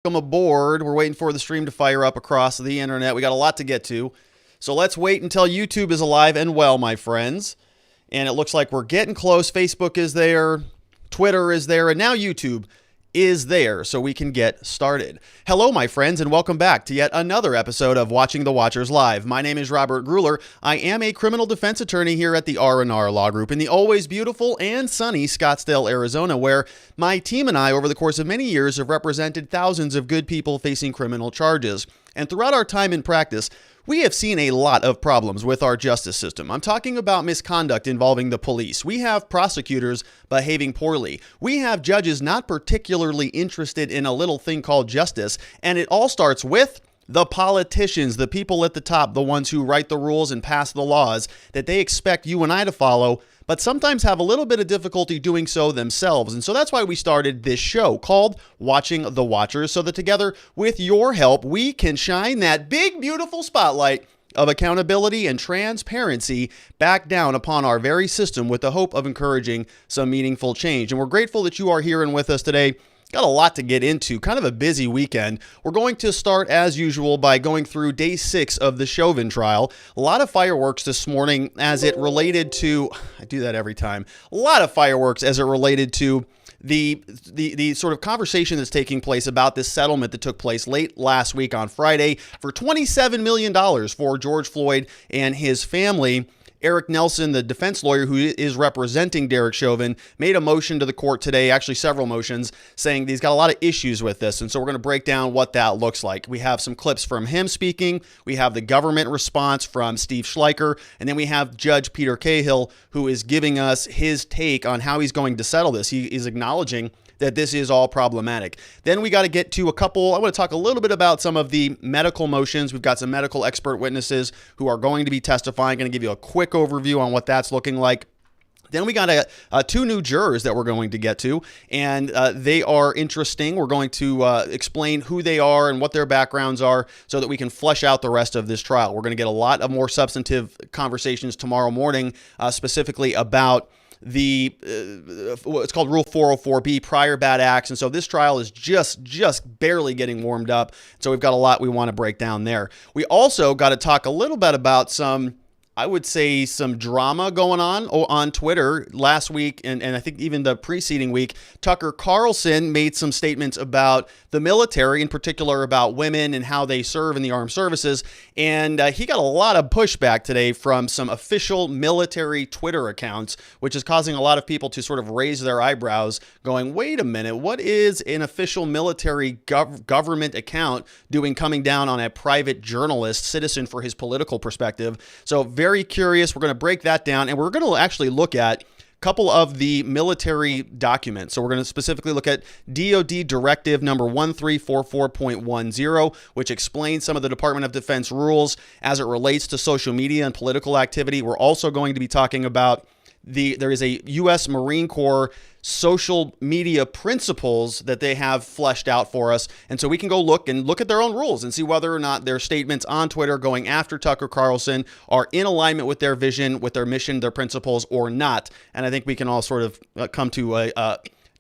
Welcome aboard. We're waiting for the stream to fire up across the internet. We got a lot to get to. So let's wait until YouTube is alive and well, my friends. And it looks like we're getting close. Facebook is there. Twitter is there. And now YouTube is there, so we can get started. Hello, my friends, and welcome back to yet another episode of Watching the Watchers Live. My name is Robert Gruler. I am a criminal defense attorney here at the R&R Law Group in the always beautiful and sunny Scottsdale, Arizona, where my team and I, over the course of many years, have represented thousands of good people facing criminal charges. And throughout our time in practice, we have seen a lot of problems with our justice system. I'm talking about misconduct involving the police. We have prosecutors behaving poorly. We have judges not particularly interested in a little thing called justice. And it all starts with the politicians, the people at the top, the ones who write the rules and pass the laws that they expect you and I to follow, but sometimes have a little bit of difficulty doing so themselves. And so that's why we started this show called Watching the Watchers, so that together with your help, we can shine that big, beautiful spotlight of accountability and transparency back down upon our very system with the hope of encouraging some meaningful change. And we're grateful that you are here and with us today. Got a lot to get into, kind of a busy weekend. We're going to start, as usual, by going through day 6 of the Chauvin Trial. A lot of fireworks this morning as it related to, I do that every time, a lot of fireworks as it related to the sort of conversation that's taking place about this settlement that took place late last week on Friday for $27 million for George Floyd and his family. Eric Nelson, the defense lawyer who is representing Derek Chauvin, made a motion to the court today, actually several motions, saying he's got a lot of issues with this. And so we're going to break down what that looks like. We have some clips from him speaking. We have the government response from Steve Schleicher. And then we have Judge Peter Cahill, who is giving us his take on how he's going to settle this. He is acknowledging that this is all problematic. Then we got to get to I want to talk a little bit about some of the medical motions. We've got some medical expert witnesses who are going to be testifying. Going to give you a quick overview on what that's looking like. Then we got 2 new jurors that we're going to get to, and they are interesting. We're going to explain who they are and what their backgrounds are so that we can flesh out the rest of this trial. We're going to get a lot of more substantive conversations tomorrow morning, specifically about what's called Rule 404B, prior bad acts. And so this trial is just barely getting warmed up. So we've got a lot we want to break down there. We also got to talk a little bit about some drama going on Twitter last week, and I think even the preceding week. Tucker Carlson made some statements about the military, in particular about women and how they serve in the armed services, and he got a lot of pushback today from some official military Twitter accounts, which is causing a lot of people to sort of raise their eyebrows, going, wait a minute, what is an official military government account doing coming down on a private journalist, citizen for his political perspective? So very curious. We're going to break that down, and we're going to actually look at a couple of the military documents. So we're going to specifically look at DoD Directive number 1344.10, which explains some of the Department of Defense rules as it relates to social media and political activity. We're also going to be talking about there is a U.S. Marine Corps social media principles that they have fleshed out for us. And so we can go look at their own rules and see whether or not their statements on Twitter going after Tucker Carlson are in alignment with their vision, with their mission, their principles, or not. And I think we can all sort of come to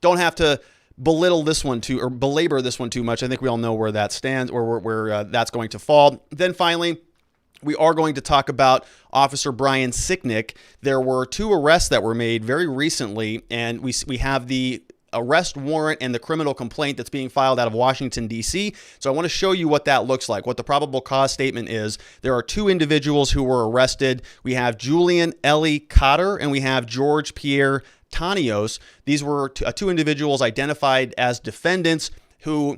don't have to belabor this one too much. I think we all know where that stands, or where that's going to fall. Then finally, we are going to talk about Officer Brian Sicknick. There were 2 arrests that were made very recently, and we have the arrest warrant and the criminal complaint that's being filed out of Washington, D.C. So I want to show you what that looks like, what the probable cause statement is. There are 2 individuals who were arrested. We have Julian Ellie Cotter, and we have George Pierre Tanios. These were 2 individuals identified as defendants who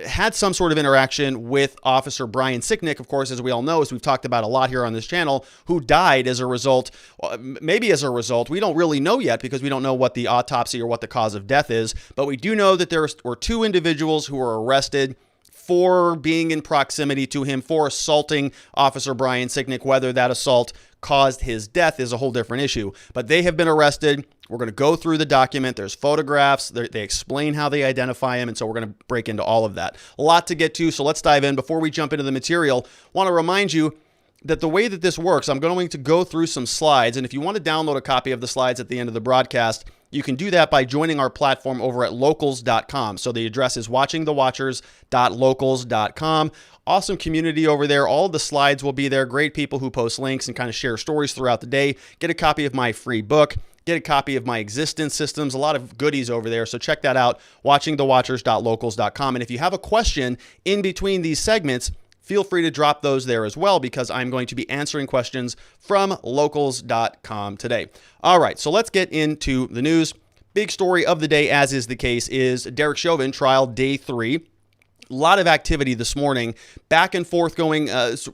had some sort of interaction with Officer Brian Sicknick, of course, as we all know, as we've talked about a lot here on this channel, who died as a result, maybe as a result. We don't really know yet because we don't know what the autopsy or what the cause of death is, but we do know that there were 2 individuals who were arrested for being in proximity to him, for assaulting Officer Brian Sicknick. Whether that assault caused his death is a whole different issue, but they have been arrested. We're going to go through the document. There's photographs. They explain how they identify him, and so we're going to break into all of that. A lot to get to, so let's dive in. Before we jump into the material, I want to remind you that the way that this works, I'm going to go through some slides, and if you want to download a copy of the slides at the end of the broadcast, You can do that by joining our platform over at locals.com. So the address is watchingthewatchers.locals.com. Awesome community over there. All the slides will be there. Great people who post links and kind of share stories throughout the day. Get a copy of my free book. Get a copy of my existence systems. A lot of goodies over there. So check that out, watchingthewatchers.locals.com. And if you have a question in between these segments, feel free to drop those there as well, because I'm going to be answering questions from locals.com today. All right, so let's get into the news. Big story of the day, as is the case, is Derek Chauvin trial day 3. A lot of activity this morning, back and forth going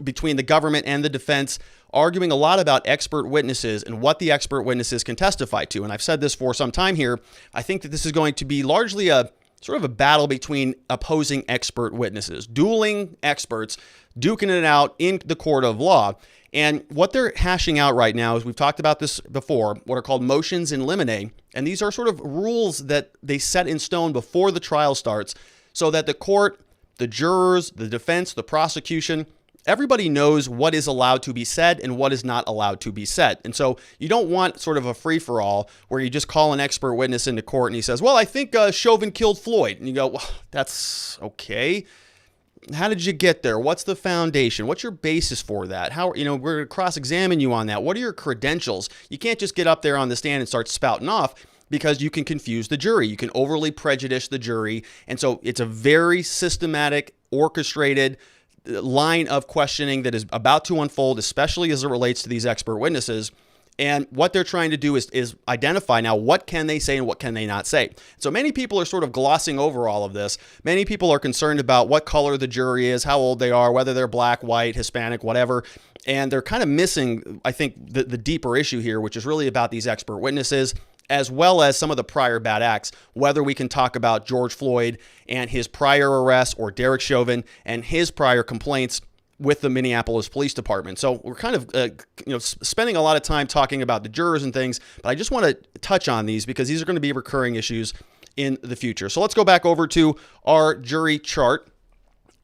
between the government and the defense, arguing a lot about expert witnesses and what the expert witnesses can testify to. And I've said this for some time here. I think that this is going to be largely a sort of a battle between opposing expert witnesses, dueling experts, duking it out in the court of law. And what they're hashing out right now is, we've talked about this before, what are called motions in limine. And these are sort of rules that they set in stone before the trial starts, so that the court, the jurors, the defense, the prosecution, everybody knows what is allowed to be said and what is not allowed to be said. And so you don't want sort of a free-for-all where you just call an expert witness into court and he says, well, I think Chauvin killed Floyd. And you go, well, that's okay. How did you get there? What's the foundation? What's your basis for that? How, we're going to cross-examine you on that. What are your credentials? You can't just get up there on the stand and start spouting off, because you can confuse the jury. You can overly prejudice the jury. And so it's a very systematic, orchestrated line of questioning that is about to unfold, especially as it relates to these expert witnesses. And what they're trying to do is identify now, what can they say and what can they not say. So many people are sort of glossing over all of this. Many people are concerned about what color the jury is, how old they are, whether they're black, white, Hispanic, whatever. And they're kind of missing, I think, the deeper issue here, which is really about these expert witnesses, as well as some of the prior bad acts, whether we can talk about George Floyd and his prior arrest, or Derek Chauvin and his prior complaints with the Minneapolis Police Department. So we're kind of spending a lot of time talking about the jurors and things, but I just want to touch on these because these are going to be recurring issues in the future. So let's go back over to our jury chart.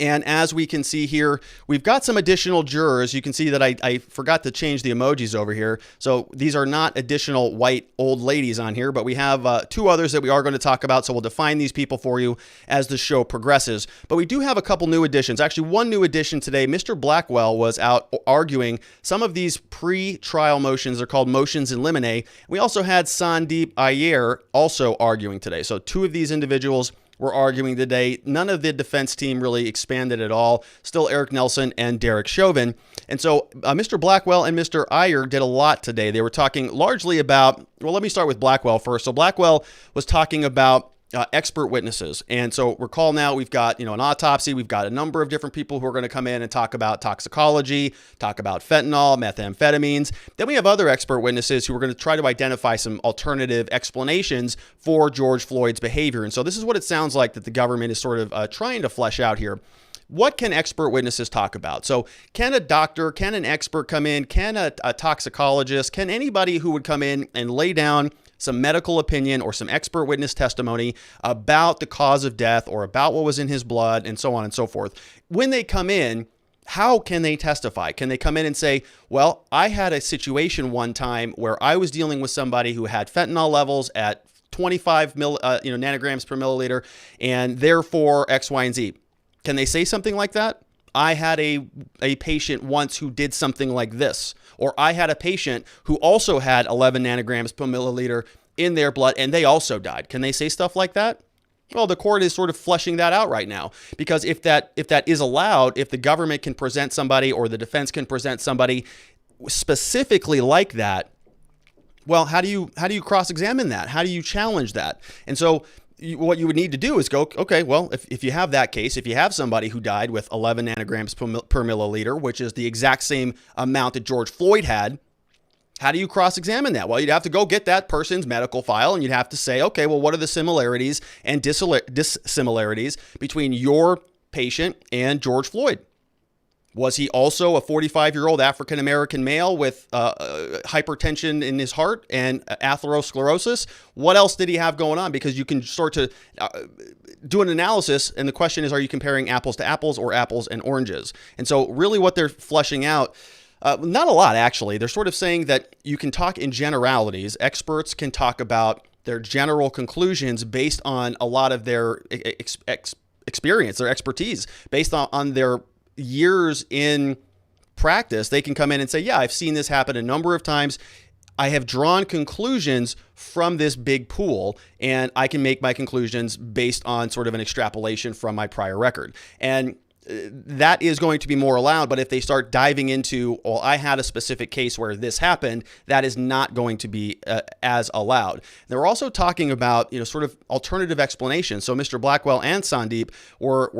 And as we can see here, we've got some additional jurors. You can see that I forgot to change the emojis over here. So these are not additional white old ladies on here, but we have 2 others that we are going to talk about. So we'll define these people for you as the show progresses. But we do have a couple new additions. Actually, one new addition today. Mr. Blackwell was out arguing some of these pre-trial motions. They're called motions in limine. We also had Sandeep Iyer also arguing today. So 2 of these individuals were arguing today. None of the defense team really expanded at all. Still Eric Nelson and Derek Chauvin. And so Mr. Blackwell and Mr. Iyer did a lot today. They were talking largely about, well, let me start with Blackwell first. So Blackwell was talking about expert witnesses. And so recall now we've got, an autopsy. We've got a number of different people who are going to come in and talk about toxicology, talk about fentanyl, methamphetamines. Then we have other expert witnesses who are going to try to identify some alternative explanations for George Floyd's behavior. And so this is what it sounds like that the government is sort of trying to flesh out here. What can expert witnesses talk about? So can a doctor, can an expert come in? Can a toxicologist, can anybody who would come in and lay down some medical opinion or some expert witness testimony about the cause of death or about what was in his blood and so on and so forth? When they come in, how can they testify? Can they come in and say, well, I had a situation one time where I was dealing with somebody who had fentanyl levels at 25 nanograms per milliliter, and therefore X, Y, and Z. Can they say something like that? I had a patient once who did something like this, or I had a patient who also had 11 nanograms per milliliter in their blood and they also died. Can they say stuff like that? Well, the court is sort of fleshing that out right now, because if that is allowed, if the government can present somebody or the defense can present somebody specifically like that, well, how do you cross-examine that? How do you challenge that? And so what you would need to do is go, okay, well, if you have that case, if you have somebody who died with 11 nanograms per milliliter, which is the exact same amount that George Floyd had, how do you cross-examine that? Well, you'd have to go get that person's medical file and you'd have to say, okay, well, what are the similarities and dissimilarities between your patient and George Floyd? Was he also a 45-year-old African-American male with hypertension in his heart and atherosclerosis? What else did he have going on? Because you can start to do an analysis, and the question is, are you comparing apples to apples or apples and oranges? And so really what they're fleshing out, not a lot actually, they're sort of saying that you can talk in generalities. Experts can talk about their general conclusions based on a lot of their experience, their expertise, based on their years in practice. They can come in and say, yeah, I've seen this happen a number of times. I have drawn conclusions from this big pool, and I can make my conclusions based on sort of an extrapolation from my prior record. And that is going to be more allowed. But if they start diving into, well, I had a specific case where this happened, that is not going to be as allowed. They're also talking about, sort of alternative explanations. So Mr. Blackwell and Sandeep were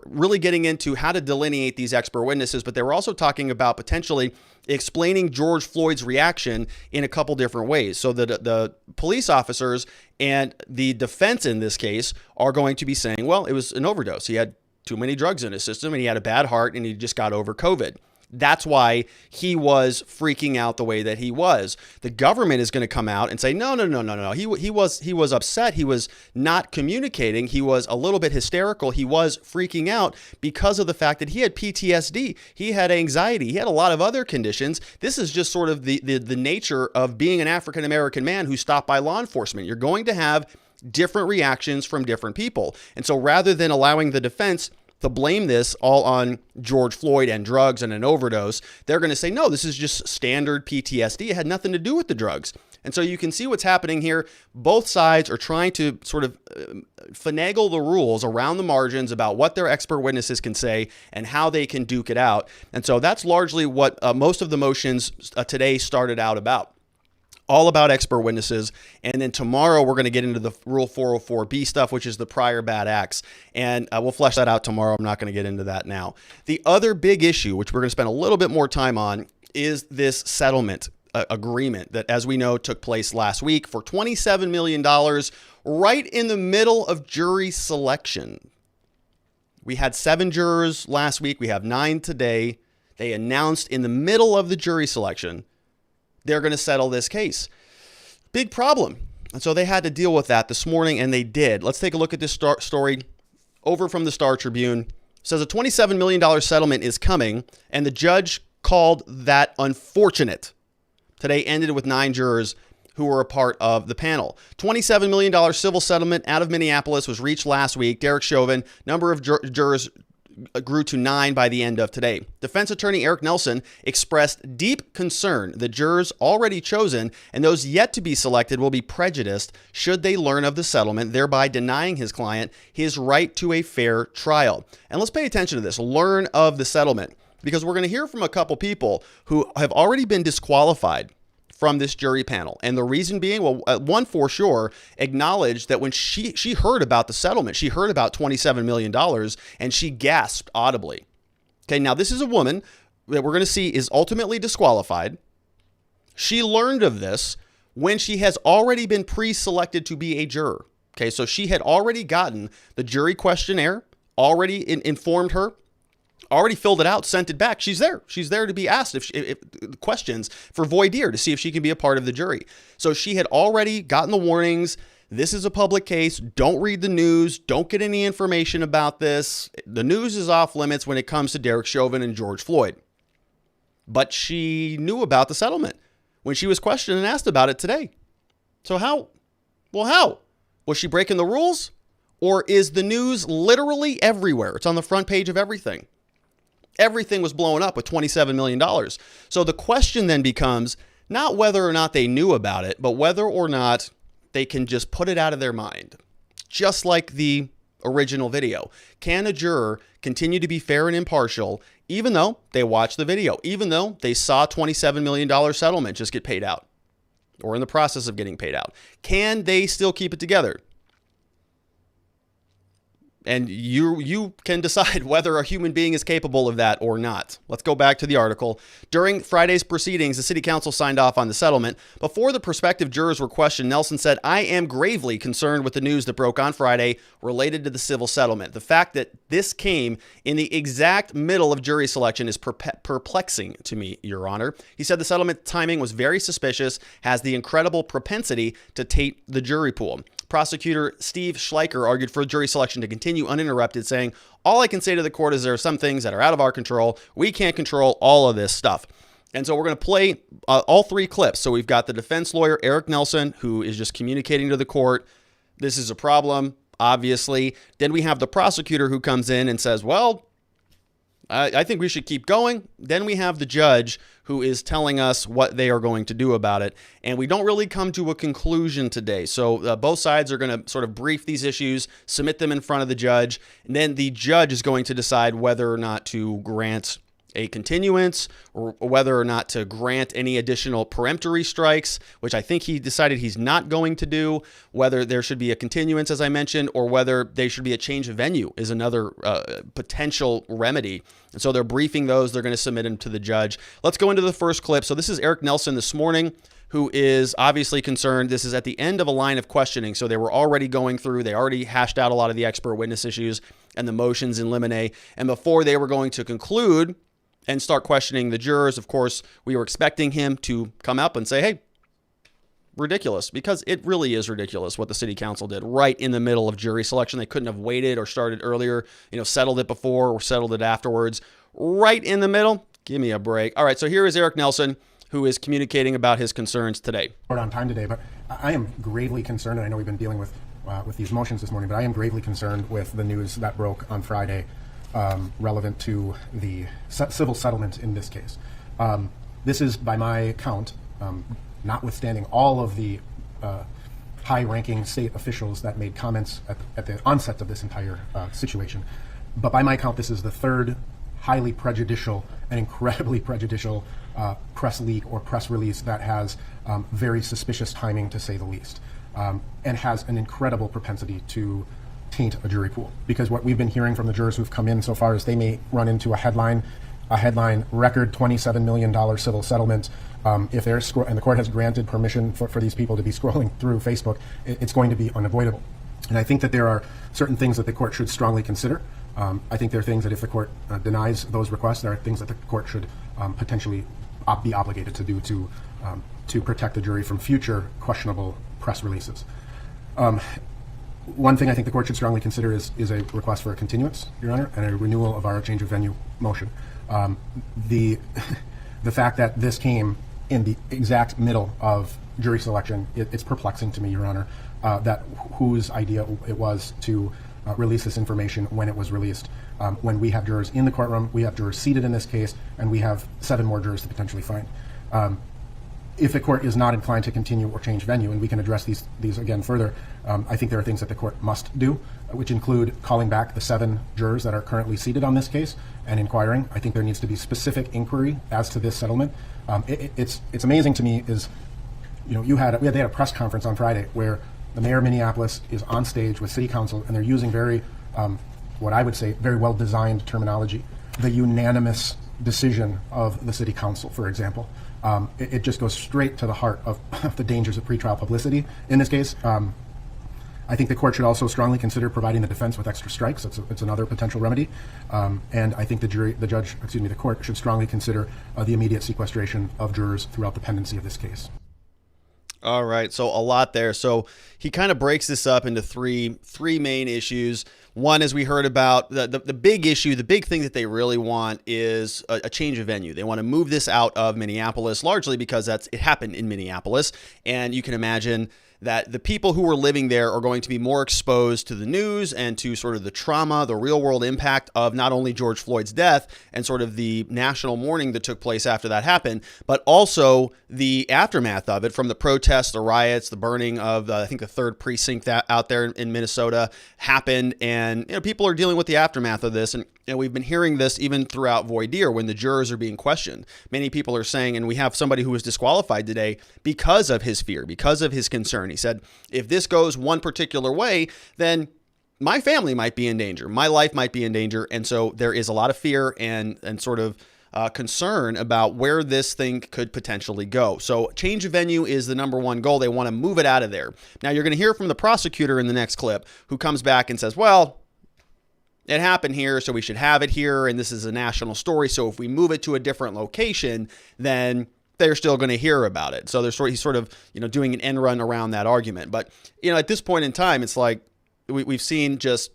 really getting into how to delineate these expert witnesses, but they were also talking about potentially explaining George Floyd's reaction in a couple different ways. So the police officers and the defense in this case are going to be saying, well, it was an overdose. He had too many drugs in his system, and he had a bad heart, and he just got over COVID. That's why he was freaking out the way that he was. The government is going to come out and say, no. He was upset. He was not communicating. He was a little bit hysterical. He was freaking out because of the fact that he had PTSD. He had anxiety. He had a lot of other conditions. This is just sort of the nature of being an African-American man who's stopped by law enforcement. You're going to have different reactions from different people. And so rather than allowing the defense to blame this all on George Floyd and drugs and an overdose, they're going to say, no, this is just standard PTSD. It had nothing to do with the drugs. And so you can see what's happening here. Both sides are trying to sort of finagle the rules around the margins about what their expert witnesses can say and how they can duke it out. And so that's largely what most of the motions today started out about. All about expert witnesses. And then tomorrow we're going to get into the Rule 404B stuff, which is the prior bad acts. And we'll flesh that out tomorrow. I'm not going to get into that now. The other big issue, which we're going to spend a little bit more time on, is this settlement agreement that, as we know, took place last week for $27 million right in the middle of jury selection. We had 7 jurors last week. We have 9 today. They announced in the middle of the jury selection they're going to settle this case. Big problem. And so they had to deal with that this morning, and they did. Let's take a look at this story over from the Star Tribune. It says a $27 million settlement is coming, and the judge called that unfortunate. Today ended with 9 jurors who were a part of the panel. $27 million civil settlement out of Minneapolis was reached last week. Derek Chauvin, number of jurors grew to 9 by the end of today. Defense attorney Eric Nelson expressed deep concern the jurors already chosen and those yet to be selected will be prejudiced should they learn of the settlement, thereby denying his client his right to a fair trial. And let's pay attention to this. Learn of the settlement, because we're going to hear from a couple people who have already been disqualified from this jury panel. And the reason being, well, one for sure acknowledged that when she heard about the settlement, she heard about $27 million and she gasped audibly. Okay, now this is a woman that we're going to see is ultimately disqualified. She learned of this when she has already been pre-selected to be a juror. Okay, so she had already gotten the jury questionnaire, already informed her, already filled it out, sent it back. She's there. She's there to be asked if questions for voir dire to see if she can be a part of the jury. So she had already gotten the warnings. This is a public case. Don't read the news. Don't get any information about this. The news is off limits when it comes to Derek Chauvin and George Floyd. But she knew about the settlement when she was questioned and asked about it today. So how? Well, how? Was she breaking the rules? Or is the news literally everywhere? It's on the front page of everything. Everything was blown up with $27 million. So the question then becomes not whether or not they knew about it, but whether or not they can just put it out of their mind. Just like the original video. Can a juror continue to be fair and impartial even though they watched the video, even though they saw $27 million settlement just get paid out or in the process of getting paid out? Can they still keep it together? And you can decide whether a human being is capable of that or not. Let's go back to the article. During Friday's proceedings, the city council signed off on the settlement. Before the prospective jurors were questioned, Nelson said, "I am gravely concerned with the news that broke on Friday related to the civil settlement. The fact that this came in the exact middle of jury selection is perplexing to me, Your Honor." He said the settlement timing was very suspicious, has the incredible propensity to taint the jury pool. Prosecutor Steve Schleicher argued for jury selection to continue uninterrupted, saying, "All I can say to the court is there are some things that are out of our control. We can't control all of this stuff." And so we're going to play all three clips. So we've got the defense lawyer, Eric Nelson, who is just communicating to the court, this is a problem, obviously. Then we have the prosecutor who comes in and says, well, I think we should keep going. Then we have the judge who is telling us what they are going to do about it. And we don't really come to a conclusion today. So both sides are going to sort of brief these issues, submit them in front of the judge, and then the judge is going to decide whether or not to grant a continuance or whether or not to grant any additional peremptory strikes, which I think he decided he's not going to do, whether there should be a continuance, as I mentioned, or whether they should be a change of venue is another potential remedy. And so they're briefing those. They're going to submit them to the judge. Let's go into the first clip. So this is Eric Nelson this morning, who is obviously concerned. This is at the end of a line of questioning. So they were already going through, they already hashed out a lot of the expert witness issues and the motions in limine. And before they were going to conclude and start questioning the jurors, of course, we were expecting him to come up and say, hey, ridiculous, because it really is ridiculous what the city council did right in the middle of jury selection. They couldn't have waited or started earlier, settled it before or settled it afterwards. Right in the middle. Give me a break. All right, so here is Eric Nelson, who is communicating about his concerns today. Short on time today, but I am gravely concerned, and I know we've been dealing with these motions this morning, but I am gravely concerned with the news that broke on Friday relevant to the civil settlement in this case. This is, by my count, notwithstanding all of the high-ranking state officials that made comments at the onset of this entire situation, but by my count, this is the third highly prejudicial and incredibly prejudicial press leak or press release that has very suspicious timing, to say the least, and has an incredible propensity to taint a jury pool. Because what we've been hearing from the jurors who've come in so far is they may run into a headline record $27 million civil settlement. If they're and the court has granted permission for these people to be scrolling through Facebook, it's going to be unavoidable. And I think that there are certain things that the court should strongly consider. I think there are things that if the court denies those requests, there are things that the court should potentially be obligated to do to protect the jury from future questionable press releases. One thing I think the court should strongly consider is a request for a continuance, Your Honor, and a renewal of our change of venue motion. The fact that this came in the exact middle of jury selection, it's perplexing to me, Your Honor, that whose idea it was to release this information when it was released. When we have jurors in the courtroom, we have jurors seated in this case, and we have 7 more jurors to potentially find. If the court is not inclined to continue or change venue, and we can address these again further, I think there are things that the court must do, which include calling back the 7 jurors that are currently seated on this case and inquiring. I think there needs to be specific inquiry as to this settlement. It's amazing to me is, they had a press conference on Friday where the mayor of Minneapolis is on stage with city council, and they're using very, what I would say, very well designed terminology. The unanimous decision of the city council, for example. It just goes straight to the heart of the dangers of pretrial publicity. In this case, I think the court should also strongly consider providing the defense with extra strikes. It's another potential remedy. And I think the court should strongly consider the immediate sequestration of jurors throughout the pendency of this case. All right, so a lot there. So he kind of breaks this up into three main issues. One, as we heard about, the big issue, the big thing that they really want is a change of venue. They want to move this out of Minneapolis, largely because it happened in Minneapolis. And you can imagine that the people who were living there are going to be more exposed to the news and to sort of the trauma, the real world impact of not only George Floyd's death and sort of the national mourning that took place after that happened, but also the aftermath of it, from the protests, the riots, the burning of, I think, the 3rd precinct out there in Minnesota happened. And people are dealing with the aftermath of this. And we've been hearing this even throughout voir dire when the jurors are being questioned. Many people are saying, and we have somebody who was disqualified today because of his fear, because of his concern. He said, if this goes one particular way, then my family might be in danger. My life might be in danger. And so there is a lot of fear and sort of concern about where this thing could potentially go. So change of venue is the number one goal. They want to move it out of there. Now you're going to hear from the prosecutor in the next clip, who comes back and says, well, it happened here, so we should have it here, and this is a national story, so if we move it to a different location, then they're still going to hear about it. So he's sort of doing an end run around that argument. But at this point in time, it's like we've seen just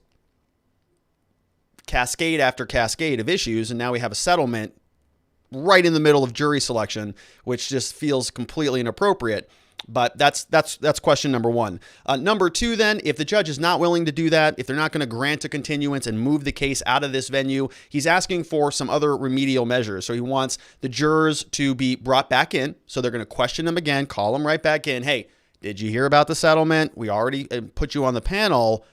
cascade after cascade of issues, and now we have a settlement right in the middle of jury selection, which just feels completely inappropriate. But that's question number one. Number two, then, if the judge is not willing to do that, if they're not going to grant a continuance and move the case out of this venue, he's asking for some other remedial measures. So he wants the jurors to be brought back in. So they're going to question them again, call them right back in. Hey, did you hear about the settlement? We already put you on the panel.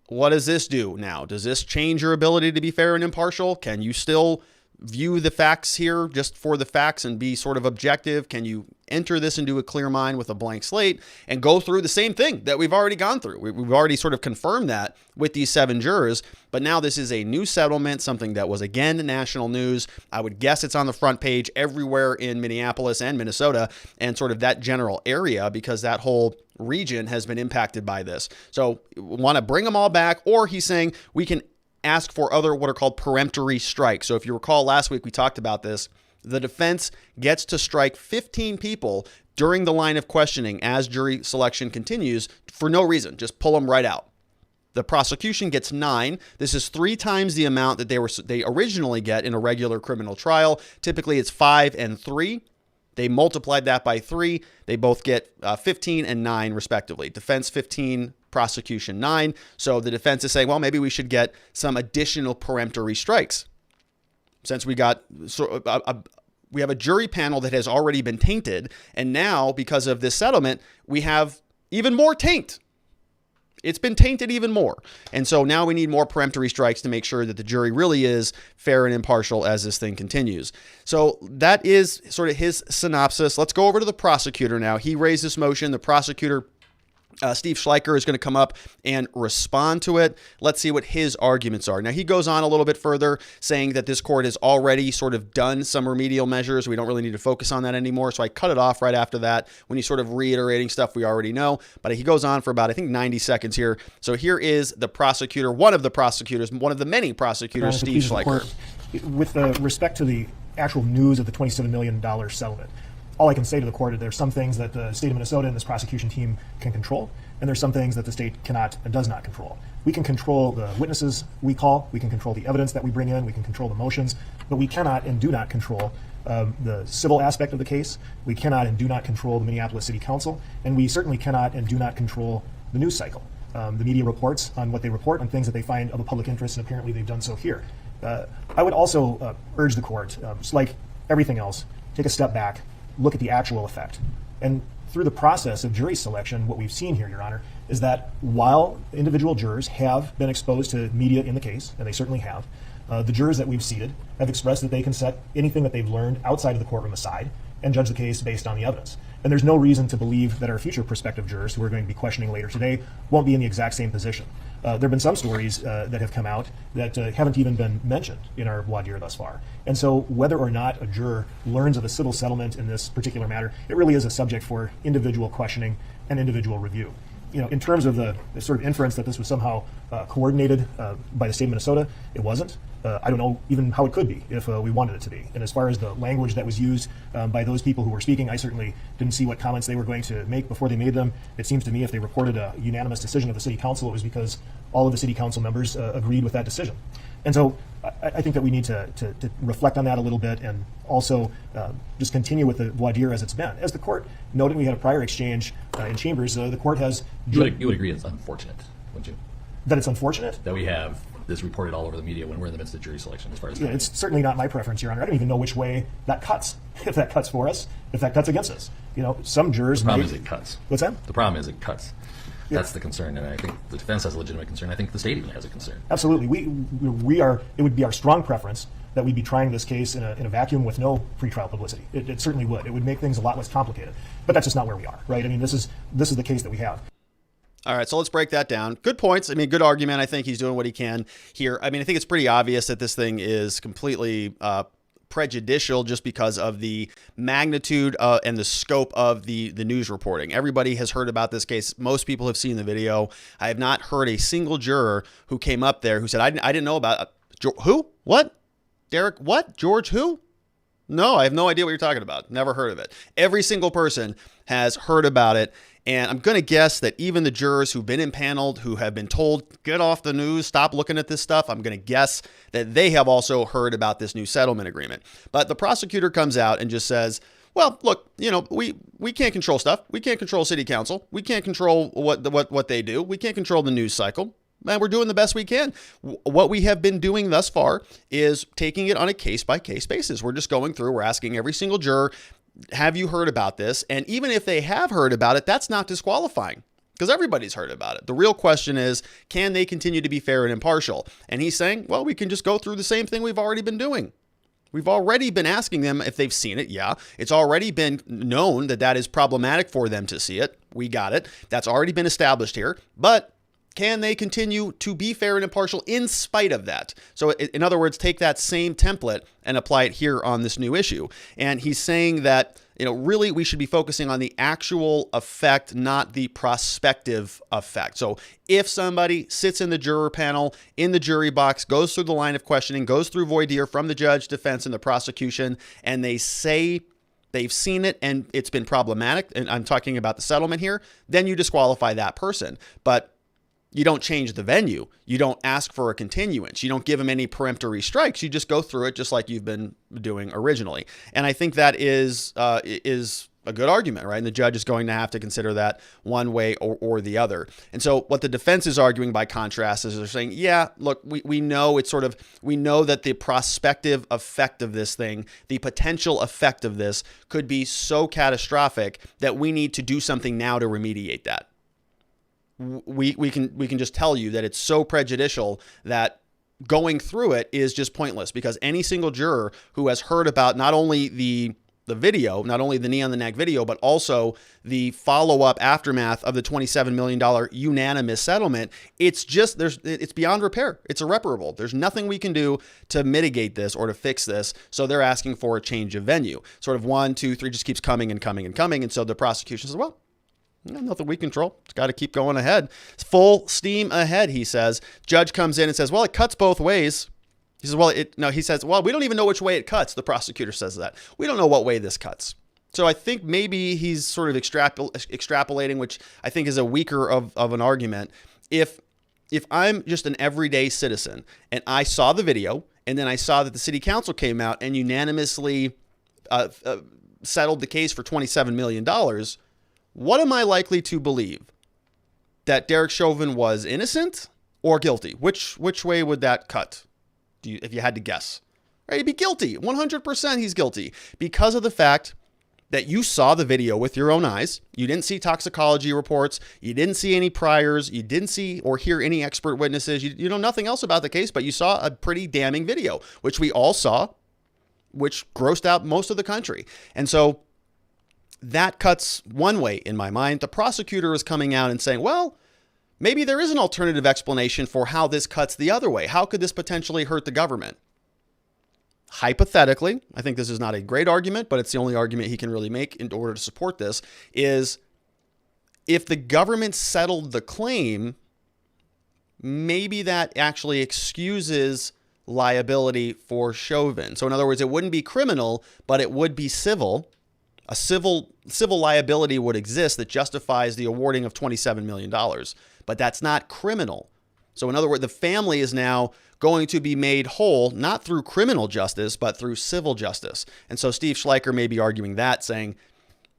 What does this do now? Does this change your ability to be fair and impartial? Can you still view the facts here just for the facts and be sort of objective? Can you enter this into a clear mind with a blank slate and go through the same thing that we've already gone through? We've already sort of confirmed that with these 7 jurors, but now this is a new settlement, something that was, again, national news. I would guess it's on the front page everywhere in Minneapolis and Minnesota and sort of that general area, because that whole region has been impacted by this. So want to bring them all back, or he's saying we can ask for other what are called peremptory strikes. So if you recall last week, we talked about this. The defense gets to strike 15 people during the line of questioning as jury selection continues for no reason. Just pull them right out. The prosecution gets 9. This is 3 times the amount that they originally get in a regular criminal trial. Typically, it's 5 and 3. They multiplied that by 3. They both get 15 and 9 respectively. Defense 15, prosecution 9. So the defense is saying, well, maybe we should get some additional peremptory strikes. Since we got we have a jury panel that has already been tainted, and now because of this settlement, we have even more taint. It's been tainted even more. And so now we need more peremptory strikes to make sure that the jury really is fair and impartial as this thing continues. So that is sort of his synopsis. Let's go over to the prosecutor now. He raised this motion. The prosecutor, Steve Schleicher, is going to come up and respond to it. Let's see what his arguments are. Now, he goes on a little bit further, saying that this court has already sort of done some remedial measures. We don't really need to focus on that anymore. So I cut it off right after that when he's sort of reiterating stuff we already know. But he goes on for about, I think, 90 seconds here. So here is the prosecutor, one of the prosecutors, one of the many prosecutors, Steve Schleicher. With respect to the actual news of the $27 million settlement, all I can say to the court is there's some things that the state of Minnesota and this prosecution team can control, and there's some things that the state cannot and does not control. We can control the witnesses we call, we can control the evidence that we bring in, we can control the motions, but we cannot and do not control the civil aspect of the case. We cannot and do not control the Minneapolis City Council, and we certainly cannot and do not control the news cycle. The media reports on what they report on things that they find of a public interest, and apparently they've done so here. I would also urge the court, just like everything else, take a step back, look at the actual effect. And through the process of jury selection, what we've seen here, Your Honor, is that while individual jurors have been exposed to media in the case, and they certainly have, the jurors that we've seated have expressed that they can set anything that they've learned outside of the courtroom aside and judge the case based on the evidence. And there's no reason to believe that our future prospective jurors, who we're going to be questioning later today, won't be in the exact same position. There have been some stories that have come out that haven't even been mentioned in our voir dire thus far. And so whether or not a juror learns of a civil settlement in this particular matter, it really is a subject for individual questioning and individual review. You know, in terms of the sort of inference that this was somehow coordinated by the state of Minnesota, it wasn't. I don't know even how it could be if we wanted it to be. And as far as the language that was used by those people who were speaking, I certainly didn't see what comments they were going to make before they made them. It seems to me if they reported a unanimous decision of the city council, it was because all of the city council members agreed with that decision. And so I think that we need to reflect on that a little bit and also just continue with the voir dire as it's been. As the court noted, we had a prior exchange in chambers. The court has... You would agree it's unfortunate, wouldn't you? That it's unfortunate? That we have this reported all over the media when we're in the midst of jury selection as far as... Yeah, it's certainly not my preference, Your Honor. I don't even know which way that cuts. If that cuts for us, if that cuts against us. You know, some jurors... The problem is it cuts. What's that? The problem is it cuts. Yeah. That's the concern, and I think the defense has a legitimate concern. I think the state even has a concern. Absolutely. We are... It would be our strong preference that we'd be trying this case in a vacuum with no pretrial publicity. It certainly would. It would make things a lot less complicated. But that's just not where we are, right? I mean, this is the case that we have. All right, so let's break that down. Good points. I mean, good argument. I think he's doing what he can here. I mean, I think it's pretty obvious that this thing is completely prejudicial just because of the magnitude and the scope of the news reporting. Everybody has heard about this case. Most people have seen the video. I have not heard a single juror who came up there who said, I didn't know about who? What? Derek, what? George, who? No, I have no idea what you're talking about. Never heard of it. Every single person has heard about it. And I'm going to guess that even the jurors who've been impaneled, who have been told, get off the news, stop looking at this stuff, I'm going to guess that they have also heard about this new settlement agreement. But the prosecutor comes out and just says, well, look, we can't control stuff. We can't control city council. We can't control what they do. We can't control the news cycle. And we're doing the best we can. What we have been doing thus far is taking it on a case-by-case basis. We're just going through, we're asking every single juror, have you heard about this? And even if they have heard about it, that's not disqualifying because everybody's heard about it. The real question is, can they continue to be fair and impartial? And he's saying, well, we can just go through the same thing we've already been doing. We've already been asking them if they've seen it. Yeah, it's already been known that that is problematic for them to see it. We got it. That's already been established here. But can they continue to be fair and impartial in spite of that? So in other words, take that same template and apply it here on this new issue. And he's saying that, really we should be focusing on the actual effect, not the prospective effect. So if somebody sits in the juror panel, in the jury box, goes through the line of questioning, goes through voir dire from the judge, defense, and the prosecution, and they say they've seen it and it's been problematic, and I'm talking about the settlement here, then you disqualify that person. But you don't change the venue. You don't ask for a continuance. You don't give them any peremptory strikes. You just go through it just like you've been doing originally. And I think that is a good argument, right? And the judge is going to have to consider that one way or the other. And so what the defense is arguing by contrast is they're saying, yeah, look, we know it's we know that the prospective effect of this thing, the potential effect of this could be so catastrophic that we need to do something now to remediate that. We can just tell you that it's so prejudicial that going through it is just pointless because any single juror who has heard about not only the video, not only the knee on the neck video, but also the follow-up aftermath of the $27 million unanimous settlement, it's beyond repair. It's irreparable. There's nothing we can do to mitigate this or to fix this. So they're asking for a change of venue. Sort of 1, 2, 3 just keeps coming and coming and coming. And so the prosecution says, well, nothing we control. It's got to keep going ahead. It's full steam ahead, he says. Judge comes in and says, well, it cuts both ways. He says, well, we don't even know which way it cuts. The prosecutor says that. We don't know what way this cuts. So I think maybe he's sort of extrapolating, which I think is a weaker of an argument. If I'm just an everyday citizen and I saw the video and then I saw that the city council came out and unanimously settled the case for $27 million, what am I likely to believe? That Derek Chauvin was innocent or guilty? Which way would that cut? If you had to guess, right? He'd be guilty. 100% he's guilty because of the fact that you saw the video with your own eyes. You didn't see toxicology reports. You didn't see any priors. You didn't see or hear any expert witnesses. You know nothing else about the case, but you saw a pretty damning video, which we all saw, which grossed out most of the country. And so that cuts one way in my mind. The prosecutor is coming out and saying, well, maybe there is an alternative explanation for how this cuts the other way. How could this potentially hurt the government? Hypothetically, I think this is not a great argument, but it's the only argument he can really make in order to support this, is if the government settled the claim, maybe that actually excuses liability for Chauvin. So in other words, it wouldn't be criminal, but it would be civil. A civil liability would exist that justifies the awarding of $27 million, but that's not criminal. So in other words, the family is now going to be made whole, not through criminal justice, but through civil justice. And so Steve Schleicher may be arguing that, saying,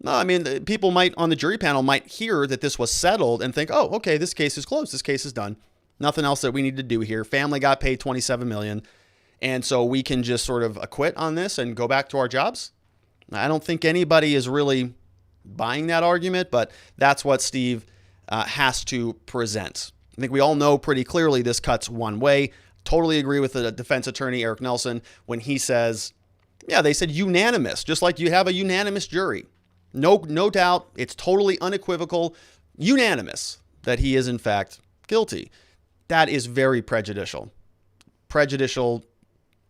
no, I mean, people on the jury panel might hear that this was settled and think, oh, okay, this case is closed. This case is done. Nothing else that we need to do here. Family got paid $27 million. And so we can just sort of acquit on this and go back to our jobs. I don't think anybody is really buying that argument, but that's what Steve has to present. I think we all know pretty clearly this cuts one way. Totally agree with the defense attorney, Eric Nelson, when he says, yeah, they said unanimous, just like you have a unanimous jury. No doubt, it's totally unequivocal, unanimous that he is in fact guilty. That is very prejudicial. Prejudicial,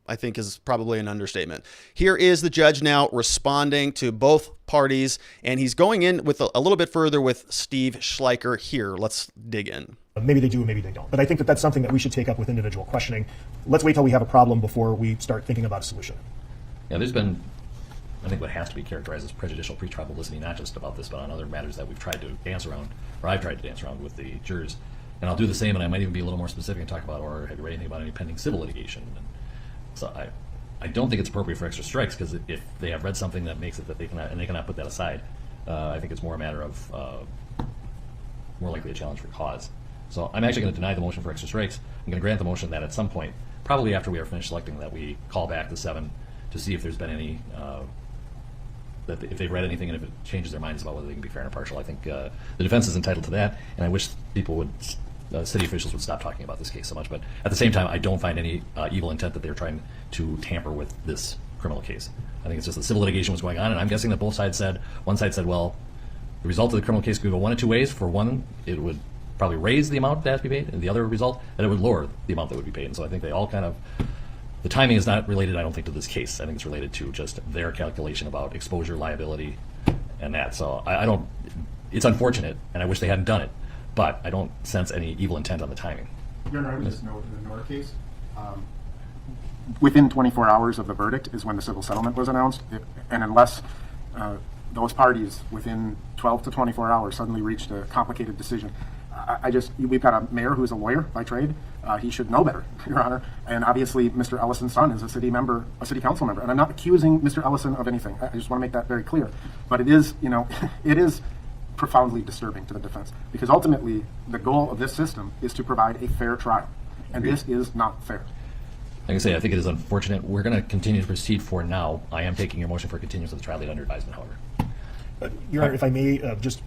I think, is probably an understatement. Here is the judge now responding to both parties, and he's going in with a little bit further with Steve Schleicher here. Let's dig in. Maybe they do, maybe they don't. But I think that that's something that we should take up with individual questioning. Let's wait till we have a problem before we start thinking about a solution. Yeah, there's been I think what has to be characterized as prejudicial pretrial publicity, not just about this, but on other matters that we've tried to dance around, or I've tried to dance around with the jurors. And I'll do the same, and I might even be a little more specific and talk about, or have you read anything about any pending civil litigation? And so I don't think it's appropriate for extra strikes, because if they have read something that makes it that they cannot put that aside, I think it's more a matter of more likely a challenge for cause. So I'm actually going to deny the motion for extra strikes. I'm going to grant the motion that at some point, probably after we are finished selecting, that we call back the 7 to see if there's been any, that if they've read anything and if it changes their minds about whether they can be fair and impartial. I think the defense is entitled to that, and I wish people would, city officials would stop talking about this case so much. But at the same time, I don't find any evil intent that they're trying to tamper with this criminal case. I think it's just the civil litigation was going on, and I'm guessing that both sides said, one side said, well, the result of the criminal case could go one of two ways. For one, it would probably raise the amount that has to be paid, and the other result, that it would lower the amount that would be paid. And so I think they all kind of, the timing is not related, I don't think, to this case. I think it's related to just their calculation about exposure, liability, and that. So I don't, it's unfortunate, and I wish they hadn't done it, but I don't sense any evil intent on the timing. Your Honor, I would just note in the Nora case, within 24 hours of the verdict is when the civil settlement was announced, and unless those parties within 12 to 24 hours suddenly reached a complicated decision, we've got a mayor who's a lawyer by trade. He should know better, Your Honor. And obviously, Mr. Ellison's son is a city council member. And I'm not accusing Mr. Ellison of anything. I just want to make that very clear. But it is, it is profoundly disturbing to the defense, because ultimately the goal of this system is to provide a fair trial, and this is not fair. Like I say, I think it is unfortunate. We're going to continue to proceed for now. I am taking your motion for continuance of the trial date under advisement, however. Your Honor, if I may just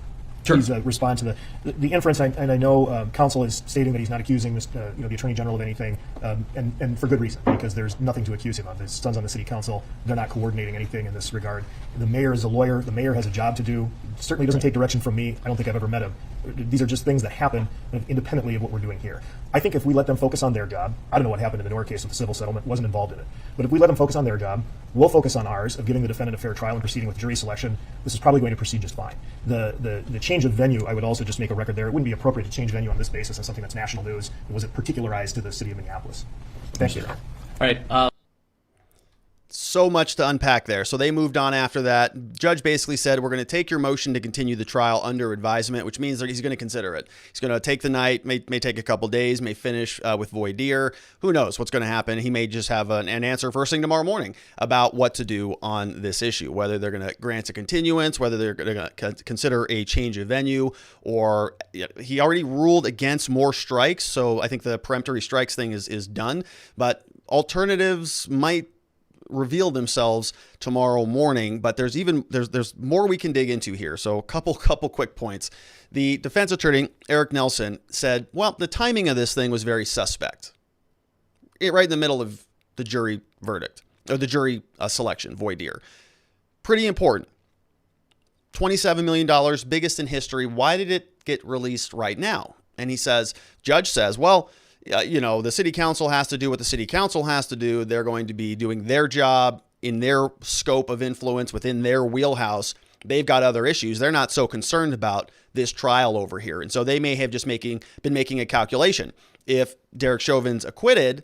Sure. please respond to the inference, and I know counsel is stating that he's not accusing the Attorney General of anything, and for good reason, because there's nothing to accuse him of. His son's on the City Council. They're not coordinating anything in this regard. The mayor is a lawyer. The mayor has a job to do. Certainly doesn't take direction from me. I don't think I've ever met him. These are just things that happen independently of what we're doing here. I think if we let them focus on their job, I don't know what happened in the Nora case with the civil settlement, wasn't involved in it, but if we let them focus on their job, we'll focus on ours of giving the defendant a fair trial and proceeding with jury selection. This is probably going to proceed just fine. The change of venue, I would also just make a record there. It wouldn't be appropriate to change venue on this basis on something that's national news. It wasn't particularized to the city of Minneapolis. Thank you. All right. So much to unpack there. So they moved on after that. Judge basically said, we're going to take your motion to continue the trial under advisement, which means that he's going to consider it. He's going to take the night, may take a couple days, may finish with voir dire. Who knows what's going to happen? He may just have an answer first thing tomorrow morning about what to do on this issue, whether they're going to grant a continuance, whether they're going to consider a change of venue, or he already ruled against more strikes. So I think the peremptory strikes thing is done, but alternatives might reveal themselves tomorrow morning. But there's more we can dig into here. So a couple quick points. The defense attorney, Eric Nelson, said, well, the timing of this thing was very suspect. Right in the middle of the jury verdict, or the jury selection, voir dire. Pretty important. $27 million, biggest in history. Why did it get released right now? And he says, judge says, well, the city council has to do what the city council has to do. They're going to be doing their job in their scope of influence within their wheelhouse. They've got other issues. They're not so concerned about this trial over here. And so they may have just been making a calculation. If Derek Chauvin's acquitted,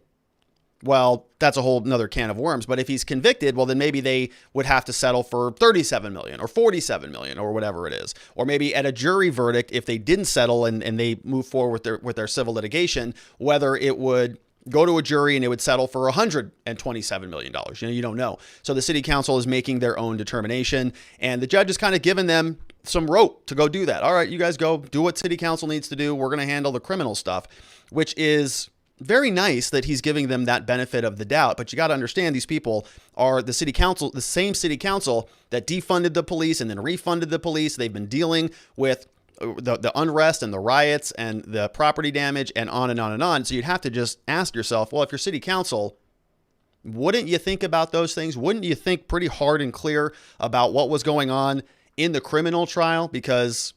well, that's a whole nother can of worms. But if he's convicted, well, then maybe they would have to settle for $37 million or $47 million or whatever it is. Or maybe at a jury verdict, if they didn't settle and they move forward with their civil litigation, whether it would go to a jury and it would settle for $127 million. You don't know. So the city council is making their own determination, and the judge has kind of given them some rope to go do that. All right, you guys go do what city council needs to do. We're going to handle the criminal stuff, which is very nice that he's giving them that benefit of the doubt. But you got to understand, these people are the city council, the same city council that defunded the police and then refunded the police. They've been dealing with the unrest and the riots and the property damage and on and on and on. So you'd have to just ask yourself, well, if you're city council, wouldn't you think about those things? Wouldn't you think pretty hard and clear about what was going on in the criminal trial? Because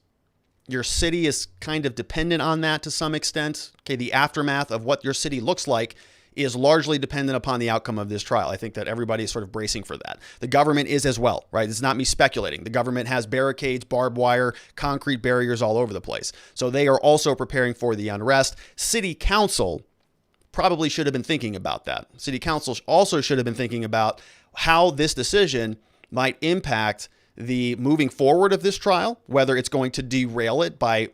your city is kind of dependent on that to some extent. Okay, the aftermath of what your city looks like is largely dependent upon the outcome of this trial. I think that everybody is sort of bracing for that. The government is as well, right? It's not me speculating. The government has barricades, barbed wire, concrete barriers all over the place. So they are also preparing for the unrest. City council probably should have been thinking about that. City council also should have been thinking about how this decision might impact the moving forward of this trial, whether it's going to derail it by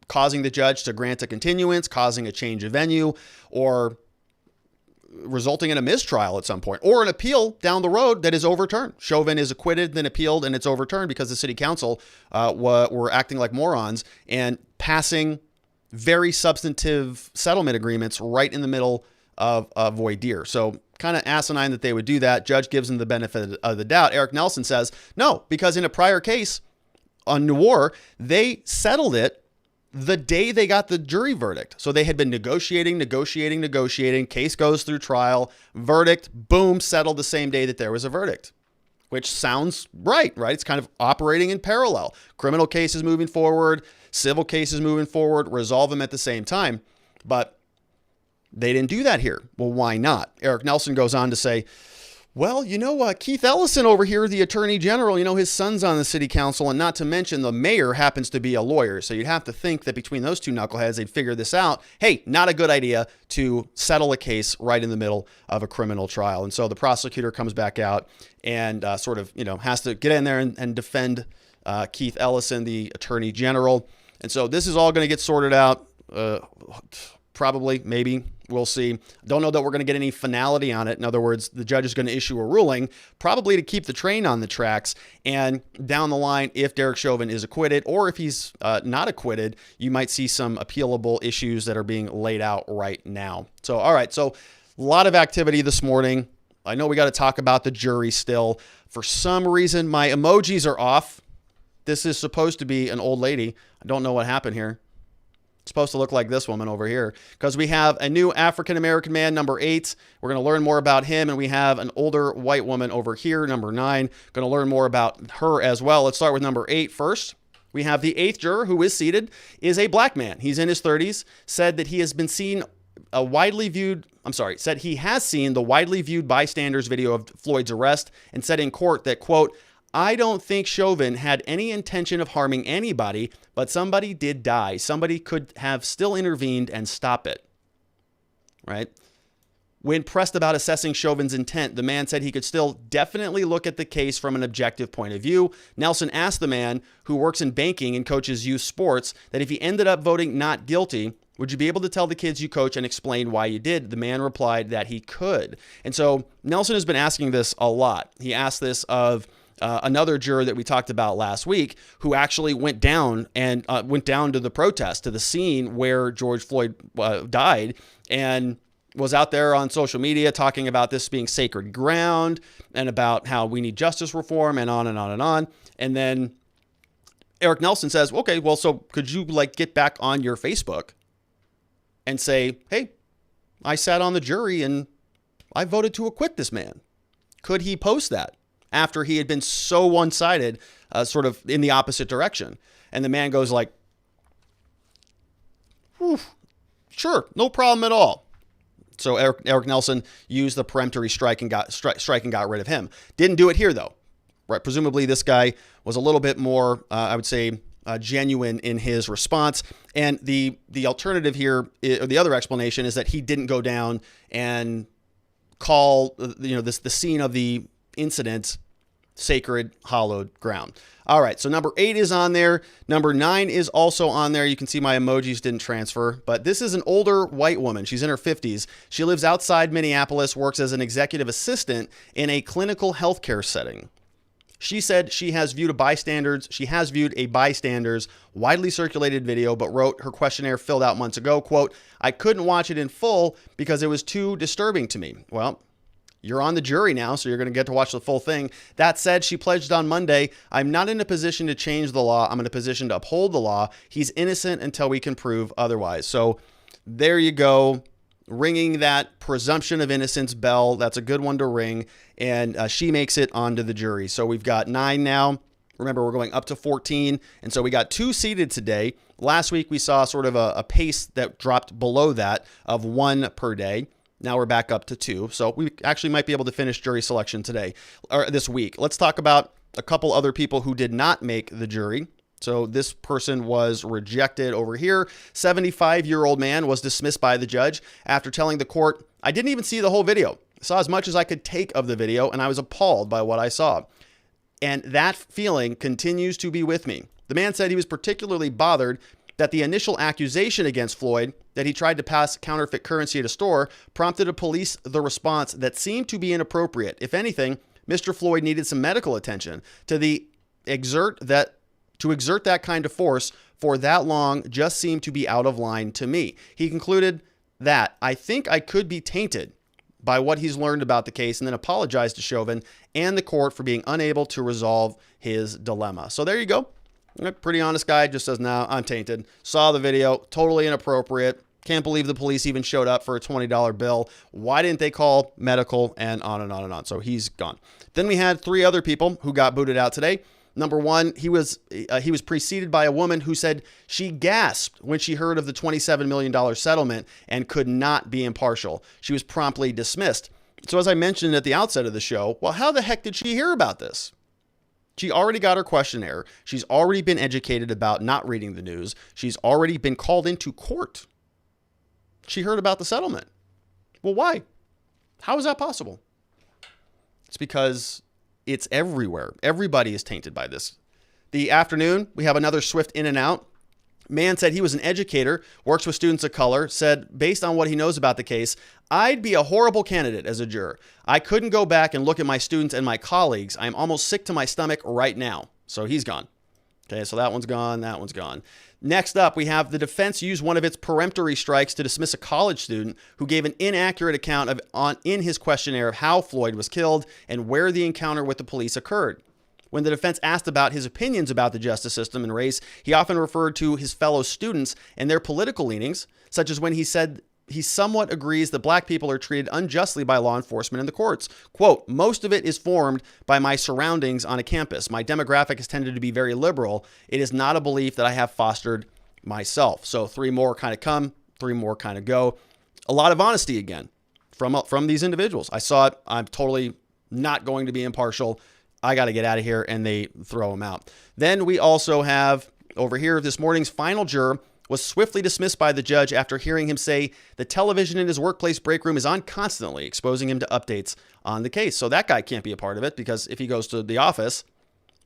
causing the judge to grant a continuance, causing a change of venue, or resulting in a mistrial at some point, or an appeal down the road that is overturned. Chauvin is acquitted, then appealed, and it's overturned because the city council were acting like morons and passing very substantive settlement agreements right in the middle of voir dire. So kind of asinine that they would do that. Judge gives them the benefit of the doubt. Eric Nelson says, no, because in a prior case on Noir, they settled it the day they got the jury verdict. So they had been negotiating. Case goes through trial, verdict, boom, settled the same day that there was a verdict, which sounds right? It's kind of operating in parallel. Criminal cases moving forward, civil cases moving forward, resolve them at the same time. But they didn't do that here. Well, why not? Eric Nelson goes on to say, well, Keith Ellison over here, the attorney general, his son's on the city council, and not to mention the mayor happens to be a lawyer. So you'd have to think that between those two knuckleheads, they'd figure this out. Hey, not a good idea to settle a case right in the middle of a criminal trial. And so the prosecutor comes back out and has to get in there and defend Keith Ellison, the attorney general. And so this is all going to get sorted out. Probably, maybe, we'll see. Don't know that we're going to get any finality on it. In other words, the judge is going to issue a ruling, probably to keep the train on the tracks. And down the line, if Derek Chauvin is acquitted, or if he's not acquitted, you might see some appealable issues that are being laid out right now. So, all right. So a lot of activity this morning. I know we got to talk about the jury still. For some reason, my emojis are off. This is supposed to be an old lady. I don't know what happened here. Supposed to look like this woman over here, because we have a new African-American man, number 8. We're going to learn more about him. And we have an older white woman over here, number 9. Going to learn more about her as well. Let's start with number 8 first. We have the 8th juror who is seated is a black man. He's in his 30s, said that he has been seen said he has seen the widely viewed bystanders video of Floyd's arrest, and said in court that, quote, I don't think Chauvin had any intention of harming anybody, but somebody did die. Somebody could have still intervened and stop it. Right? When pressed about assessing Chauvin's intent, the man said he could still definitely look at the case from an objective point of view. Nelson asked the man, who works in banking and coaches youth sports, that if he ended up voting not guilty, would you be able to tell the kids you coach and explain why you did? The man replied that he could. And so Nelson has been asking this a lot. He asked this of another juror that we talked about last week, who actually went down to the protest, to the scene where George Floyd died, and was out there on social media talking about this being sacred ground and about how we need justice reform and on and on and on. And then Eric Nelson says, okay, well, so could you get back on your Facebook and say, hey, I sat on the jury and I voted to acquit this man? Could he post that after he had been so one-sided, sort of in the opposite direction? And the man goes like, sure, no problem at all. So Eric Nelson used the peremptory strike and got rid of him. Didn't do it here, though. Right? Presumably this guy was a little bit more, I would say, genuine in his response. And the alternative here, or the other explanation, is that he didn't go down and call the scene of the incident sacred, hallowed ground. All right, so number 8 is on there. Number 9 is also on there. You can see my emojis didn't transfer, but this is an older white woman. She's in her 50s. She lives outside Minneapolis, works as an executive assistant in a clinical healthcare setting. She said she has viewed a bystander's widely circulated video, but wrote her questionnaire filled out months ago, quote, I couldn't watch it in full because it was too disturbing to me. Well, you're on the jury now, so you're going to get to watch the full thing. That said, she pledged on Monday, I'm not in a position to change the law. I'm in a position to uphold the law. He's innocent until we can prove otherwise. So there you go, ringing that presumption of innocence bell. That's a good one to ring. And she makes it onto the jury. So we've got 9 now. Remember, we're going up to 14. And so we got 2 seated today. Last week, we saw sort of a pace that dropped below that of 1 per day. Now we're back up to 2. So we actually might be able to finish jury selection today or this week. Let's talk about a couple other people who did not make the jury. So this person was rejected over here. 75-year-old man was dismissed by the judge after telling the court, I didn't even see the whole video. I saw as much as I could take of the video, and I was appalled by what I saw. And that feeling continues to be with me. The man said he was particularly bothered that the initial accusation against Floyd that he tried to pass counterfeit currency at a store prompted a police the response that seemed to be inappropriate. If anything, Mr. Floyd needed some medical attention. To exert that kind of force for that long just seemed to be out of line to me. He concluded that I think I could be tainted by what he's learned about the case, and then apologized to Chauvin and the court for being unable to resolve his dilemma. So there you go. A pretty honest guy, just says, no, I'm tainted. Saw the video, totally inappropriate. Can't believe the police even showed up for a $20 bill. Why didn't they call medical, and on and on and on. So he's gone. Then we had 3 other people who got booted out today. Number one, he was preceded by a woman who said she gasped when she heard of the $27 million settlement and could not be impartial. She was promptly dismissed. So as I mentioned at the outset of the show, well, how the heck did she hear about this? She already got her questionnaire. She's already been educated about not reading the news. She's already been called into court. She heard about the settlement. Well, why? How is that possible? It's because it's everywhere. Everybody is tainted by this. The afternoon, we have another swift in and out. Man said he was an educator, works with students of color, said based on what he knows about the case, I'd be a horrible candidate as a juror. I couldn't go back and look at my students and my colleagues. I'm almost sick to my stomach right now. So he's gone. Okay, so that one's gone. That one's gone. Next up, we have the defense used one of its peremptory strikes to dismiss a college student who gave an inaccurate account in his questionnaire of how Floyd was killed and where the encounter with the police occurred. When the defense asked about his opinions about the justice system and race, he often referred to his fellow students and their political leanings, such as when he said he somewhat agrees that black people are treated unjustly by law enforcement and the courts. Quote, most of it is formed by my surroundings on a campus. My demographic has tended to be very liberal. It is not a belief that I have fostered myself. So 3 more kind of come, 3 more kind of go. A lot of honesty again from these individuals. I saw it. I'm totally not going to be impartial. I got to get out of here, and they throw him out. Then we also have over here, this morning's final juror was swiftly dismissed by the judge after hearing him say the television in his workplace break room is on constantly, exposing him to updates on the case. So that guy can't be a part of it, because if he goes to the office,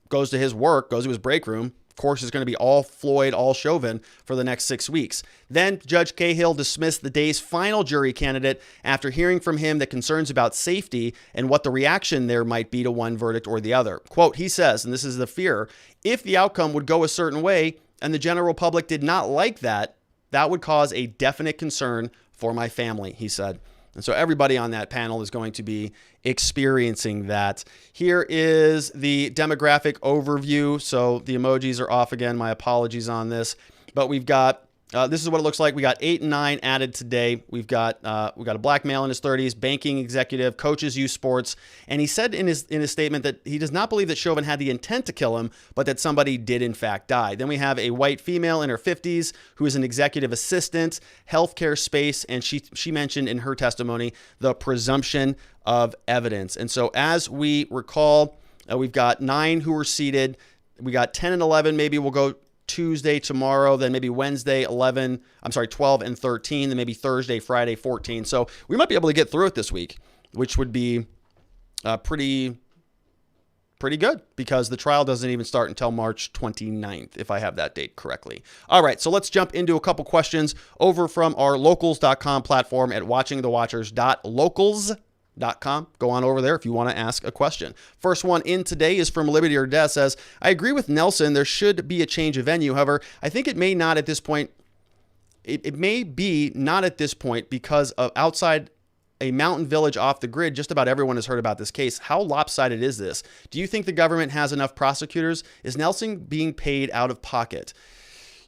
goes to his work, goes to his break room, of course, it's going to be all Floyd, all Chauvin for the next 6 weeks. Then Judge Cahill dismissed the day's final jury candidate after hearing from him that concerns about safety and what the reaction there might be to one verdict or the other. Quote, he says, and this is the fear, if the outcome would go a certain way and the general public did not like that, that would cause a definite concern for my family, he said. And so everybody on that panel is going to be experiencing that. Here is the demographic overview. So the emojis are off again. My apologies on this. But we've got, this is what it looks like. We got 8 and 9 added today. We've got a black male in his 30s, banking executive, coaches youth sports. And he said in his statement that he does not believe that Chauvin had the intent to kill him, but that somebody did in fact die. Then we have a white female in her 50s who is an executive assistant, healthcare space, and she mentioned in her testimony the presumption of evidence. And so as we recall, we've got 9 who were seated. We got 10 and 11. Maybe we'll go Tuesday, tomorrow, then maybe Wednesday, 12 and 13, then maybe Thursday, Friday, 14. So we might be able to get through it this week, which would be pretty good, because the trial doesn't even start until March 29th, if I have that date correctly. All right, so let's jump into a couple questions over from our locals.com platform at watchingthewatchers.locals.com. Go on over there if you want to ask a question. First one in today is from Liberty or Death. Says, I agree with Nelson. There should be a change of venue. However, I think it may not at this point. It may be not at this point because of outside a mountain village off the grid. Just about everyone has heard about this case. How lopsided is this? Do you think the government has enough prosecutors? Is Nelson being paid out of pocket?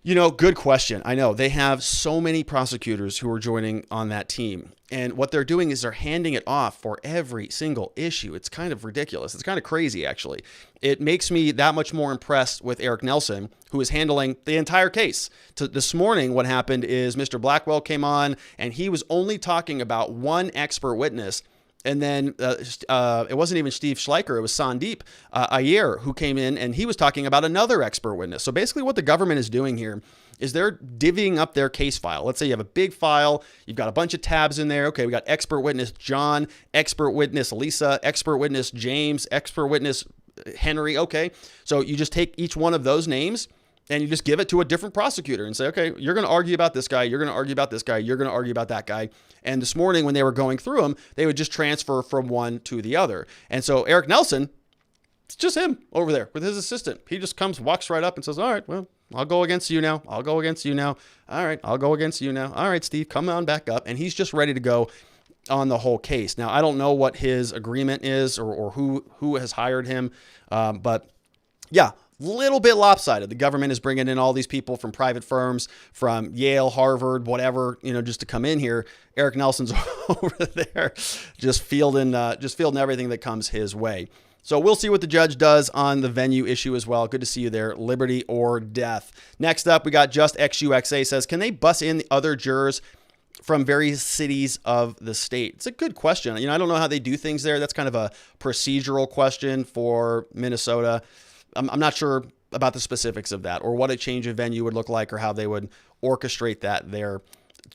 You know, good question. I know they have so many prosecutors who are joining on that team. And what they're doing is they're handing it off for every single issue. It's kind of ridiculous. It's kind of crazy, actually. It makes me that much more impressed with Eric Nelson, who is handling the entire case. This morning, what happened is Mr. Blackwell came on, and he was only talking about one expert witness. And then it wasn't even Steve Schleicher. It was Sandeep Iyer who came in, and he was talking about another expert witness. So basically what the government is doing here is they're divvying up their case file. Let's say you have a big file. You've got a bunch of tabs in there. Okay, we got expert witness John, expert witness Lisa, expert witness James, expert witness Henry. Okay. So you just take each one of those names and you just give it to a different prosecutor and say, okay, you're going to argue about this guy. You're going to argue about this guy. You're going to argue about that guy. And this morning when they were going through them, they would just transfer from one to the other. And so Eric Nelson, it's just him over there with his assistant. He just walks right up and says, all right, well, I'll go against you now. I'll go against you now. All right, I'll go against you now. All right, Steve, come on back up. And he's just ready to go on the whole case. Now, I don't know what his agreement is or who has hired him. But yeah, little bit lopsided. The government is bringing in all these people from private firms, from Yale, Harvard, whatever, just to come in here. Eric Nelson's over there just fielding everything that comes his way. So we'll see what the judge does on the venue issue as well. Good to see you there. Liberty or death. Next up, we got Just XUXA says, can they bus in the other jurors from various cities of the state? It's a good question. I don't know how they do things there. That's kind of a procedural question for Minnesota. I'm not sure about the specifics of that or what a change of venue would look like or how they would orchestrate that there.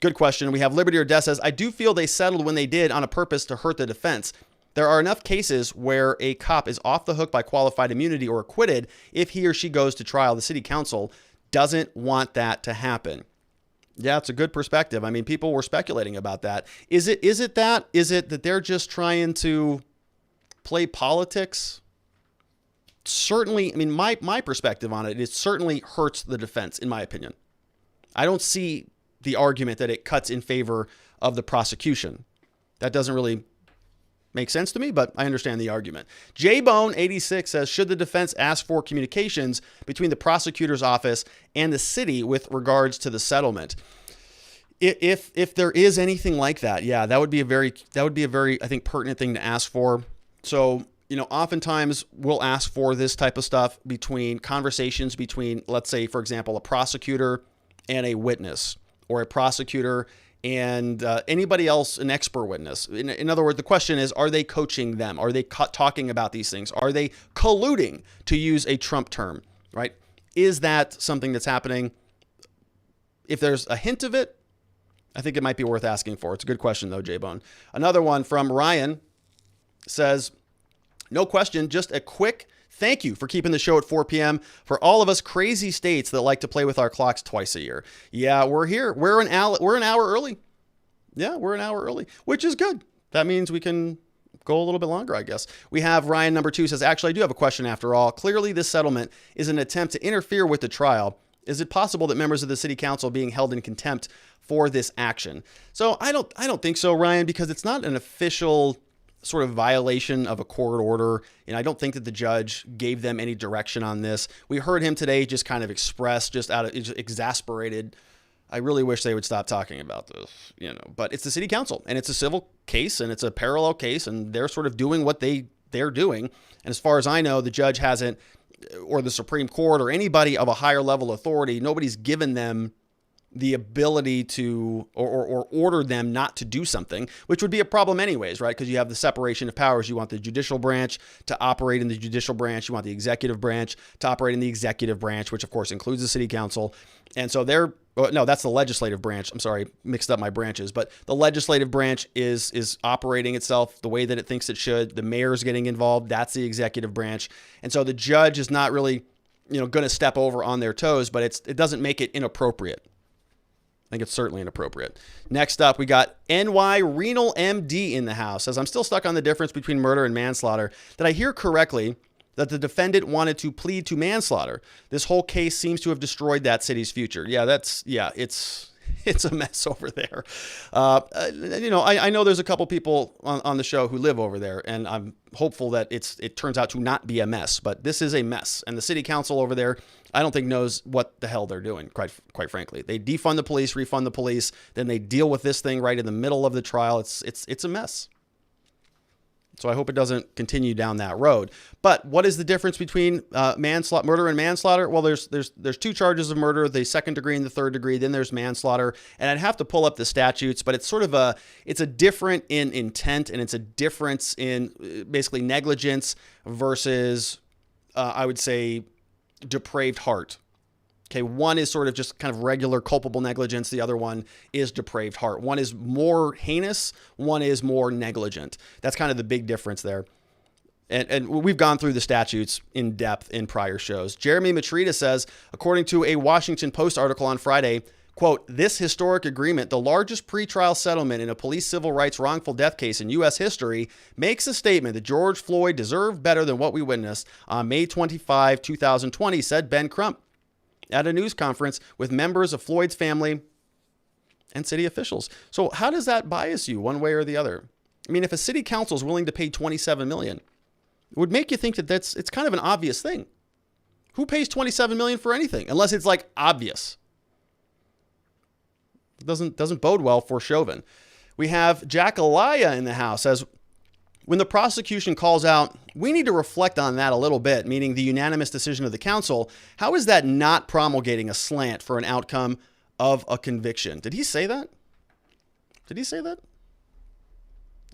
Good question. We have Liberty or Death says, I do feel they settled when they did on a purpose to hurt the defense. There are enough cases where a cop is off the hook by qualified immunity or acquitted if he or she goes to trial. The city council doesn't want that to happen. Yeah, it's a good perspective. I mean, people were speculating about that. Is it that they're just trying to play politics? Certainly, I mean, my perspective on it certainly hurts the defense, in my opinion. I don't see the argument that it cuts in favor of the prosecution. That doesn't really make sense to me, but I understand the argument. JBone86 says, should the defense ask for communications between the prosecutor's office and the city with regards to the settlement? If there is anything like that, yeah, that would be a very, I think, pertinent thing to ask for. So, oftentimes we'll ask for this type of stuff conversations between, let's say, for example, a prosecutor and a witness, or a prosecutor and anybody else, an expert witness. In other words, the question is, are they coaching them? Are they talking about these things? Are they colluding, to use a Trump term, right? Is that something that's happening? If there's a hint of it, I think it might be worth asking for. It's a good question, though, J-Bone. Another one from Ryan says, no question, just a quick thank you for keeping the show at 4 p.m. for all of us crazy states that like to play with our clocks twice a year. Yeah, we're here. We're an hour early. Yeah, we're an hour early, which is good. That means we can go a little bit longer, I guess. We have Ryan number 2 says, actually, I do have a question after all. Clearly, this settlement is an attempt to interfere with the trial. Is it possible that members of the city council are being held in contempt for this action? So I don't think so, Ryan, because it's not an official sort of violation of a court order. I don't think that the judge gave them any direction on this. We heard him today just kind of express, just exasperated, I really wish they would stop talking about this, but it's the city council and it's a civil case and it's a parallel case and they're sort of doing what they're doing. And as far as I know, the judge hasn't, or the Supreme Court or anybody of a higher level authority, nobody's given them the ability to or order them not to do something, which would be a problem anyways, right? Because you have the separation of powers. You want the judicial branch to operate in the judicial branch. You want the executive branch to operate in the executive branch, which of course includes the city council. And so that's the legislative branch. I'm sorry, mixed up my branches, but the legislative branch is operating itself the way that it thinks it should. The mayor's getting involved. That's the executive branch. And so the judge is not really, going to step over on their toes, but it doesn't make it inappropriate. I think it's certainly inappropriate. Next up, we got NY Renal MD in the house. Says, I'm still stuck on the difference between murder and manslaughter. Did I hear correctly that the defendant wanted to plead to manslaughter? This whole case seems to have destroyed that city's future. It's a mess over there. I know there's a couple people on the show who live over there, and I'm hopeful that it turns out to not be a mess, but this is a mess. And the city council over there, I don't think knows what the hell they're doing, quite frankly. They defund the police, refund the police, then they deal with this thing right in the middle of the trial. It's a mess. So I hope it doesn't continue down that road. But what is the difference between murder and manslaughter? Well, there's 2 charges of murder, the second degree and the third degree. Then there's manslaughter. And I'd have to pull up the statutes, but it's sort of it's a different in intent, and it's a difference in basically negligence versus, I would say, depraved heart. Okay, one is sort of just kind of regular culpable negligence. The other one is depraved heart. One is more heinous. One is more negligent. That's kind of the big difference there. And we've gone through the statutes in depth in prior shows. Jeremy Matrita says, according to a Washington Post article on Friday, quote, this historic agreement, the largest pretrial settlement in a police civil rights wrongful death case in U.S. history, makes a statement that George Floyd deserved better than what we witnessed on May 25, 2020, said Ben Crump at a news conference with members of Floyd's family and city officials. So how does that bias you one way or the other? I mean, if a city council is willing to pay $27 million, it would make you think that it's kind of an obvious thing. Who pays $27 million for anything? Unless it's like obvious. It doesn't bode well for Chauvin. We have Jack Alaya in the house says, when the prosecution calls out, we need to reflect on that a little bit, meaning the unanimous decision of the council. How is that not promulgating a slant for an outcome of a conviction? Did he say that? Did he say that?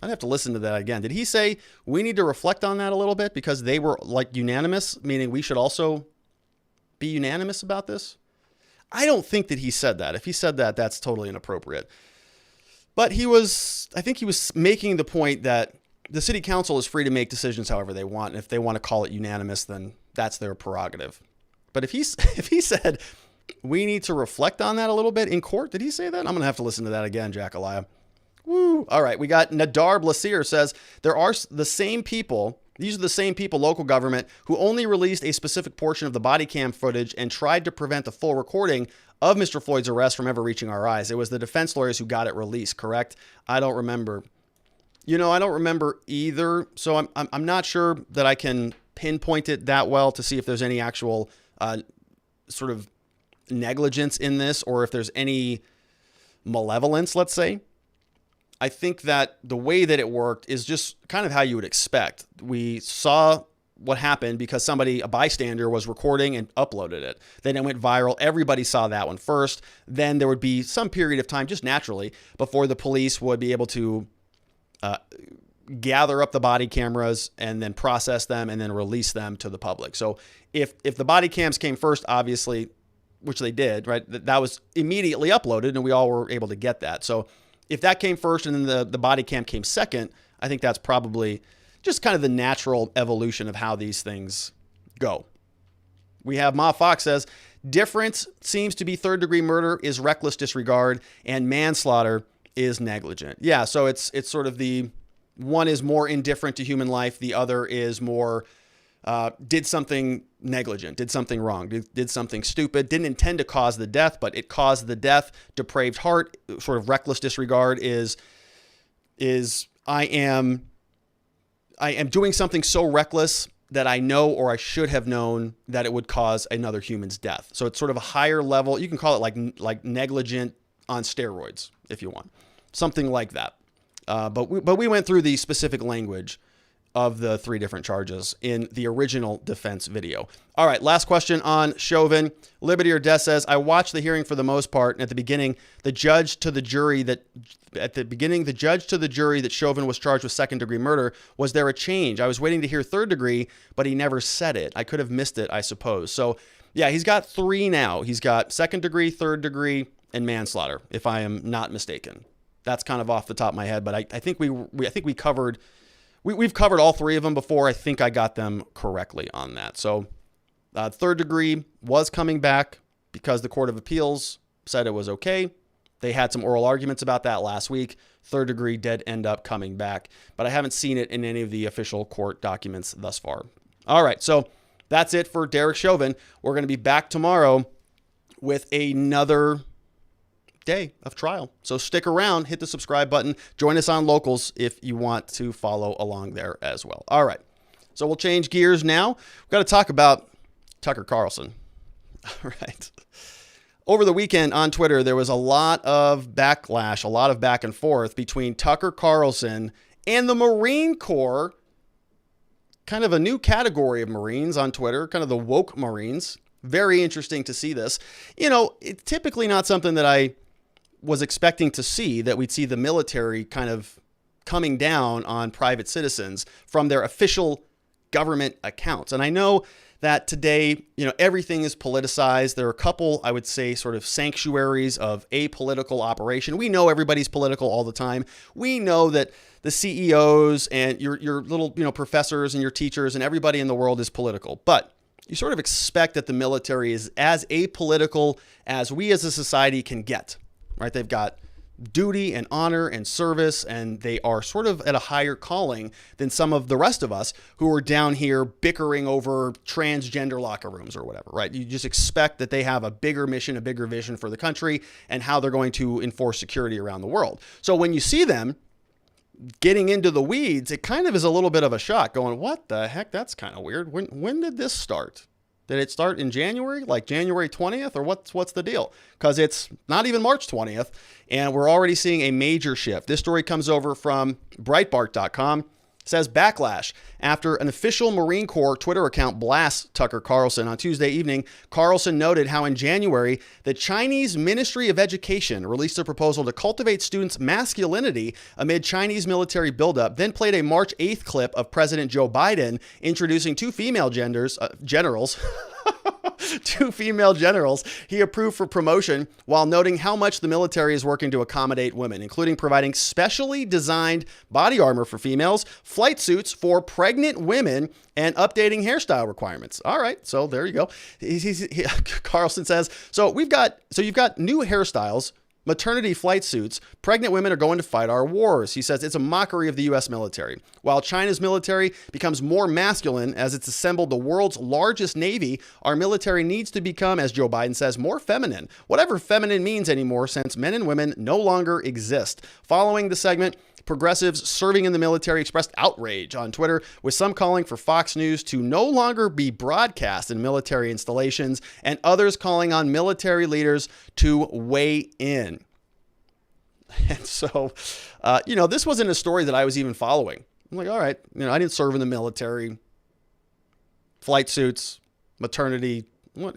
I'd have to listen to that again. Did he say we need to reflect on that a little bit because they were like unanimous, meaning we should also be unanimous about this? I don't think that he said that. If he said that, that's totally inappropriate. But I think he was making the point that the city council is free to make decisions however they want. And if they want to call it unanimous, then that's their prerogative. But if he said we need to reflect on that a little bit in court, did he say that? I'm going to have to listen to that again, Jack Alaya. Woo. All right. We got Nadar Blasier says there are the same people. These are the same people, local government, who only released a specific portion of the body cam footage and tried to prevent the full recording of Mr. Floyd's arrest from ever reaching our eyes. It was the defense lawyers who got it released, correct? I don't remember. I don't remember either. So I'm not sure that I can pinpoint it that well to see if there's any actual sort of negligence in this or if there's any malevolence, let's say. I think that the way that it worked is just kind of how you would expect. We saw what happened because a bystander was recording and uploaded it. Then it went viral. Everybody saw that one first. Then there would be some period of time, just naturally, before the police would be able to gather up the body cameras and then process them and then release them to the public. So if the body cams came first, obviously, which they did, right, that was immediately uploaded and we all were able to get that. So if that came first and then the body cam came second, I think that's probably just kind of the natural evolution of how these things go. We have Ma Fox says, difference seems to be third-degree murder is reckless disregard and manslaughter is negligent. Yeah, so it's sort of the one is more indifferent to human life. The other is more did something negligent, did something wrong, did something stupid, didn't intend to cause the death, but it caused the death. Depraved heart, sort of reckless disregard is I am doing something so reckless that I know or I should have known that it would cause another human's death. So it's sort of a higher level. You can call it like negligent on steroids if you want, something like that. But we went through the specific language of the three different charges in the original defense video. All right, last question on Chauvin. Liberty or Death says, I watched the hearing for the most part, and at the beginning, the judge to the jury that Chauvin was charged with second-degree murder. Was there a change? I was waiting to hear third degree, but he never said it. I could have missed it, I suppose. So, yeah, he's got three now. He's got second degree, third degree, and manslaughter, if I am not mistaken. That's kind of off the top of my head, but I think we covered. We've covered all three of them before. I think I got them correctly on that. So third degree was coming back because the Court of Appeals said it was okay. They had some oral arguments about that last week. Third degree did end up coming back, but I haven't seen it in any of the official court documents thus far. All right, so that's it for Derek Chauvin. We're going to be back tomorrow with another day of trial. So stick around, hit the subscribe button, join us on Locals if you want to follow along there as well. All right, so we'll change gears now. We've got to talk about Tucker Carlson. All right. Over the weekend on Twitter, there was a lot of backlash, a lot of back and forth between Tucker Carlson and the Marine Corps, kind of a new category of Marines on Twitter, kind of the woke Marines. Very interesting to see this. It's typically not something that I was expecting to see, that we'd see the military kind of coming down on private citizens from their official government accounts. And I know that today, everything is politicized. There are a couple, I would say, sort of sanctuaries of apolitical operation. We know everybody's political all the time. We know that the CEOs and your little, professors and your teachers and everybody in the world is political. But you sort of expect that the military is as apolitical as we as a society can get, right? They've got duty and honor and service, and they are sort of at a higher calling than some of the rest of us who are down here bickering over transgender locker rooms or whatever, right? You just expect that they have a bigger mission, a bigger vision for the country and how they're going to enforce security around the world. So when you see them getting into the weeds, it kind of is a little bit of a shock going, what the heck? That's kind of weird. When did this start? Did it start in January, like January 20th, or what's the deal? Because it's not even March 20th, and we're already seeing a major shift. This story comes over from Breitbart.com. Says backlash after an official Marine Corps Twitter account blasts Tucker Carlson. On Tuesday evening, Carlson noted how in January, the Chinese Ministry of Education released a proposal to cultivate students' masculinity amid Chinese military buildup, then played a March 8th clip of President Joe Biden introducing two female generals two female generals he approved for promotion, while noting how much the military is working to accommodate women, including providing specially designed body armor for females, flight suits for pregnant women, and updating hairstyle requirements. All right, so there you go. Carlson says, you've got new hairstyles, maternity flight suits, pregnant women are going to fight our wars. He says it's a mockery of the U.S. military. While China's military becomes more masculine as it's assembled the world's largest navy, our military needs to become, as Joe Biden says, more feminine. Whatever feminine means anymore, since men and women no longer exist. Following the segment, progressives serving in the military expressed outrage on Twitter, with some calling for Fox News to no longer be broadcast in military installations, and others calling on military leaders to weigh in. And so, this wasn't a story that I was even following. I'm like, all right, I didn't serve in the military. Flight suits, maternity, all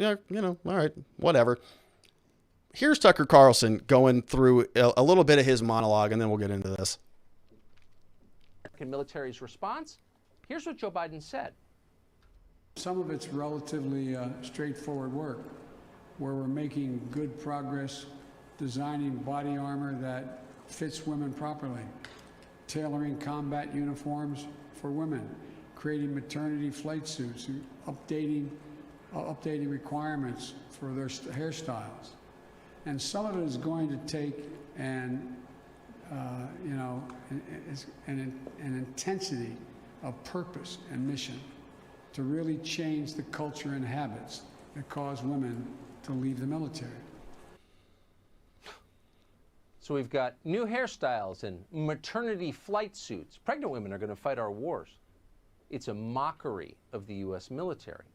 right, whatever. Here's Tucker Carlson going through a little bit of his monologue, and then we'll get into this. American military's response. Here's what Joe Biden said. Some of it's relatively straightforward work, where we're making good progress designing body armor that fits women properly, tailoring combat uniforms for women, creating maternity flight suits, and updating requirements for their hairstyles. And some of it is going to take an intensity of purpose and mission to really change the culture and habits that cause women to leave the military. So we've got new hairstyles and maternity flight suits. Pregnant women are going to fight our wars. It's a mockery of the U.S. military.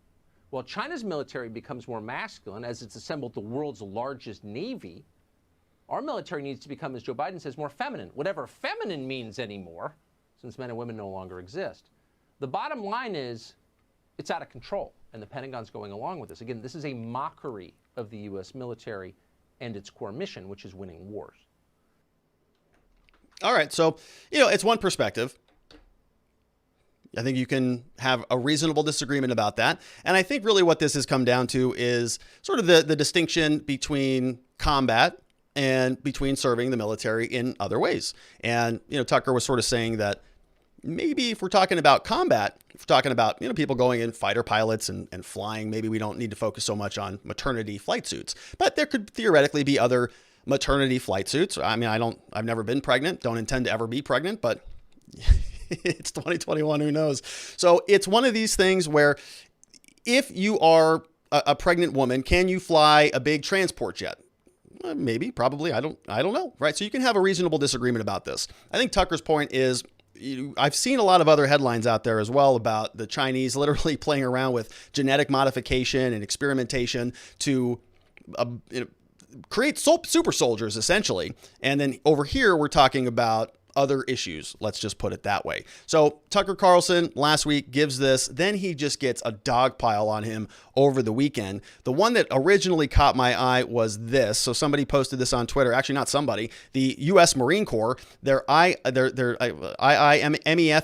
While China's military becomes more masculine as it's assembled the world's largest navy, our military needs to become, as Joe Biden says, more feminine, whatever feminine means anymore, since men and women no longer exist. The bottom line is it's out of control, and the Pentagon's going along with this. Again, this is a mockery of the U.S. military and its core mission, which is winning wars. All right, so, it's one perspective. I think you can have a reasonable disagreement about that. And I think really what this has come down to is sort of the distinction between combat and between serving the military in other ways. And, Tucker was sort of saying that maybe if we're talking about combat, if we're talking about, people going in, fighter pilots and flying, maybe we don't need to focus so much on maternity flight suits. But there could theoretically be other maternity flight suits. I mean, I've never been pregnant, don't intend to ever be pregnant, but it's 2021, who knows? So it's one of these things where if you are a pregnant woman, can you fly a big transport jet? Maybe, probably, I don't know, right? So you can have a reasonable disagreement about this. I think Tucker's point is, I've seen a lot of other headlines out there as well about the Chinese literally playing around with genetic modification and experimentation to create super soldiers, essentially. And then over here, we're talking about other issues. Let's just put it that way. So Tucker Carlson last week gives this, then he just gets a dog pile on him over the weekend. The one that originally caught my eye was this. So somebody posted this on Twitter. Actually, not somebody. The U.S. Marine Corps, their IIMEF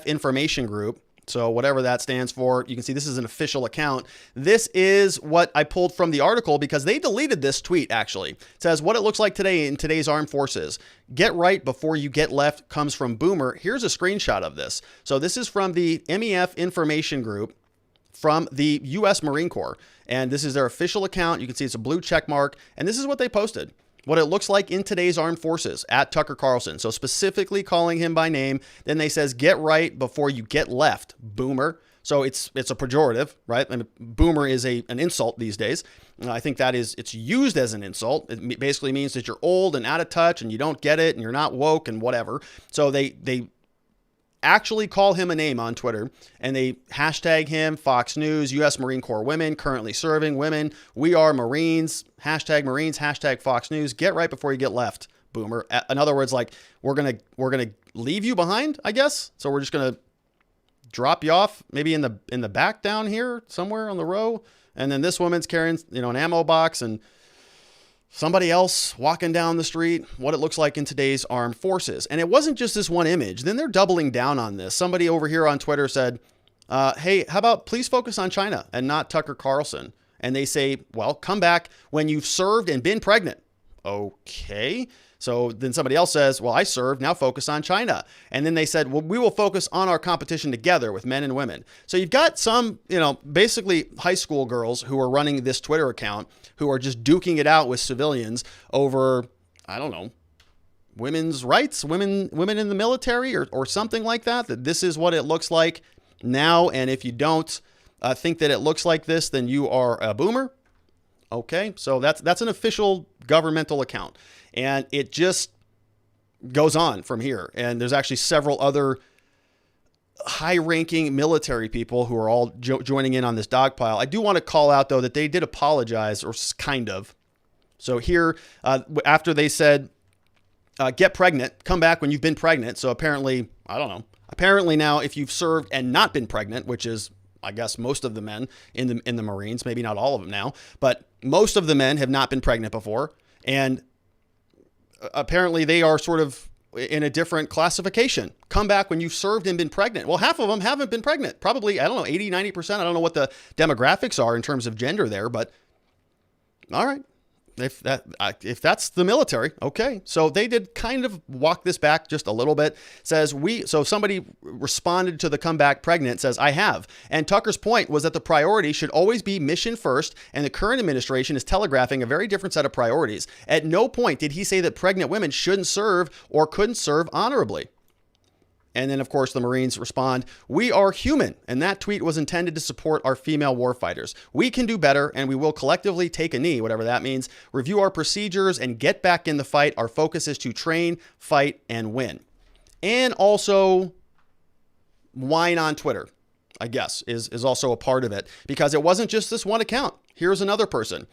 information group So whatever that stands for, you can see this is an official account. This is what I pulled from the article because they deleted this tweet, actually. It says, what it looks like today in today's armed forces. Get right before you get left comes from Boomer. Here's a screenshot of this. So this is from the MEF information group from the U.S. Marine Corps. And this is their official account. You can see it's a blue check mark. And this is what they posted. What it looks like in today's armed forces at Tucker Carlson. So specifically calling him by name. Then they says, get right before you get left, Boomer. So it's a pejorative, right? And boomer is an insult these days. I think it's used as an insult. It basically means that you're old and out of touch and you don't get it and you're not woke and whatever. So they actually call him a name on Twitter and they hashtag him Fox News, U.S. Marine Corps women, currently serving women. We are Marines, hashtag Fox News. Get right before you get left, Boomer. In other words, like we're going to leave you behind, I guess. So we're just going to drop you off maybe in the back down here somewhere on the row. And then this woman's carrying, an ammo box and somebody else walking down the street, what it looks like in today's armed forces. And it wasn't just this one image. Then they're doubling down on this. Somebody over here on Twitter said, hey, how about please focus on China and not Tucker Carlson? And they say, well, come back when you've served and been pregnant. Okay. So then somebody else says, well, I served, now focus on China. And then they said, well, we will focus on our competition together with men and women. So you've got some, basically high school girls who are running this Twitter account who are just duking it out with civilians over, I don't know, women's rights, women in the military or something like that this is what it looks like now. And if you don't think that it looks like this, then you are a boomer. Okay, so that's an official governmental account. And it just goes on from here. And there's actually several other high-ranking military people who are all joining in on this dogpile. I do want to call out, though, that they did apologize, or kind of. So here, after they said, get pregnant, come back when you've been pregnant. So apparently, I don't know. Apparently now, if you've served and not been pregnant, which is, I guess, most of the men in the Marines, maybe not all of them now, but most of the men have not been pregnant before. And apparently they are sort of in a different classification. Come back when you've served and been pregnant. Well, half of them haven't been pregnant. Probably, I don't know, 80, 90%. I don't know what the demographics are in terms of gender there, but all right. If that's the military, okay. So they did kind of walk this back just a little bit. So somebody responded to the comeback pregnant, says, I have. And Tucker's point was that the priority should always be mission first, and the current administration is telegraphing a very different set of priorities. At no point did he say that pregnant women shouldn't serve or couldn't serve honorably. And then, of course, the Marines respond, we are human. And that tweet was intended to support our female warfighters. We can do better, and we will collectively take a knee, whatever that means, review our procedures, and get back in the fight. Our focus is to train, fight, and win. And also whine on Twitter, I guess, is also a part of it. Because it wasn't just this one account. Here's another person.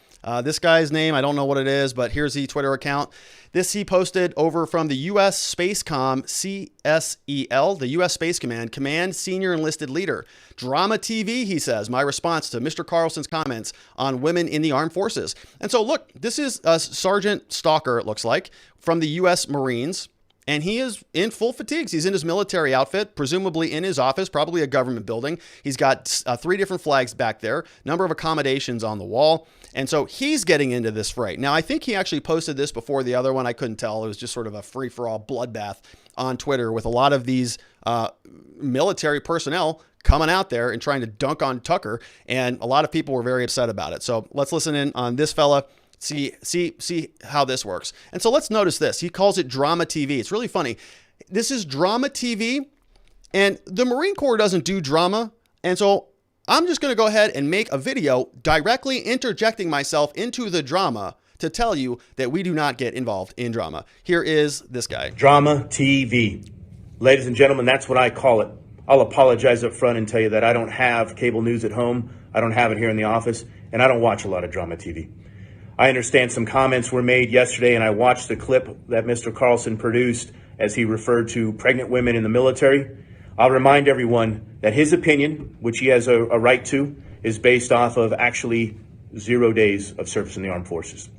This guy's name, I don't know what it is, but here's the Twitter account. This he posted over from the U.S. Spacecom CSEL, the U.S. Space Command Senior Enlisted Leader. Drama TV, he says, my response to Mr. Carlson's comments on women in the armed forces. And so, look, this is Sergeant Stalker, it looks like, from the U.S. Marines. And he is in full fatigues. He's in his military outfit, presumably in his office, probably a government building. He's got 3 different flags back there, number of accommodations on the wall. And so he's getting into this fray. Now, I think he actually posted this before the other one. I couldn't tell. It was just sort of a free-for-all bloodbath on Twitter with a lot of these military personnel coming out there and trying to dunk on Tucker. And a lot of people were very upset about it. So let's listen in on this fella. See how this works. And so let's notice this. He calls it drama TV. It's really funny. This is drama TV, and the Marine Corps doesn't do drama. And so I'm just going to go ahead and make a video directly interjecting myself into the drama to tell you that we do not get involved in drama. Here is this guy. Drama TV. Ladies and gentlemen, that's what I call it. I'll apologize up front and tell you that I don't have cable news at home. I don't have it here in the office, and I don't watch a lot of drama TV. I understand some comments were made yesterday, and I watched the clip that Mr. Carlson produced as he referred to pregnant women in the military. I'll remind everyone that his opinion, which he has a right to, is based off of actually 0 days of service in the armed forces.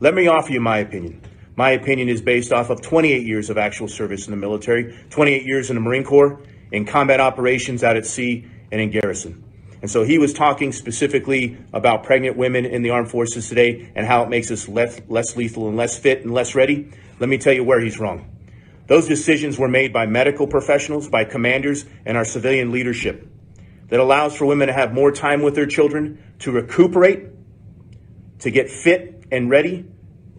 Let me offer you my opinion. My opinion is based off of 28 years of actual service in the military, 28 years in the Marine Corps, in combat operations out at sea and in garrison. And so he was talking specifically about pregnant women in the armed forces today and how it makes us less lethal and less fit and less ready. Let me tell you where he's wrong. Those decisions were made by medical professionals, by commanders, and our civilian leadership that allows for women to have more time with their children, to recuperate, to get fit and ready,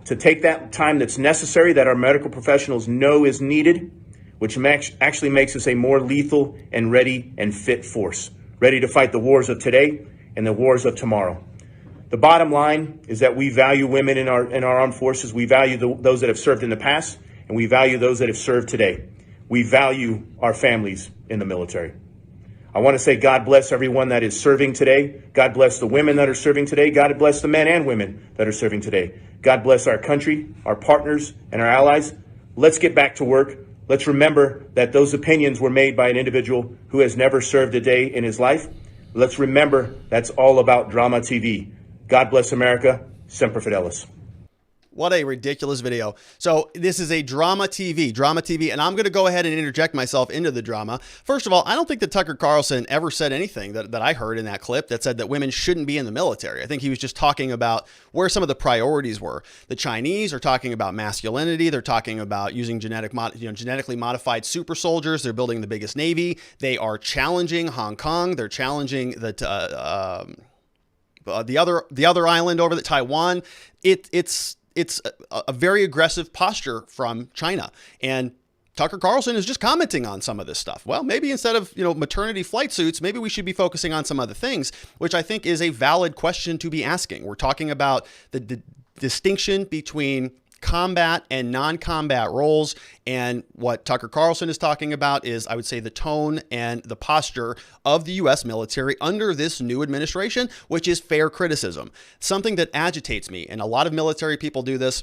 to take that time that's necessary that our medical professionals know is needed, which actually makes us a more lethal and ready and fit force, ready to fight the wars of today and the wars of tomorrow. The bottom line is that we value women in our armed forces. We value those that have served in the past, and we value those that have served today. We value our families in the military. I want to say God bless everyone that is serving today. God bless the women that are serving today. God bless the men and women that are serving today. God bless our country, our partners, and our allies. Let's get back to work. Let's remember that those opinions were made by an individual who has never served a day in his life. Let's remember that's all about drama TV. God bless America. Semper Fidelis. What a ridiculous video. So this is a drama TV, and I'm going to go ahead and interject myself into the drama. First of all, I don't think that Tucker Carlson ever said anything that I heard in that clip that said that women shouldn't be in the military. I think he was just talking about where some of the priorities were. The Chinese are talking about masculinity. They're talking about using genetically modified super soldiers. They're building the biggest Navy. They are challenging Hong Kong. They're challenging the other island over the Taiwan. It's a very aggressive posture from China. And Tucker Carlson is just commenting on some of this stuff. Well, maybe instead of, maternity flight suits, maybe we should be focusing on some other things, which I think is a valid question to be asking. We're talking about the distinction between combat and non-combat roles. And what Tucker Carlson is talking about is, I would say, the tone and the posture of the U.S. military under this new administration, which is fair criticism. Something that agitates me, and a lot of military people do this,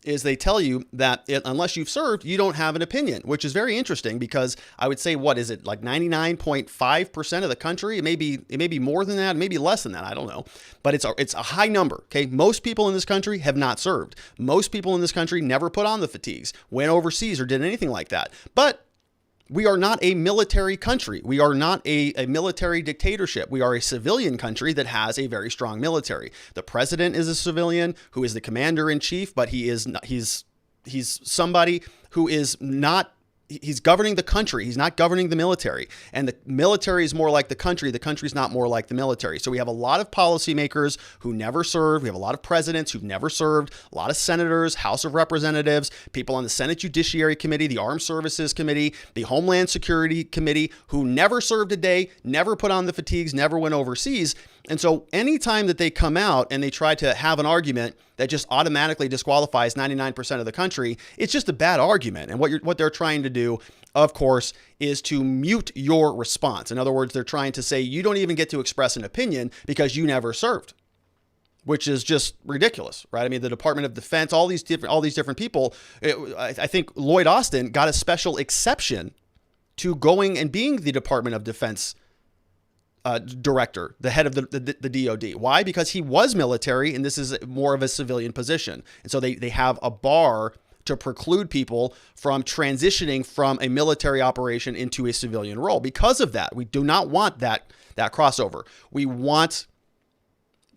is they tell you that unless you've served, you don't have an opinion, which is very interesting because I would say, what is it, like 99.5% of the country? It may be more than that, maybe less than that. I don't know. But it's a high number. Okay. Most people in this country have not served. Most people in this country never put on the fatigues, went overseas, or did anything like that. But we are not a military country. We are not a military dictatorship. We are a civilian country that has a very strong military. The president is a civilian who is the commander in chief, but he's somebody who is not. He's governing the country. He's not governing the military. And the military is more like the country. The country's not more like the military. So we have a lot of policymakers who never served. We have a lot of presidents who've never served, a lot of senators, House of Representatives, people on the Senate Judiciary Committee, the Armed Services Committee, the Homeland Security Committee, who never served a day, never put on the fatigues, never went overseas. And so anytime that they come out and they try to have an argument that just automatically disqualifies 99% of the country, it's just a bad argument. And what they're trying to do, of course, is to mute your response. In other words, they're trying to say you don't even get to express an opinion because you never served, which is just ridiculous, right? I mean, the Department of Defense, all these different people. I think Lloyd Austin got a special exception to going and being the Department of Defense director, the head of the DOD. Why? Because he was military and this is more of a civilian position. And so they have a bar to preclude people from transitioning from a military operation into a civilian role. Because of that, we do not want that crossover. We want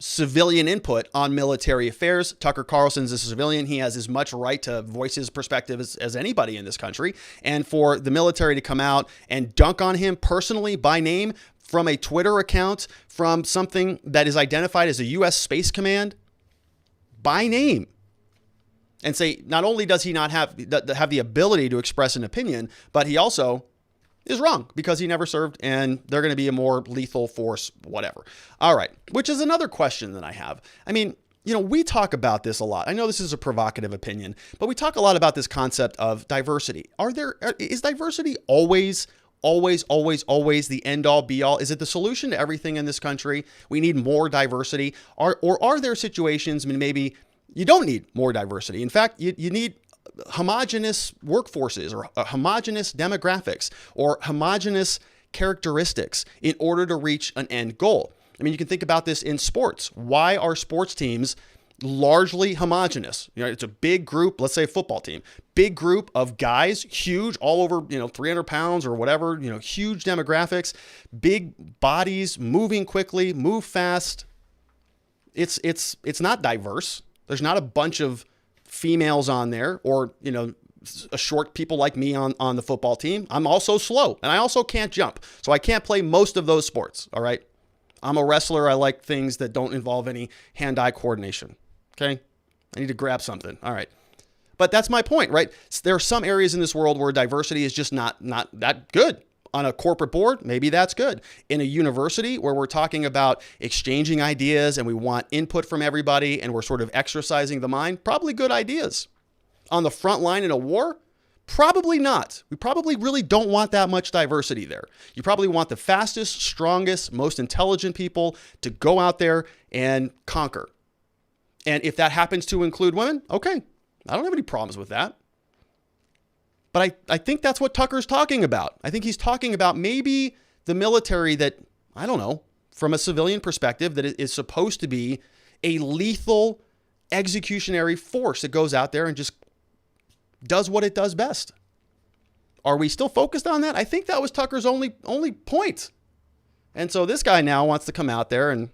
civilian input on military affairs. Tucker Carlson's a civilian. He has as much right to voice his perspective as anybody in this country. And for the military to come out and dunk on him personally by name from a Twitter account, from something that is identified as a U.S. Space Command by name, and say not only does he not have the ability to express an opinion, but he also is wrong because he never served and they're going to be a more lethal force, whatever. All right, which is another question that I have. I mean, we talk about this a lot. I know this is a provocative opinion, but we talk a lot about this concept of diversity. Is diversity always the end all be all? Is it the solution to everything in this country? We need more diversity. Or are there situations when maybe you don't need more diversity? In fact, you need homogenous workforces or homogenous demographics or homogenous characteristics in order to reach an end goal. I mean, you can think about this in sports. Why are sports teams largely homogenous. It's a big group, let's say a football team, big group of guys, huge, all over, 300 pounds or whatever, huge demographics, big bodies, moving quickly, move fast. It's not diverse. There's not a bunch of females on there or, short people like me on the football team. I'm also slow and I also can't jump. So I can't play most of those sports. All right. I'm a wrestler. I like things that don't involve any hand-eye coordination. Okay. I need to grab something. All right. But that's my point, right? There are some areas in this world where diversity is just not that good. On a corporate board, maybe that's good. In a university where we're talking about exchanging ideas and we want input from everybody and we're sort of exercising the mind, probably good ideas. On the front line in a war, probably not. We probably really don't want that much diversity there. You probably want the fastest, strongest, most intelligent people to go out there and conquer. And if that happens to include women, okay, I don't have any problems with that. But I think that's what Tucker's talking about. I think he's talking about maybe the military that, I don't know, from a civilian perspective, that is supposed to be a lethal executionary force that goes out there and just does what it does best. Are we still focused on that? I think that was Tucker's only point. And so this guy now wants to come out there and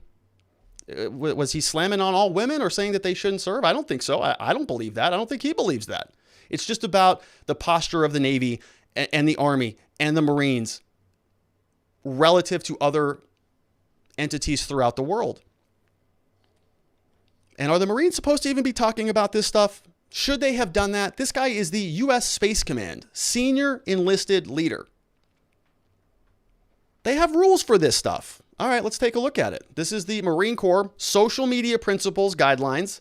was he slamming on all women or saying that they shouldn't serve? I don't think so. I don't believe that. I don't think he believes that. It's just about the posture of the Navy and the Army and the Marines relative to other entities throughout the world. And are the Marines supposed to even be talking about this stuff? Should they have done that? This guy is the U.S. Space Command, senior enlisted leader. They have rules for this stuff. All right, let's take a look at it. This is the Marine Corps Social Media Principles Guidelines.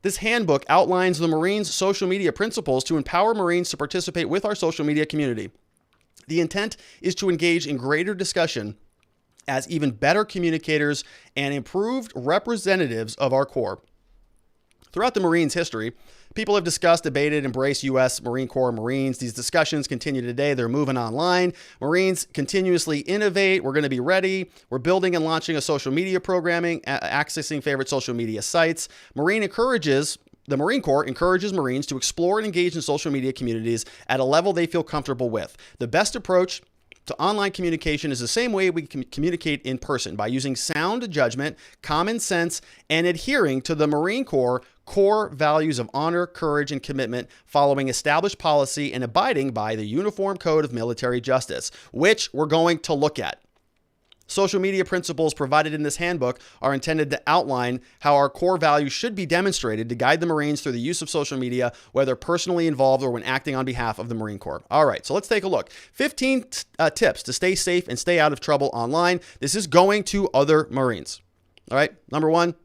This handbook outlines the Marines' social media principles to empower Marines to participate with our social media community. The intent is to engage in greater discussion as even better communicators and improved representatives of our Corps. Throughout the Marines' history, people have discussed, debated, embraced U.S. Marine Corps Marines. These discussions continue today. They're moving online. Marines continuously innovate. We're going to be ready. We're building and launching a social media programming, accessing favorite social media sites. The Marine Corps encourages Marines to explore and engage in social media communities at a level they feel comfortable with. The best approach to online communication is the same way we can communicate in person, by using sound judgment, common sense, and adhering to the Marine Corps core values of honor, courage, and commitment, following established policy and abiding by the Uniform Code of Military Justice, which we're going to look at. Social media principles provided in this handbook are intended to outline how our core values should be demonstrated to guide the Marines through the use of social media, whether personally involved or when acting on behalf of the Marine Corps. All right, so let's take a look. 15 tips to stay safe and stay out of trouble online. This is going to other Marines. All right, number one,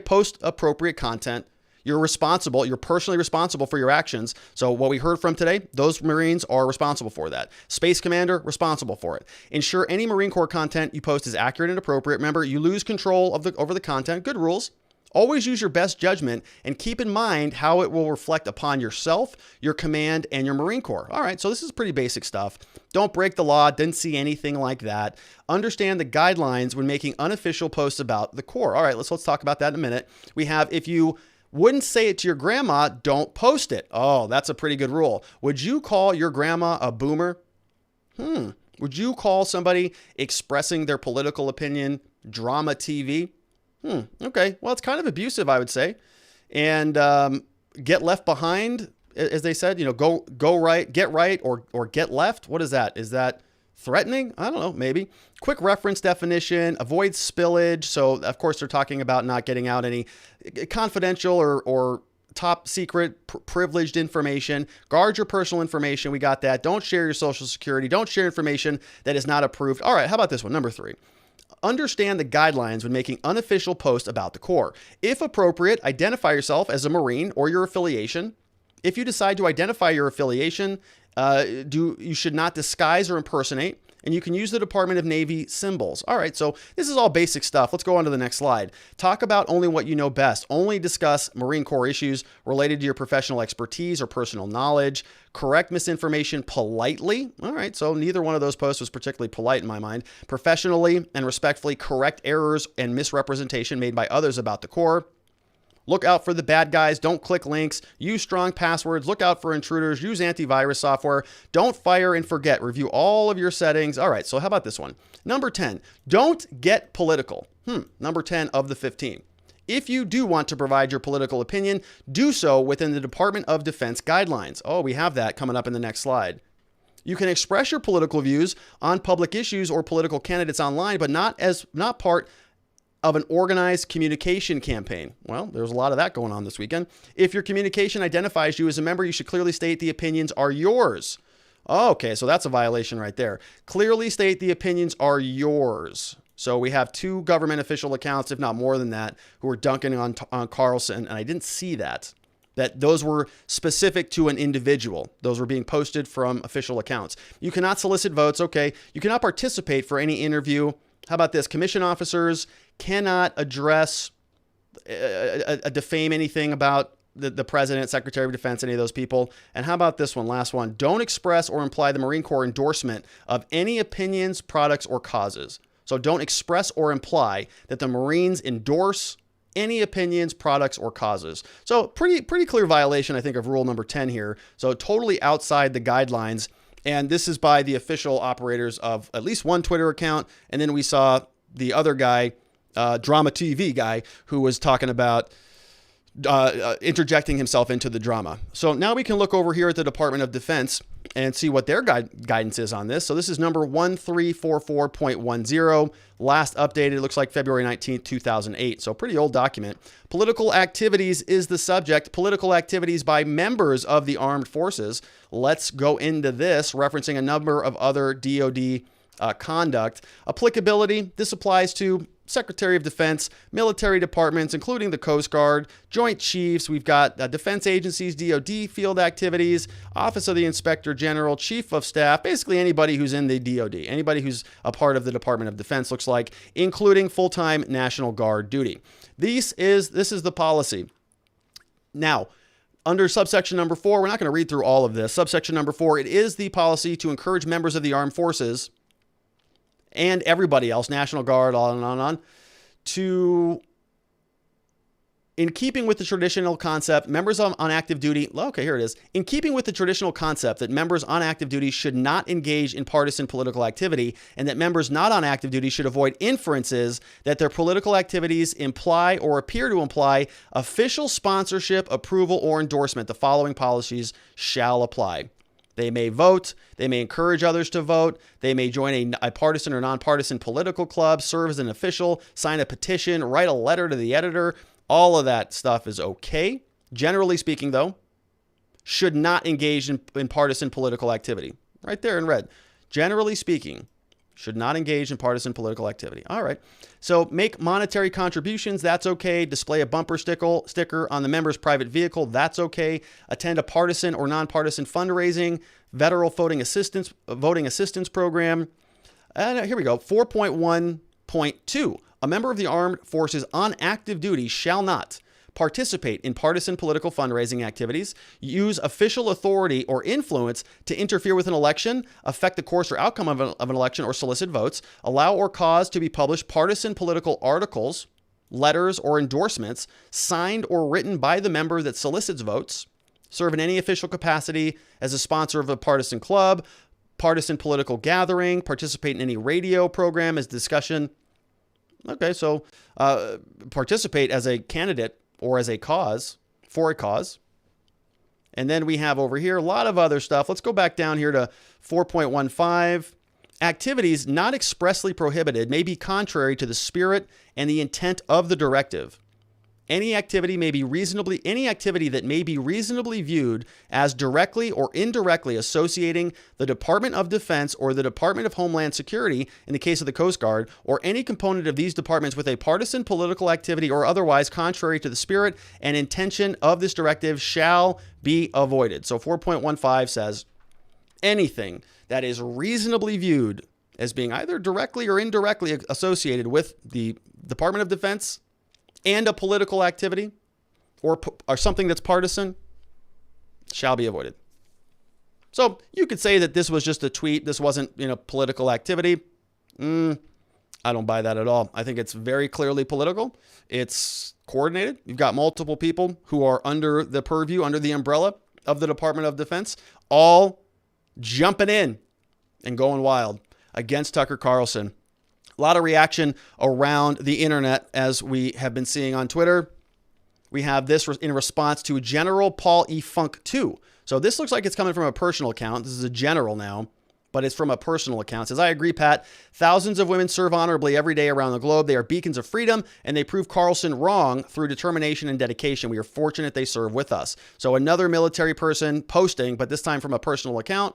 post appropriate content. You're responsible. You're personally responsible for your actions. So what we heard from today, those Marines are responsible for that. Space Commander, responsible for it. Ensure any Marine Corps content you post is accurate and appropriate. Remember, you lose control over the content. Good rules. Always use your best judgment and keep in mind how it will reflect upon yourself, your command, and your Marine Corps. All right, so this is pretty basic stuff. Don't break the law. Didn't see anything like that. Understand the guidelines when making unofficial posts about the Corps. All right, let's talk about that in a minute. We have, if you wouldn't say it to your grandma, don't post it. Oh, that's a pretty good rule. Would you call your grandma a boomer? Would you call somebody expressing their political opinion drama TV? Okay. Well, it's kind of abusive, I would say. And get left behind, as they said, go right, get right, or get left. What is that? Is that threatening? I don't know, maybe. Quick reference definition, avoid spillage. So, of course, they're talking about not getting out any confidential or top secret privileged information. Guard your personal information. We got that. Don't share your social security. Don't share information that is not approved. All right, how about this one? Number 3. Understand the guidelines when making unofficial posts about the Corps. If appropriate, identify yourself as a Marine or your affiliation. If you decide to identify your affiliation, you should not disguise or impersonate, and you can use the Department of Navy symbols. All right, so this is all basic stuff. Let's go on to the next slide. Talk about only what you know best. Only discuss Marine Corps issues related to your professional expertise or personal knowledge. Correct misinformation politely. All right, so neither one of those posts was particularly polite in my mind. Professionally and respectfully correct errors and misrepresentation made by others about the Corps. Look out for the bad guys. Don't click links. Use strong passwords. Look out for intruders. Use antivirus software. Don't fire and forget. Review all of your settings. All right, so how about this one? Number 10, don't get political. Number 10 of the 15. If you do want to provide your political opinion, do so within the Department of Defense guidelines. Oh, we have that coming up in the next slide. You can express your political views on public issues or political candidates online, but not part of an organized communication campaign. Well, there's a lot of that going on this weekend. If your communication identifies you as a member, you should clearly state the opinions are yours. Okay, so that's a violation right there. Clearly state the opinions are yours. So we have 2 government official accounts, if not more than that, who are dunking on Carlson, and I didn't see that those were specific to an individual. Those were being posted from official accounts. You cannot solicit votes. Okay. You cannot participate for any interview. How about this? Commission officers cannot address, defame anything about the president, secretary of defense, any of those people. And how about this one? Last one. Don't express or imply the Marine Corps endorsement of any opinions, products, or causes. So don't express or imply that the Marines endorse any opinions, products, or causes. So pretty clear violation, I think, of rule number 10 here. So totally outside the guidelines. And this is by the official operators of at least one Twitter account. And then we saw the other guy, Drama TV guy, who was talking about interjecting himself into the drama. So now we can look over here at the Department of Defense and see what their guidance is on this. So this is number 1344.10, last updated, it looks like February 19th, 2008. So pretty old document. Political activities is the subject. Political activities by members of the armed forces. Let's go into this, referencing a number of other DoD conduct. Applicability, this applies to Secretary of Defense, military departments, including the Coast Guard, Joint Chiefs. We've got defense agencies, DoD field activities, Office of the Inspector General, Chief of Staff, basically anybody who's in the DoD, anybody who's a part of the Department of Defense, looks like, including full-time National Guard duty. This is the policy. Now, under subsection number 4, we're not going to read through all of this. Subsection number 4, it is the policy to encourage members of the armed forces and everybody else, National Guard, on, to, in keeping with the traditional concept, members on active duty, okay, here it is. In keeping with the traditional concept that members on active duty should not engage in partisan political activity, and that members not on active duty should avoid inferences that their political activities imply or appear to imply official sponsorship, approval, or endorsement, the following policies shall apply. They may vote. They may encourage others to vote. They may join a partisan or nonpartisan political club, serve as an official, sign a petition, write a letter to the editor. All of that stuff is okay. Generally speaking, though, should not engage in partisan political activity. Right there in red. Generally speaking, should not engage in partisan political activity. All right. So make monetary contributions. That's okay. Display a bumper sticker on the member's private vehicle. That's okay. Attend a partisan or nonpartisan fundraising, federal voting assistance program. And here we go. 4.1.2. A member of the armed forces on active duty shall not participate in partisan political fundraising activities, use official authority or influence to interfere with an election, affect the course or outcome of an election, or solicit votes, allow or cause to be published partisan political articles, letters, or endorsements signed or written by the member that solicits votes, serve in any official capacity as a sponsor of a partisan club, partisan political gathering, participate in any radio program as discussion. Okay, so participate as a candidate or as a cause, for a cause. And then we have over here a lot of other stuff. Let's go back down here to 4.15. Activities not expressly prohibited may be contrary to the spirit and the intent of the directive. Any activity that may be reasonably viewed as directly or indirectly associating the Department of Defense or the Department of Homeland Security, in the case of the Coast Guard, or any component of these departments with a partisan political activity or otherwise contrary to the spirit and intention of this directive shall be avoided. So 4.15 says anything that is reasonably viewed as being either directly or indirectly associated with the Department of Defense and a political activity or something that's partisan shall be avoided. So you could say that this was just a tweet. This wasn't, political activity. I I don't buy that at all. I think it's very clearly political. It's coordinated. You've got multiple people who are under the purview, under the umbrella of the Department of Defense, all jumping in and going wild against Tucker Carlson. A lot of reaction around the internet, as we have been seeing on Twitter. We have this in response to General Paul E. Funk 2. So this looks like it's coming from a personal account. This is a general now, but it's from a personal account. It says, I agree, Pat. Thousands of women serve honorably every day around the globe. They are beacons of freedom, and they prove Carlson wrong through determination and dedication. We are fortunate they serve with us. So another military person posting, but this time from a personal account.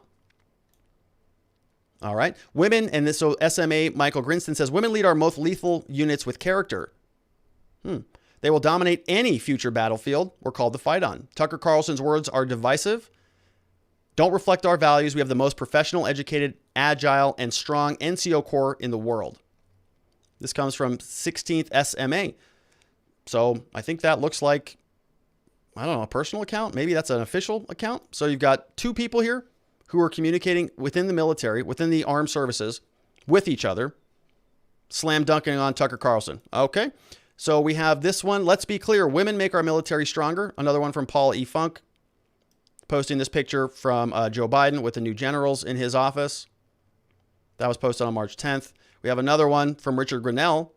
All right. Women, and this, so SMA Michael Grinston says, women lead our most lethal units with character. They will dominate any future battlefield we're called to fight on. Tucker Carlson's words are divisive, don't reflect our values. We have the most professional, educated, agile, and strong NCO Corps in the world. This comes from 16th SMA. So I think that looks like, I don't know, a personal account. Maybe that's an official account. So you've got two people here who are communicating within the military, within the armed services, with each other, slam dunking on Tucker Carlson. Okay. So we have this one. Let's be clear. Women make our military stronger. Another one from Paul E. Funk, posting this picture from Joe Biden with the new generals in his office. That was posted on March 10th. We have another one from Richard Grinnell.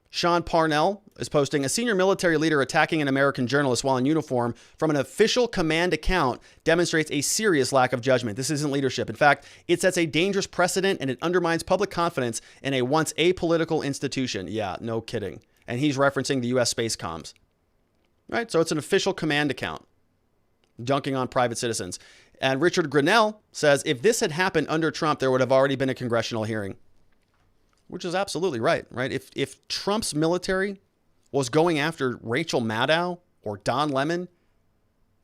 Sean Parnell is posting, a senior military leader attacking an American journalist while in uniform from an official command account demonstrates a serious lack of judgment. This isn't leadership. In fact, it sets a dangerous precedent and it undermines public confidence in a once apolitical institution. Yeah, no kidding. And he's referencing the U.S. Space Comms. Right? So it's an official command account dunking on private citizens. And Richard Grinnell says, if this had happened under Trump, there would have already been a congressional hearing. Which is absolutely right, right? If Trump's military was going after Rachel Maddow or Don Lemon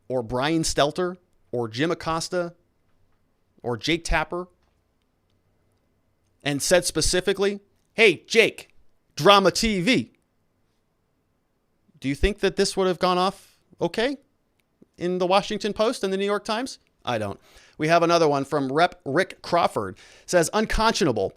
or Brian Stelter or Jim Acosta or Jake Tapper and said specifically, hey, Jake, drama TV, do you think that this would have gone off okay in the Washington Post and the New York Times? I don't. We have another one from Rep. Rick Crawford. Says, unconscionable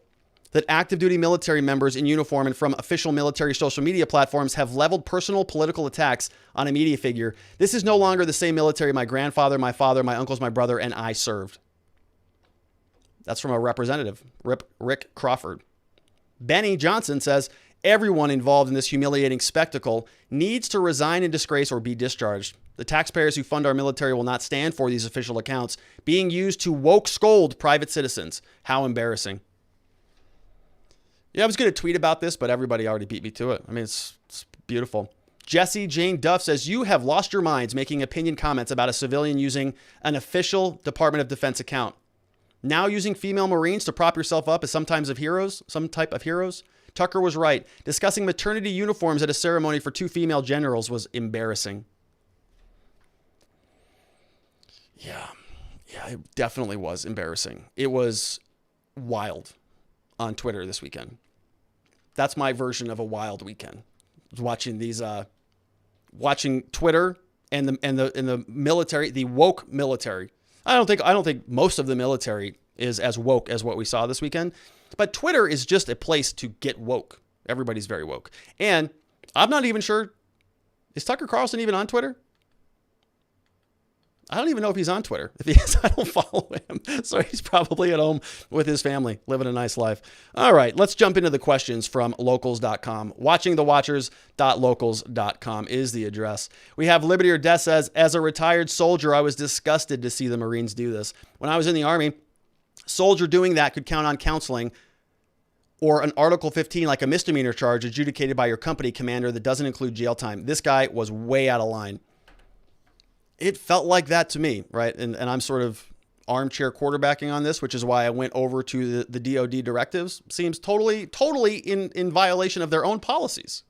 that active duty military members in uniform and from official military social media platforms have leveled personal political attacks on a media figure. This is no longer the same military my grandfather, my father, my uncles, my brother, and I served. That's from a representative, Rick Crawford. Benny Johnson says, everyone involved in this humiliating spectacle needs to resign in disgrace or be discharged. The taxpayers who fund our military will not stand for these official accounts being used to woke scold private citizens. How embarrassing. Yeah, I was going to tweet about this, but everybody already beat me to it. I mean, it's beautiful. Jesse Jane Duff says, you have lost your minds making opinion comments about a civilian using an official Department of Defense account. Now using female Marines to prop yourself up as some type of heroes. Tucker was right. Discussing maternity uniforms at a ceremony for two female generals was embarrassing. Yeah, it definitely was embarrassing. It was wild on Twitter this weekend. That's my version of a wild weekend. Watching these, watching Twitter and the military, the woke military. I don't think most of the military is as woke as what we saw this weekend, but Twitter is just a place to get woke. Everybody's very woke. And I'm not even sure, is Tucker Carlson even on Twitter? I don't even know if he's on Twitter. If he is, I don't follow him. So he's probably at home with his family, living a nice life. All right, let's jump into the questions from locals.com. Watchingthewatchers.locals.com is the address. We have Liberty or Death says, as a retired soldier, I was disgusted to see the Marines do this. When I was in the Army, soldier doing that could count on counseling or an Article 15, like a misdemeanor charge adjudicated by your company commander that doesn't include jail time. This guy was way out of line. It felt like that to me, right? And I'm sort of armchair quarterbacking on this, which is why I went over to the DOD directives. Seems totally in violation of their own policies.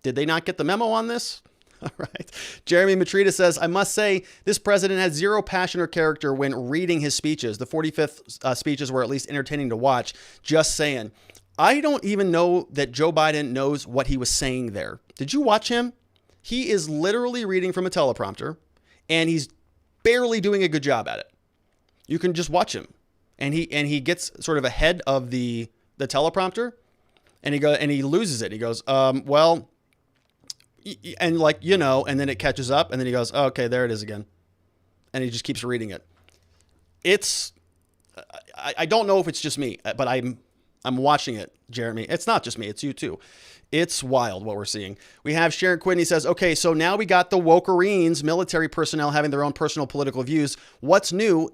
Did they not get the memo on this? All right. Jeremy Matrita says, I must say this president had zero passion or character when reading his speeches. The 45th speeches were at least entertaining to watch. Just saying. I don't even know that Joe Biden knows what he was saying there. Did you watch him? He is literally reading from a teleprompter, and he's barely doing a good job at it. You can just watch him, and he gets sort of ahead of the the teleprompter, and he loses it. He goes, well, and like, you know, and then it catches up, and then he goes, oh, okay, there it is again. And he just keeps reading it. I don't know if it's just me, but I'm watching it, Jeremy. It's not just me. It's you too. It's wild what we're seeing. We have Sharon Quidney says, okay, so now we got the wokereens, military personnel having their own personal political views. What's new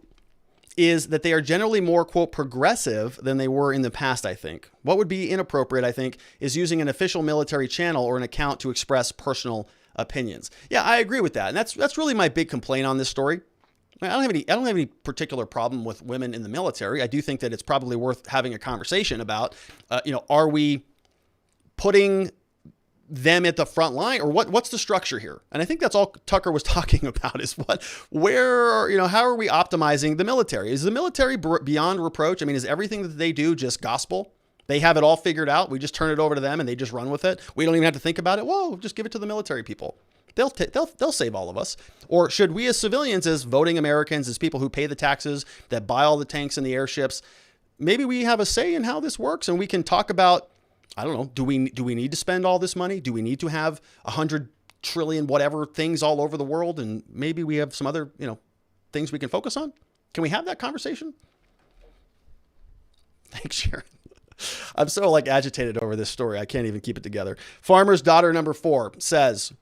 is that they are generally more, quote, progressive than they were in the past, I think. What would be inappropriate, I think, is using an official military channel or an account to express personal opinions. Yeah, I agree with that. And that's really my big complaint on this story. I don't have any particular problem with women in the military. I do think that it's probably worth having a conversation about, are we putting them at the front line, or what's the structure here? And I think that's all Tucker was talking about is how are we optimizing the military? Is the military beyond reproach? I mean, is everything that they do just gospel? They have it all figured out. We just turn it over to them and they just run with it. We don't even have to think about it. Whoa, just give it to the military people. They'll save all of us. Or should we as civilians, as voting Americans, as people who pay the taxes, that buy all the tanks and the airships, maybe we have a say in how this works, and we can talk about, I don't know, do we need to spend all this money? Do we need to have 100 trillion whatever things all over the world? And maybe we have some other, things we can focus on. Can we have that conversation? Thanks, Sharon. I'm so agitated over this story. I can't even keep it together. Farmer's daughter number 4 says,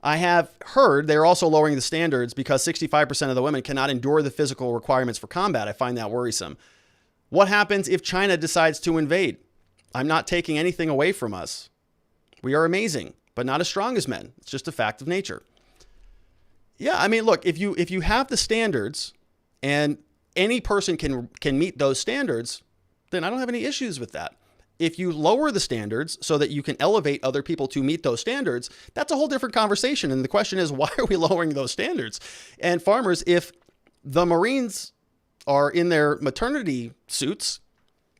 I have heard they're also lowering the standards because 65% of the women cannot endure the physical requirements for combat. I find that worrisome. What happens if China decides to invade? I'm not taking anything away from us. We are amazing, but not as strong as men. It's just a fact of nature. Yeah, I mean, look, if you have the standards and any person can meet those standards, then I don't have any issues with that. If you lower the standards so that you can elevate other people to meet those standards, that's a whole different conversation. And the question is, why are we lowering those standards? And farmers, if the Marines are in their maternity suits,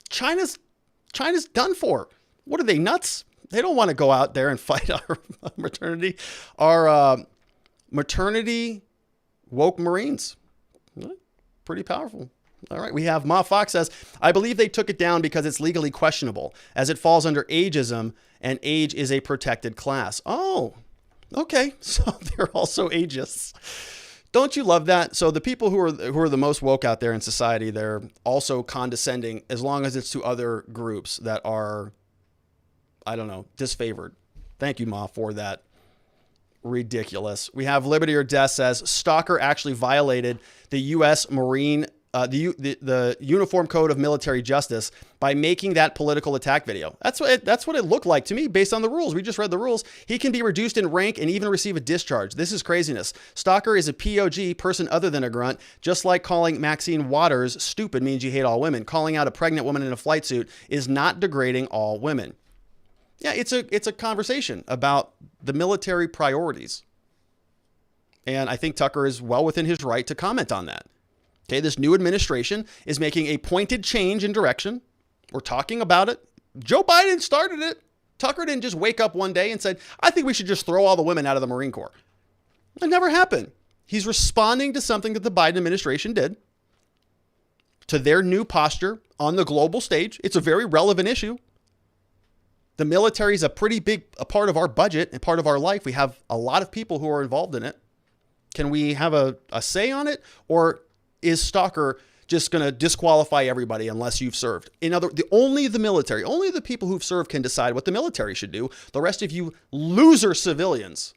China's done for. What are they, nuts? They don't want to go out there and fight our maternity woke Marines. Pretty powerful. All right. We have Ma Fox says, I believe they took it down because it's legally questionable, as it falls under ageism, and age is a protected class. Oh, okay. So they're also ageists. Don't you love that? So the people who are the most woke out there in society, they're also condescending as long as it's to other groups that are, I don't know, disfavored. Thank you, Ma, for that. Ridiculous. We have Liberty or Death says, Stalker actually violated the U.S. Marine the Uniform Code of Military Justice by making that political attack video. That's what it looked like to me based on the rules. We just read the rules. He can be reduced in rank and even receive a discharge. This is craziness. Stalker is a POG, person other than a grunt, just like calling Maxine Waters stupid means you hate all women. Calling out a pregnant woman in a flight suit is not degrading all women. Yeah, it's a conversation about the military priorities. And I think Tucker is well within his right to comment on that. Okay, this new administration is making a pointed change in direction. We're talking about it. Joe Biden started it. Tucker didn't just wake up one day and said, I think we should just throw all the women out of the Marine Corps. It never happened. He's responding to something that the Biden administration did, to their new posture on the global stage. It's a very relevant issue. The military is a pretty big part of our budget and part of our life. We have a lot of people who are involved in it. Can we have a say on it? Or is Stalker just going to disqualify everybody unless you've served? Only the military, only the people who've served can decide what the military should do. The rest of you loser civilians,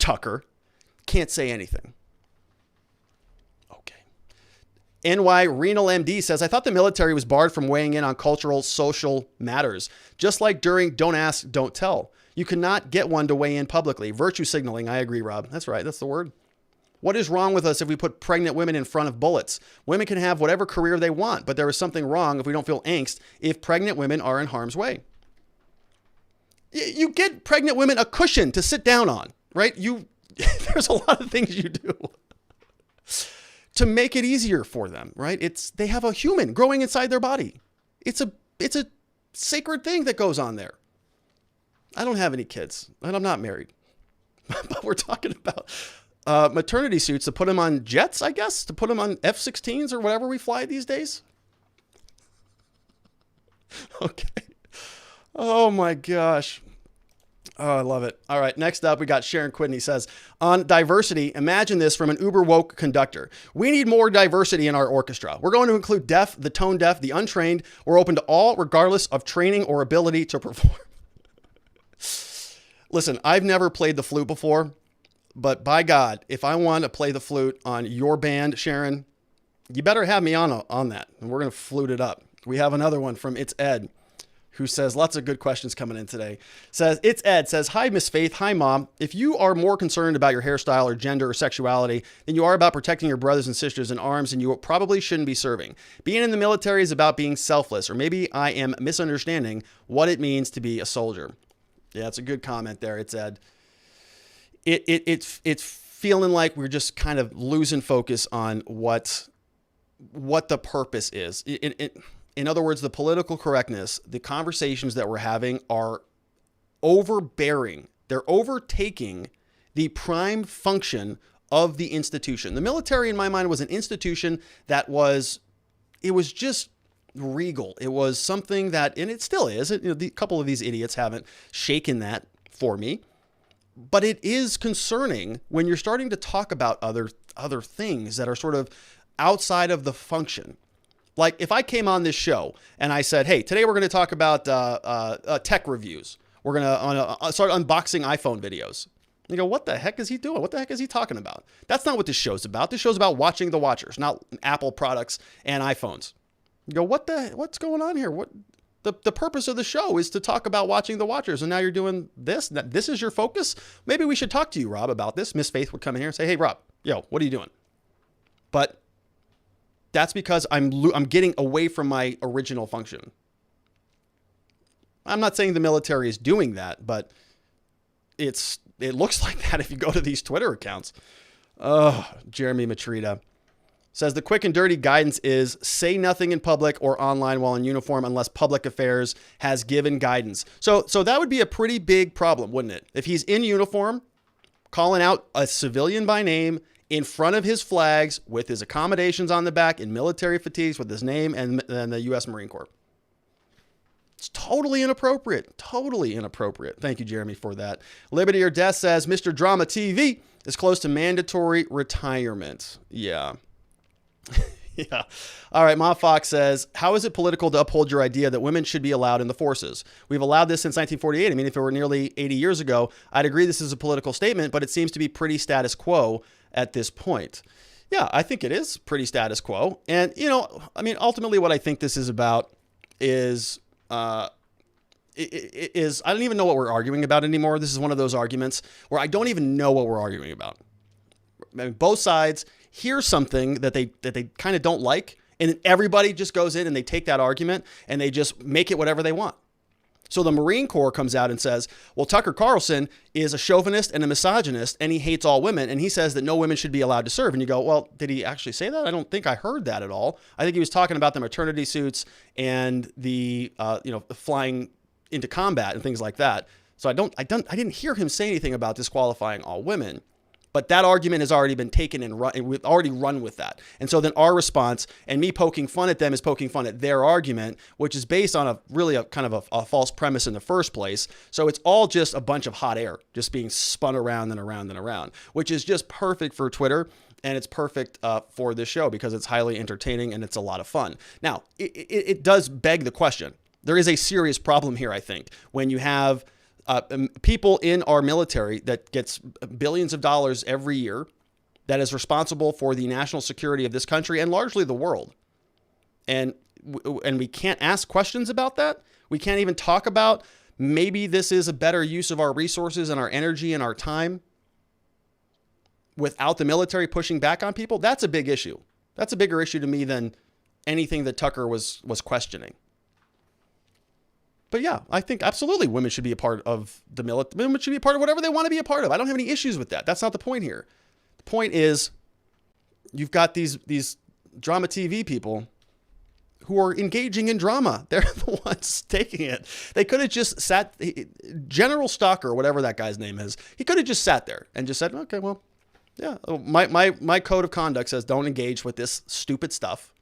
Tucker, can't say anything. Okay. NY Renal MD says, I thought the military was barred from weighing in on cultural, social matters. Just like during Don't Ask, Don't Tell. You cannot get one to weigh in publicly. Virtue signaling. I agree, Rob. That's right. That's the word. What is wrong with us if we put pregnant women in front of bullets? Women can have whatever career they want, but there is something wrong if we don't feel angst if pregnant women are in harm's way. You get pregnant women a cushion to sit down on, right? There's a lot of things you do to make it easier for them, right? They have a human growing inside their body. It's a sacred thing that goes on there. I don't have any kids and I'm not married, but we're talking about maternity suits to put them on jets, I guess, to put them on F-16s or whatever we fly these days. Okay. Oh my gosh. Oh, I love it. All right. Next up, we got Sharon Quidney says, on diversity, imagine this from an uber woke conductor. We need more diversity in our orchestra. We're going to include deaf, the tone deaf, the untrained. We're open to all, regardless of training or ability to perform. Listen, I've never played the flute before, but by God, if I want to play the flute on your band, Sharon, you better have me on that. And we're going to flute it up. We have another one from It's Ed, who says, lots of good questions coming in today. Says, It's Ed, says, hi, Miss Faith. Hi, Mom. If you are more concerned about your hairstyle or gender or sexuality than you are about protecting your brothers and sisters in arms, then you probably shouldn't be serving. Being in the military is about being selfless, or maybe I am misunderstanding what it means to be a soldier. Yeah, it's a good comment there. It's Ed. It's feeling like we're just kind of losing focus on what the purpose is. In other words, the political correctness, the conversations that we're having are overbearing. They're overtaking the prime function of the institution. The military, in my mind, was an institution that was just regal. It was something that, and it still is, a couple of these idiots haven't shaken that for me, but it is concerning when you're starting to talk about other things that are sort of outside of the function. Like if I came on this show and I said, hey, today we're going to talk about tech reviews. We're going to start unboxing iPhone videos. You go, what the heck is he doing? What the heck is he talking about? That's not what this show's about. This show's about watching the watchers, not Apple products and iPhones. You go, what's going on here? What the purpose of the show is to talk about watching the watchers. And now you're doing this. This is your focus. Maybe we should talk to you, Rob, about this. Miss Faith would come in here and say, hey, Rob, what are you doing? But that's because I'm getting away from my original function. I'm not saying the military is doing that, but it looks like that if you go to these Twitter accounts. Oh, Jeremy Matrita says the quick and dirty guidance is say nothing in public or online while in uniform unless public affairs has given guidance. So that would be a pretty big problem, wouldn't it? If he's in uniform, calling out a civilian by name in front of his flags with his accommodations on the back in military fatigues with his name and the U.S. Marine Corps. It's totally inappropriate. Totally inappropriate. Thank you, Jeremy, for that. Liberty or Death says Mr. Drama TV is close to mandatory retirement. Yeah. Yeah. All right. Ma Fox says, how is it political to uphold your idea that women should be allowed in the forces? We've allowed this since 1948. I mean, if it were nearly 80 years ago, I'd agree this is a political statement, but it seems to be pretty status quo at this point. Yeah, I think it is pretty status quo. And, ultimately what I think this is about is, I don't even know what we're arguing about anymore. This is one of those arguments where I don't even know what we're arguing about. I mean, both sides hear something that they kind of don't like, and then everybody just goes in and they take that argument and they just make it whatever they want. So the Marine Corps comes out and says, well, Tucker Carlson is a chauvinist and a misogynist, and he hates all women, and he says that no women should be allowed to serve. And you go, well, did he actually say that? I don't think I heard that at all. I think he was talking about the maternity suits and the flying into combat and things like that. So I didn't hear him say anything about disqualifying all women. But that argument has already been taken and we've already run with that. And so then our response, and me poking fun at them, is poking fun at their argument, which is based on a kind of a false premise in the first place. So it's all just a bunch of hot air just being spun around and around and around, which is just perfect for Twitter. And it's perfect for this show because it's highly entertaining and it's a lot of fun. Now, it does beg the question. There is a serious problem here, I think, when you have people in our military that gets billions of dollars every year that is responsible for the national security of this country and largely the world. And we can't ask questions about that. We can't even talk about maybe this is a better use of our resources and our energy and our time without the military pushing back on people. That's a big issue. That's a bigger issue to me than anything that Tucker was questioning. But yeah, I think absolutely women should be a part of the military. Women should be a part of whatever they want to be a part of. I don't have any issues with that. That's not the point here. The point is you've got these drama TV people who are engaging in drama. They're the ones taking it. They could have just sat, General Stalker, whatever that guy's name is, he could have just sat there and just said, okay, well, yeah, my code of conduct says don't engage with this stupid stuff.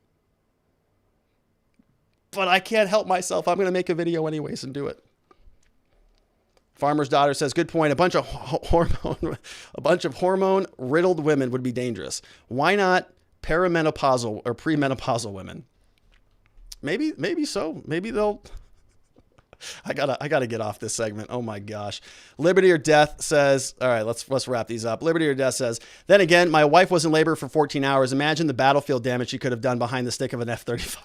but I can't help myself. I'm going to make a video anyways and do it. Farmer's daughter says, good point. A bunch of hormone riddled women would be dangerous. Why not perimenopausal or premenopausal women? Maybe so. Maybe they'll. I gotta get off this segment. Oh my gosh. Liberty or Death says, all right, let's wrap these up. Liberty or Death says, then again, my wife was in labor for 14 hours. Imagine the battlefield damage she could have done behind the stick of an F-35.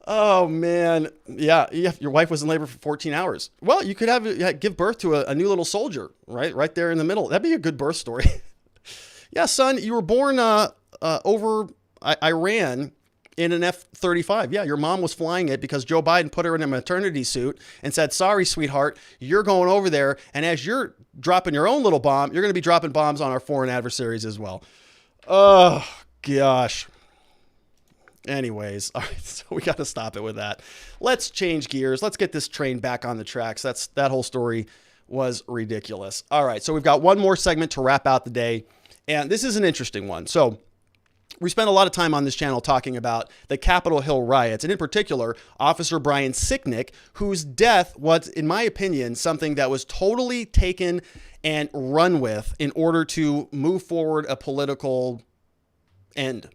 Oh man. Yeah. Your wife was in labor for 14 hours. Well, you could give birth to a new little soldier, right there in the middle. That'd be a good birth story. Yeah, son, you were born over Iran in an F-35. Yeah, your mom was flying it because Joe Biden put her in a maternity suit and said, sorry, sweetheart, you're going over there. And as you're dropping your own little bomb, you're going to be dropping bombs on our foreign adversaries as well. Oh, gosh. Anyways, all right, so we got to stop it with that. Let's change gears. Let's get this train back on the tracks. That whole story was ridiculous. All right, so we've got one more segment to wrap out the day, and this is an interesting one. So we spent a lot of time on this channel talking about the Capitol Hill Riots, and in particular, Officer Brian Sicknick, whose death was, in my opinion, something that was totally taken and run with in order to move forward a political end.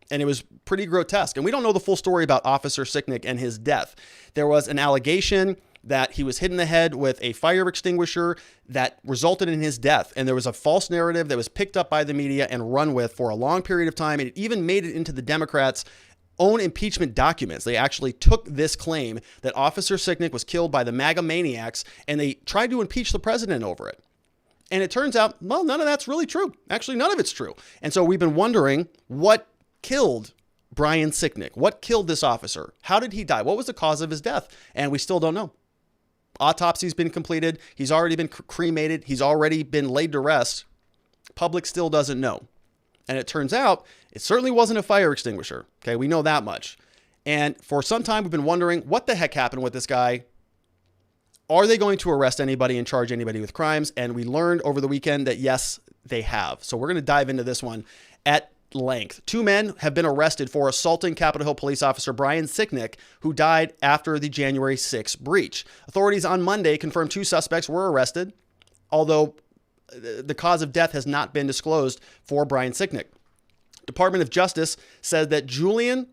And it was pretty grotesque. And we don't know the full story about Officer Sicknick and his death. There was an allegation that he was hit in the head with a fire extinguisher that resulted in his death. And there was a false narrative that was picked up by the media and run with for a long period of time. And it even made it into the Democrats' own impeachment documents. They actually took this claim that Officer Sicknick was killed by the MAGA maniacs, and they tried to impeach the president over it. And it turns out, well, none of that's really true. Actually, none of it's true. And so we've been wondering what killed Brian Sicknick. What killed this officer? How did he die? What was the cause of his death? And we still don't know. Autopsy's been completed. He's already been cremated. He's already been laid to rest. Public still doesn't know. And it turns out it certainly wasn't a fire extinguisher. Okay, we know that much. And for some time, we've been wondering what the heck happened with this guy. Are they going to arrest anybody and charge anybody with crimes? And we learned over the weekend that yes, they have. So we're going to dive into this one at length. 2 men have been arrested for assaulting Capitol Hill police officer Brian Sicknick, who died after the January 6th breach. Authorities on Monday confirmed 2 suspects were arrested, although the cause of death has not been disclosed for Brian Sicknick. Department of Justice said that Julian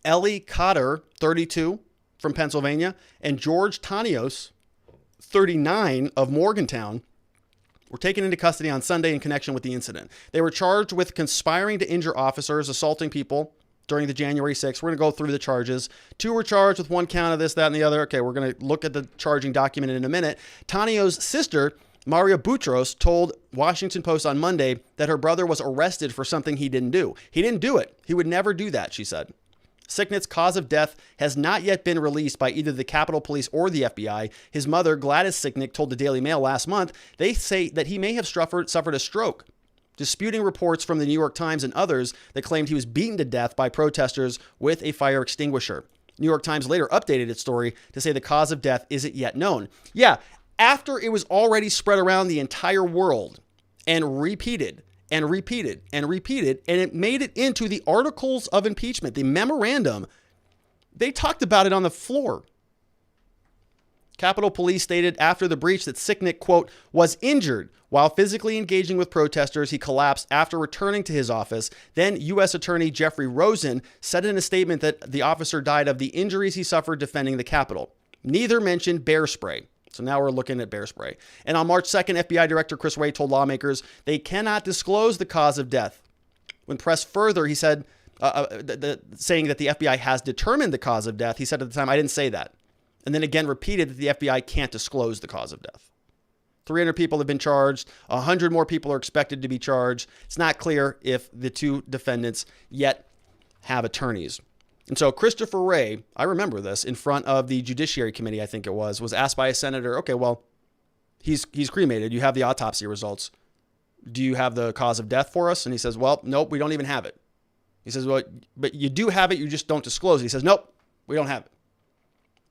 Ellie Cotter, 32, from Pennsylvania, and George Tanios, 39, of Morgantown, were taken into custody on Sunday in connection with the incident. They were charged with conspiring to injure officers, assaulting people during the January 6th. We're going to go through the charges. 2 were charged with 1 count of this, that, and the other. Okay, we're going to look at the charging document in a minute. Tanio's sister, Maria Boutros, told Washington Post on Monday that her brother was arrested for something he didn't do. He didn't do it. He would never do that, she said. Sicknick's cause of death has not yet been released by either the Capitol Police or the FBI. His mother, Gladys Sicknick, told the Daily Mail last month they say that he may have suffered a stroke, disputing reports from the New York Times and others that claimed he was beaten to death by protesters with a fire extinguisher. New York Times later updated its story to say the cause of death isn't yet known. Yeah, after it was already spread around the entire world and repeated, and it made it into the articles of impeachment, the memorandum. They talked about it on the floor. Capitol Police stated after the breach that Sicknick, quote, was injured while physically engaging with protesters. He collapsed after returning to his office. Then U.S. Attorney Jeffrey Rosen said in a statement that the officer died of the injuries he suffered defending the Capitol. Neither mentioned bear spray. So now we're looking at bear spray. And on March 2nd, FBI Director Chris Wray told lawmakers they cannot disclose the cause of death. When pressed further, he said, saying that the FBI has determined the cause of death, he said at the time, I didn't say that. And then again repeated that the FBI can't disclose the cause of death. 300 people have been charged. 100 more people are expected to be charged. It's not clear if the 2 defendants yet have attorneys. And so Christopher Wray, I remember this, in front of the Judiciary Committee, I think it was asked by a senator, okay, well, he's cremated. You have the autopsy results. Do you have the cause of death for us? And he says, well, nope, we don't even have it. He says, well, but you do have it. You just don't disclose it. He says, nope, we don't have it.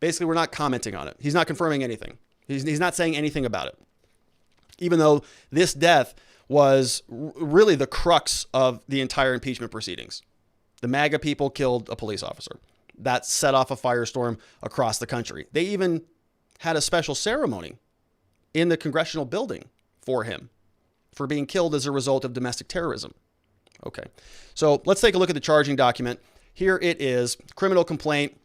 Basically, we're not commenting on it. He's not confirming anything. He's not saying anything about it. Even though this death was really the crux of the entire impeachment proceedings. The MAGA people killed a police officer. That set off a firestorm across the country. They even had a special ceremony in the congressional building for him for being killed as a result of domestic terrorism. Okay, so let's take a look at the charging document. Here it is. Criminal complaint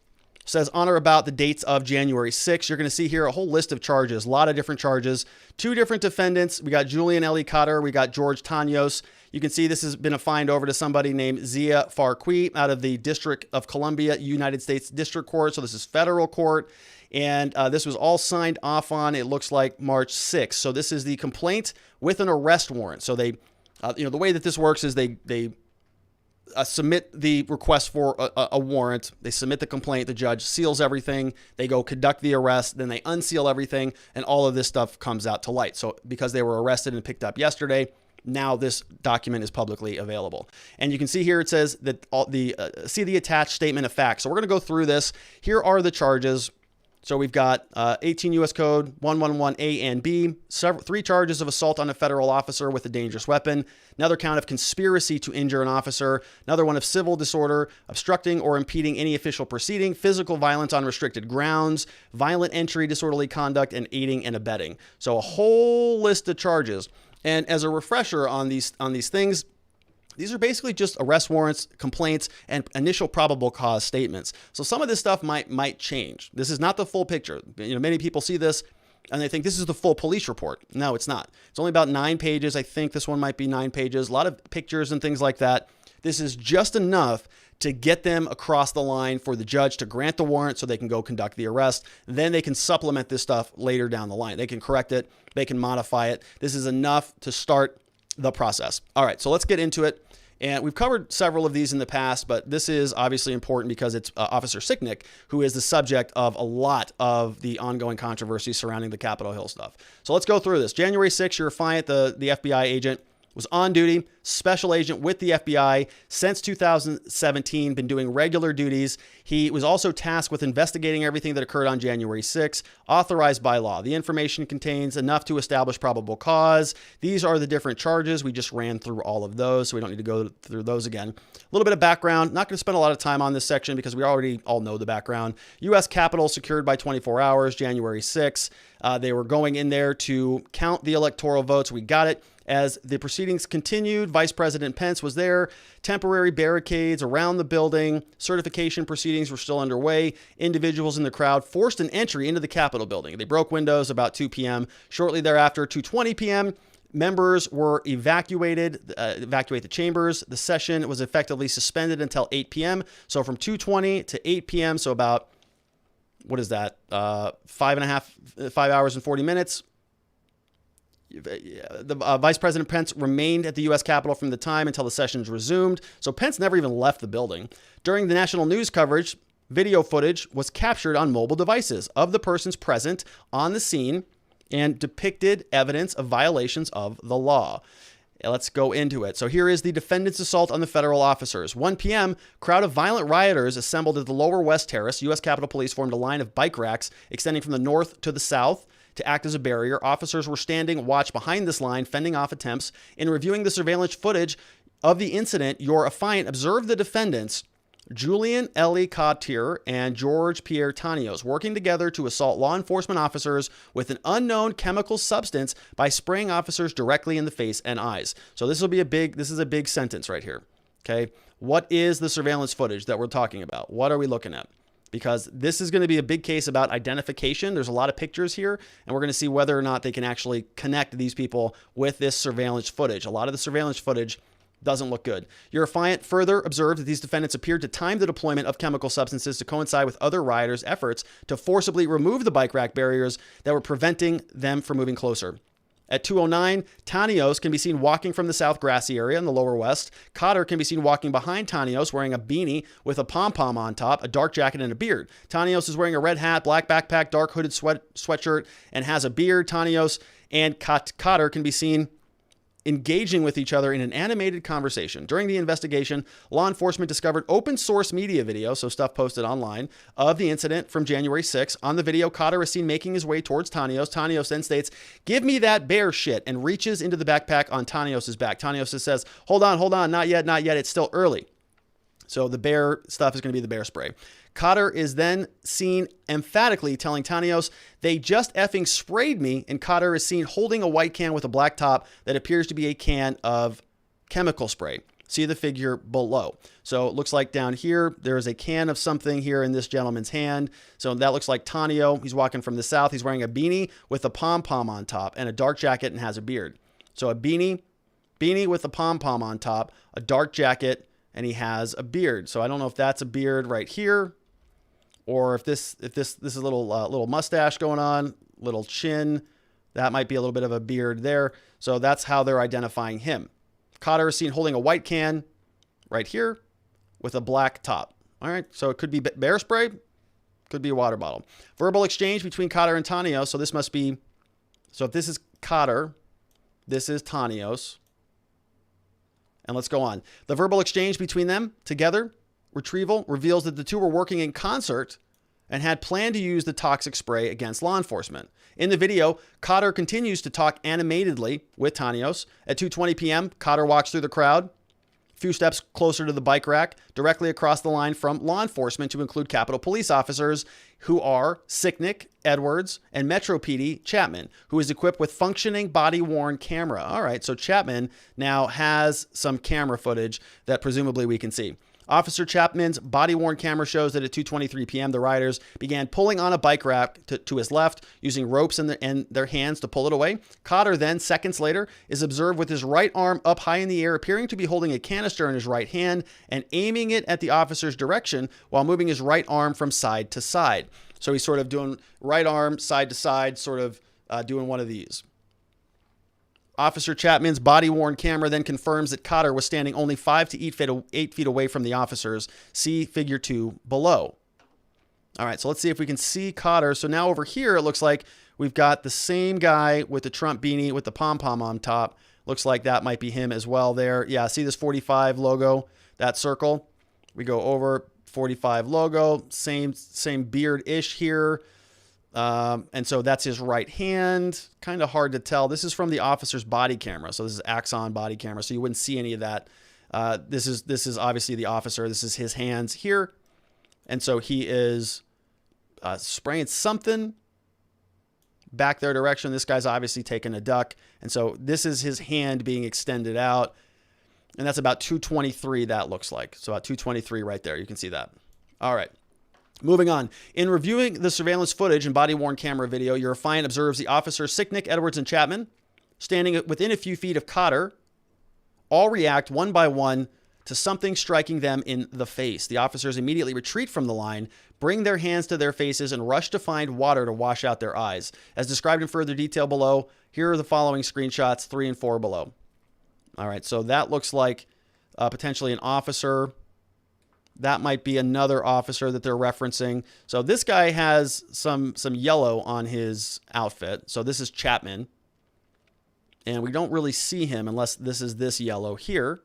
says on or about the dates of January 6th. You're going to see here a whole list of charges, a lot of different charges. 2 different defendants. We got Julian L. Cotter. We got George Tanios. You can see this has been assigned over to somebody named Zia Farqui out of the District of Columbia, United States District Court. So this is federal court. And this was all signed off on, it looks like, March 6th. So this is the complaint with an arrest warrant. So they, the way that this works is they submit the request for a warrant. They submit the complaint. The judge seals everything. They go conduct the arrest. Then they unseal everything. And all of this stuff comes out to light. So because they were arrested and picked up yesterday, now this document is publicly available. And you can see here it says that see the attached statement of facts. So we're going to go through this. Here are the charges. So we've got 18 U.S. Code 111A and B, 3 charges of assault on a federal officer with a dangerous weapon, another count of conspiracy to injure an officer, another one of civil disorder, obstructing or impeding any official proceeding, physical violence on restricted grounds, violent entry, disorderly conduct, and aiding and abetting. So a whole list of charges. And as a refresher on these things, these are basically just arrest warrants, complaints, and initial probable cause statements. So some of this stuff might change. This is not the full picture. Many people see this and they think this is the full police report. No, it's not. It's only about 9 pages. I think this one might be 9 pages. A lot of pictures and things like that. This is just enough to get them across the line for the judge to grant the warrant so they can go conduct the arrest. Then they can supplement this stuff later down the line. They can correct it. They can modify it. This is enough to start the process. All right, so let's get into it. And we've covered several of these in the past, but this is obviously important because it's Officer Sicknick, who is the subject of a lot of the ongoing controversy surrounding the Capitol Hill stuff. So let's go through this. January 6th, your affiant, the FBI agent, was on duty, special agent with the FBI since 2017, been doing regular duties. He was also tasked with investigating everything that occurred on January 6th, authorized by law. The information contains enough to establish probable cause. These are the different charges. We just ran through all of those, so we don't need to go through those again. A little bit of background. Not going to spend a lot of time on this section because we already all know the background. U.S. Capitol secured by 24 hours, January 6th. They were going in there to count the electoral votes. We got it. As the proceedings continued, Vice President Pence was there. Temporary barricades around the building. Certification proceedings were still underway. Individuals in the crowd forced an entry into the Capitol building. They broke windows about 2 p.m. Shortly thereafter, 2:20 p.m., members were evacuate the chambers. The session was effectively suspended until 8 p.m. So from 2:20 to 8 p.m., so about, what is that, 5 hours and 40 minutes. The Vice President Pence remained at the U.S. Capitol from the time until the sessions resumed. So Pence never even left the building. During the national news coverage, video footage was captured on mobile devices of the persons present on the scene and depicted evidence of violations of the law. Let's go into it. So here is the defendant's assault on the federal officers. 1 p.m., crowd of violent rioters assembled at the Lower West Terrace. U.S. Capitol Police formed a line of bike racks extending from the north to the south to act as a barrier. Officers were standing watch behind this line, fending off attempts. In reviewing the surveillance footage of the incident, your affiant observed the defendants, Julian L. Cotter and George Pierre Tanios, working together to assault law enforcement officers with an unknown chemical substance by spraying officers directly in the face and eyes. So this is a big sentence right here. Okay. What is the surveillance footage that we're talking about? What are we looking at? Because this is going to be a big case about identification. There's a lot of pictures here, and we're going to see whether or not they can actually connect these people with this surveillance footage. A lot of the surveillance footage doesn't look good. Your affiant further observed that these defendants appeared to time the deployment of chemical substances to coincide with other rioters' efforts to forcibly remove the bike rack barriers that were preventing them from moving closer. At 2:09, Tanios can be seen walking from the south grassy area in the lower west. Cotter can be seen walking behind Tanios wearing a beanie with a pom-pom on top, a dark jacket, and a beard. Tanios is wearing a red hat, black backpack, dark hooded sweatshirt, and has a beard. Tanios and Cotter can be seen engaging with each other in an animated conversation. During the investigation, law enforcement discovered open source media video, so stuff posted online, of the incident from January 6th. On the video, Cotter is seen making his way towards Tanios. Tanios then states, "Give me that bear shit," and reaches into the backpack on Tanios' back. Tanios says, hold on, not yet, it's still early. So the bear stuff is going to be the bear spray. Cotter is then seen emphatically telling Tanios, "They just effing sprayed me," and Cotter is seen holding a white can with a black top that appears to be a can of chemical spray. See the figure below. So it looks like down here, there's a can of something here in this gentleman's hand. So that looks like Tanio. He's walking from the south. He's wearing a beanie with a pom-pom on top and a dark jacket and has a beard. So a beanie with a pom-pom on top, a dark jacket, and he has a beard. So I don't know if that's a beard right here, or if this is a little mustache going on, little chin. That might be a little bit of a beard there. So that's how they're identifying him. Cotter is seen holding a white can right here with a black top. All right, so it could be bear spray, could be a water bottle. Verbal exchange between Cotter and Tanios. So this must be, so if this is Cotter, this is Tanios. And let's go on. The verbal exchange between them together, retrieval, reveals that the two were working in concert and had planned to use the toxic spray against law enforcement. In the video, Cotter continues to talk animatedly with Tanios. At 2:20 p.m., Cotter walks through the crowd, a few steps closer to the bike rack, directly across the line from law enforcement to include Capitol Police officers who are Sicknick, Edwards, and Metro PD Chapman, who is equipped with functioning body-worn camera. All right, so Chapman now has some camera footage that presumably we can see. Officer Chapman's body-worn camera shows that at 2:23 p.m., the riders began pulling on a bike rack to his left, using ropes in their hands to pull it away. Cotter then, seconds later, is observed with his right arm up high in the air, appearing to be holding a canister in his right hand and aiming it at the officer's direction while moving his right arm from side to side. So he's sort of doing right arm, side to side, sort of doing one of these. Officer Chapman's body-worn camera then confirms that Cotter was standing only 5 to 8 feet away from the officers. See figure 2 below. All right, so let's see if we can see Cotter. So now over here, it looks like we've got the same guy with the Trump beanie with the pom-pom on top. Looks like that might be him as well there. Yeah, see this 45 logo, that circle? We go over 45 logo, same beard-ish here. And so that's his right hand. Kind of hard to tell. This is from the officer's body camera. So this is Axon body camera. So you wouldn't see any of that. This is obviously the officer. This is his hands here. And so he is spraying something back their direction. This guy's obviously taking a duck. And so this is his hand being extended out. And that's about 223, that looks like. So about 223 right there. You can see that. All right. Moving on. In reviewing the surveillance footage and body-worn camera video, your affiant observes the officers Sicknick, Edwards, and Chapman standing within a few feet of Cotter all react one by one to something striking them in the face. The officers immediately retreat from the line, bring their hands to their faces, and rush to find water to wash out their eyes. As described in further detail below, here are the following screenshots, 3 and 4 below. All right, so that looks like potentially an officer. That might be another officer that they're referencing. So this guy has some yellow on his outfit. So this is Chapman. And we don't really see him unless this is this yellow here.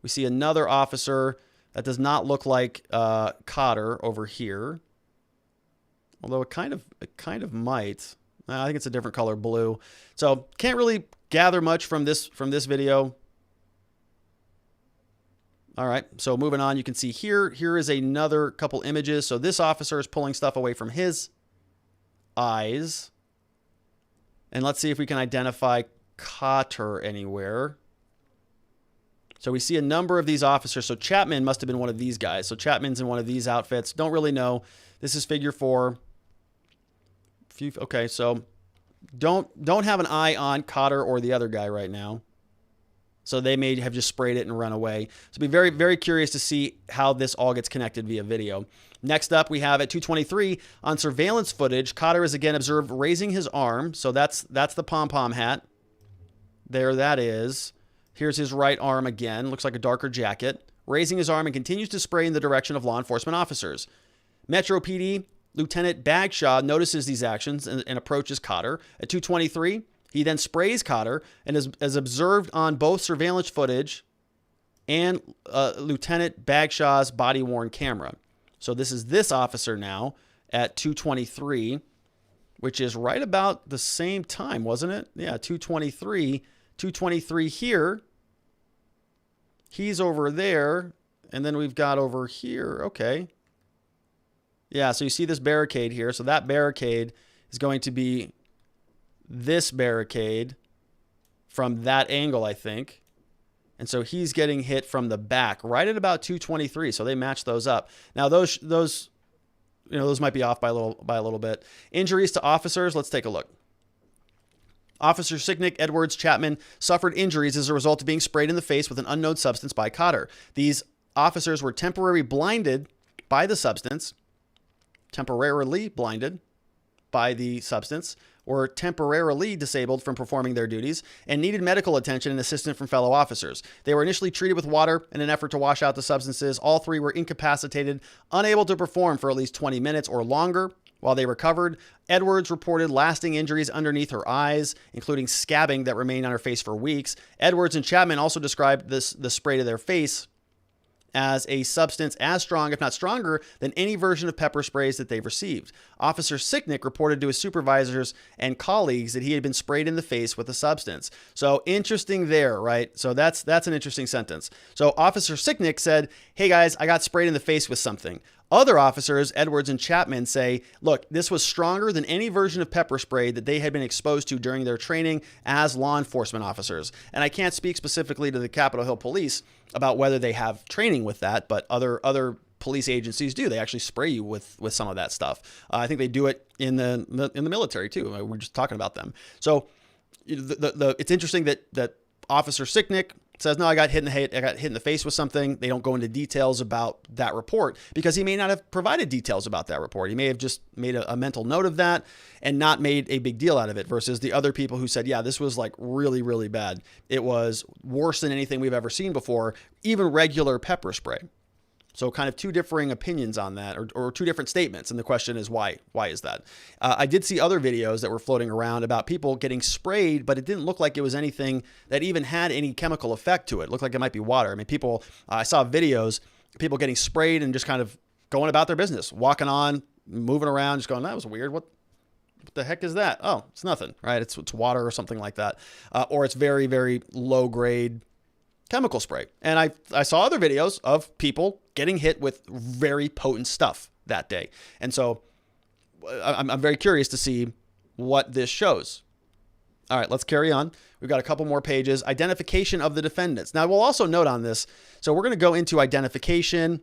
We see another officer that does not look like Cotter over here. Although it kind of might. I think it's a different color, blue. So can't really gather much from this video. All right, so moving on, you can see here is another couple images. So this officer is pulling stuff away from his eyes. And let's see if we can identify Cotter anywhere. So we see a number of these officers. So Chapman must have been one of these guys. So Chapman's in one of these outfits. Don't really know. This is figure 4. Okay, so don't have an eye on Cotter or the other guy right now. So they may have just sprayed it and run away. So be very, very curious to see how this all gets connected via video. Next up, we have at 2:23 on surveillance footage, Cotter is again observed raising his arm. So that's the pom-pom hat. There that is. Here's his right arm again. Looks like a darker jacket. Raising his arm and continues to spray in the direction of law enforcement officers. Metro PD Lieutenant Bagshaw notices these actions and approaches Cotter. At 2:23, he then sprays Cotter and is observed on both surveillance footage and Lieutenant Bagshaw's body-worn camera. So this is this officer now at 2:23, which is right about the same time, wasn't it? Yeah, 2:23. 2:23 here. He's over there, And then we've got over here, okay. Yeah, so you see this barricade here. So that barricade is going to be this barricade from that angle, I think. And so he's getting hit from the back right at about 223. So they match those up. Now those might be off by a little bit. Injuries to officers, let's take a look. Officer Sicknick, Edwards, Chapman suffered injuries as a result of being sprayed in the face with an unknown substance by Cotter. These officers were temporarily blinded by the substance, or temporarily disabled from performing their duties, and needed medical attention and assistance from fellow officers. They were initially treated with water in an effort to wash out the substances. All three were incapacitated, unable to perform for at least 20 minutes or longer while they recovered. Edwards reported lasting injuries underneath her eyes, including scabbing that remained on her face for weeks. Edwards and Chapman also described the spray to their face as a substance as strong, if not stronger, than any version of pepper sprays that they've received. Officer Sicknick reported to his supervisors and colleagues that he had been sprayed in the face with a substance. So interesting there, right? So that's an interesting sentence. So Officer Sicknick said, hey guys, I got sprayed in the face with something. Other officers, Edwards and Chapman, say, look, this was stronger than any version of pepper spray that they had been exposed to during their training as law enforcement officers. And I can't speak specifically to the Capitol Hill Police about whether they have training with that, but other police agencies do. They actually spray you with some of that stuff. I think they do it in the military too. We're just talking about them. So it's interesting that Officer Sicknick says, no, I got hit in the face with something. They don't go into details about that report because he may not have provided details about that report. He may have just made a mental note of that and not made a big deal out of it, versus the other people who said, yeah, this was like really, really bad. It was worse than anything we've ever seen before, even regular pepper spray. So kind of two differing opinions on that, or two different statements. And the question is, why? Why is that? I did see other videos that were floating around about people getting sprayed, but it didn't look like it was anything that even had any chemical effect to it. It looked like it might be water. I mean, I saw videos, people getting sprayed and just kind of going about their business, walking on, moving around, just going, that was weird. What the heck is that? Oh, it's nothing, right? It's water or something like that. Or it's very, very low grade chemical spray. And I saw other videos of people getting hit with very potent stuff that day. And so I'm very curious to see what this shows. All right, let's carry on. We've got a couple more pages. Identification of the defendants. Now, we'll also note on this. So we're going to go into identification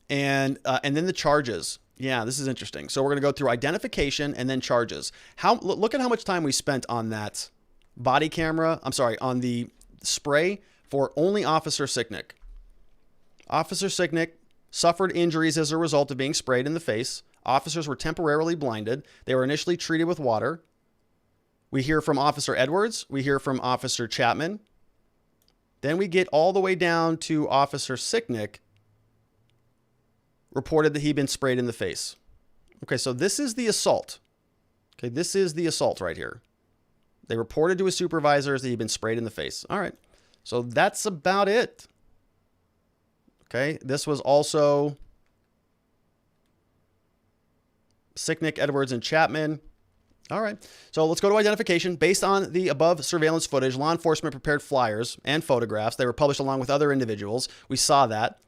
and then the charges. Yeah, this is interesting. So we're going to go through identification and then charges. Look at how much time we spent on that body camera. I'm sorry, on the spray for only Officer Sicknick. Officer Sicknick suffered injuries as a result of being sprayed in the face. Officers were temporarily blinded. They were initially treated with water. We hear from Officer Edwards. We hear from Officer Chapman. Then we get all the way down to Officer Sicknick reported that he'd been sprayed in the face. Okay, so this is the assault. Okay, this is the assault right here. They reported to his supervisors that he'd been sprayed in the face. All right, so that's about it. Okay, this was also Sicknick, Edwards, and Chapman. All right, so let's go to identification. Based on the above surveillance footage, law enforcement prepared flyers and photographs. They were published along with other individuals. We saw that.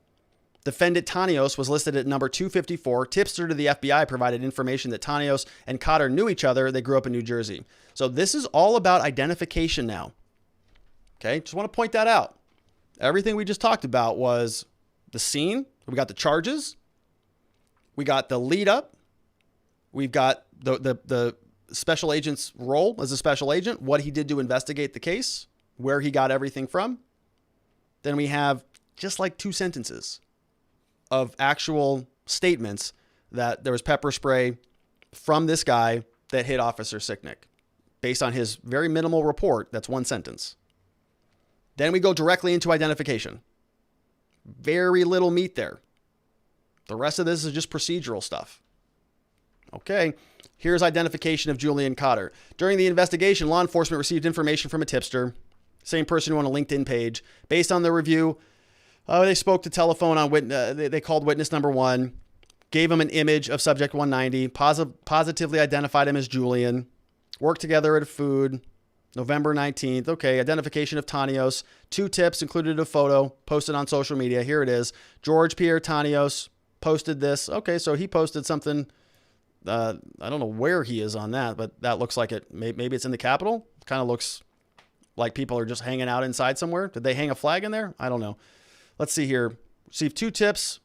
Defendant Tanios was listed at number 254. Tipster to the FBI provided information that Tanios and Cotter knew each other. They grew up in New Jersey. So this is all about identification now. Okay, just want to point that out. Everything we just talked about was the scene. We got the charges. We got the lead up. We've got the special agent's role as a special agent, what he did to investigate the case, where he got everything from. Then we have just like 2 sentences of actual statements that there was pepper spray from this guy that hit Officer Sicknick. Based on his very minimal report, that's 1 sentence. Then we go directly into identification. Very little meat there. The rest of this is just procedural stuff. Okay, here's identification of Julian Cotter. During the investigation, law enforcement received information from a tipster, same person who on a LinkedIn page. Based on the review, they spoke to telephone on they called witness number 1, gave him an image of subject 190, positively identified him as Julian, worked together at a food, November 19th. Okay, identification of Tanios. 2 tips included a photo posted on social media. Here it is. George Pierre Tanios posted this. Okay, so he posted something. I don't know where he is on that, but that looks like it. Maybe it's in the Capitol. Kind of looks like people are just hanging out inside somewhere. Did they hang a flag in there? I don't know. Let's see here. Received 2 tips.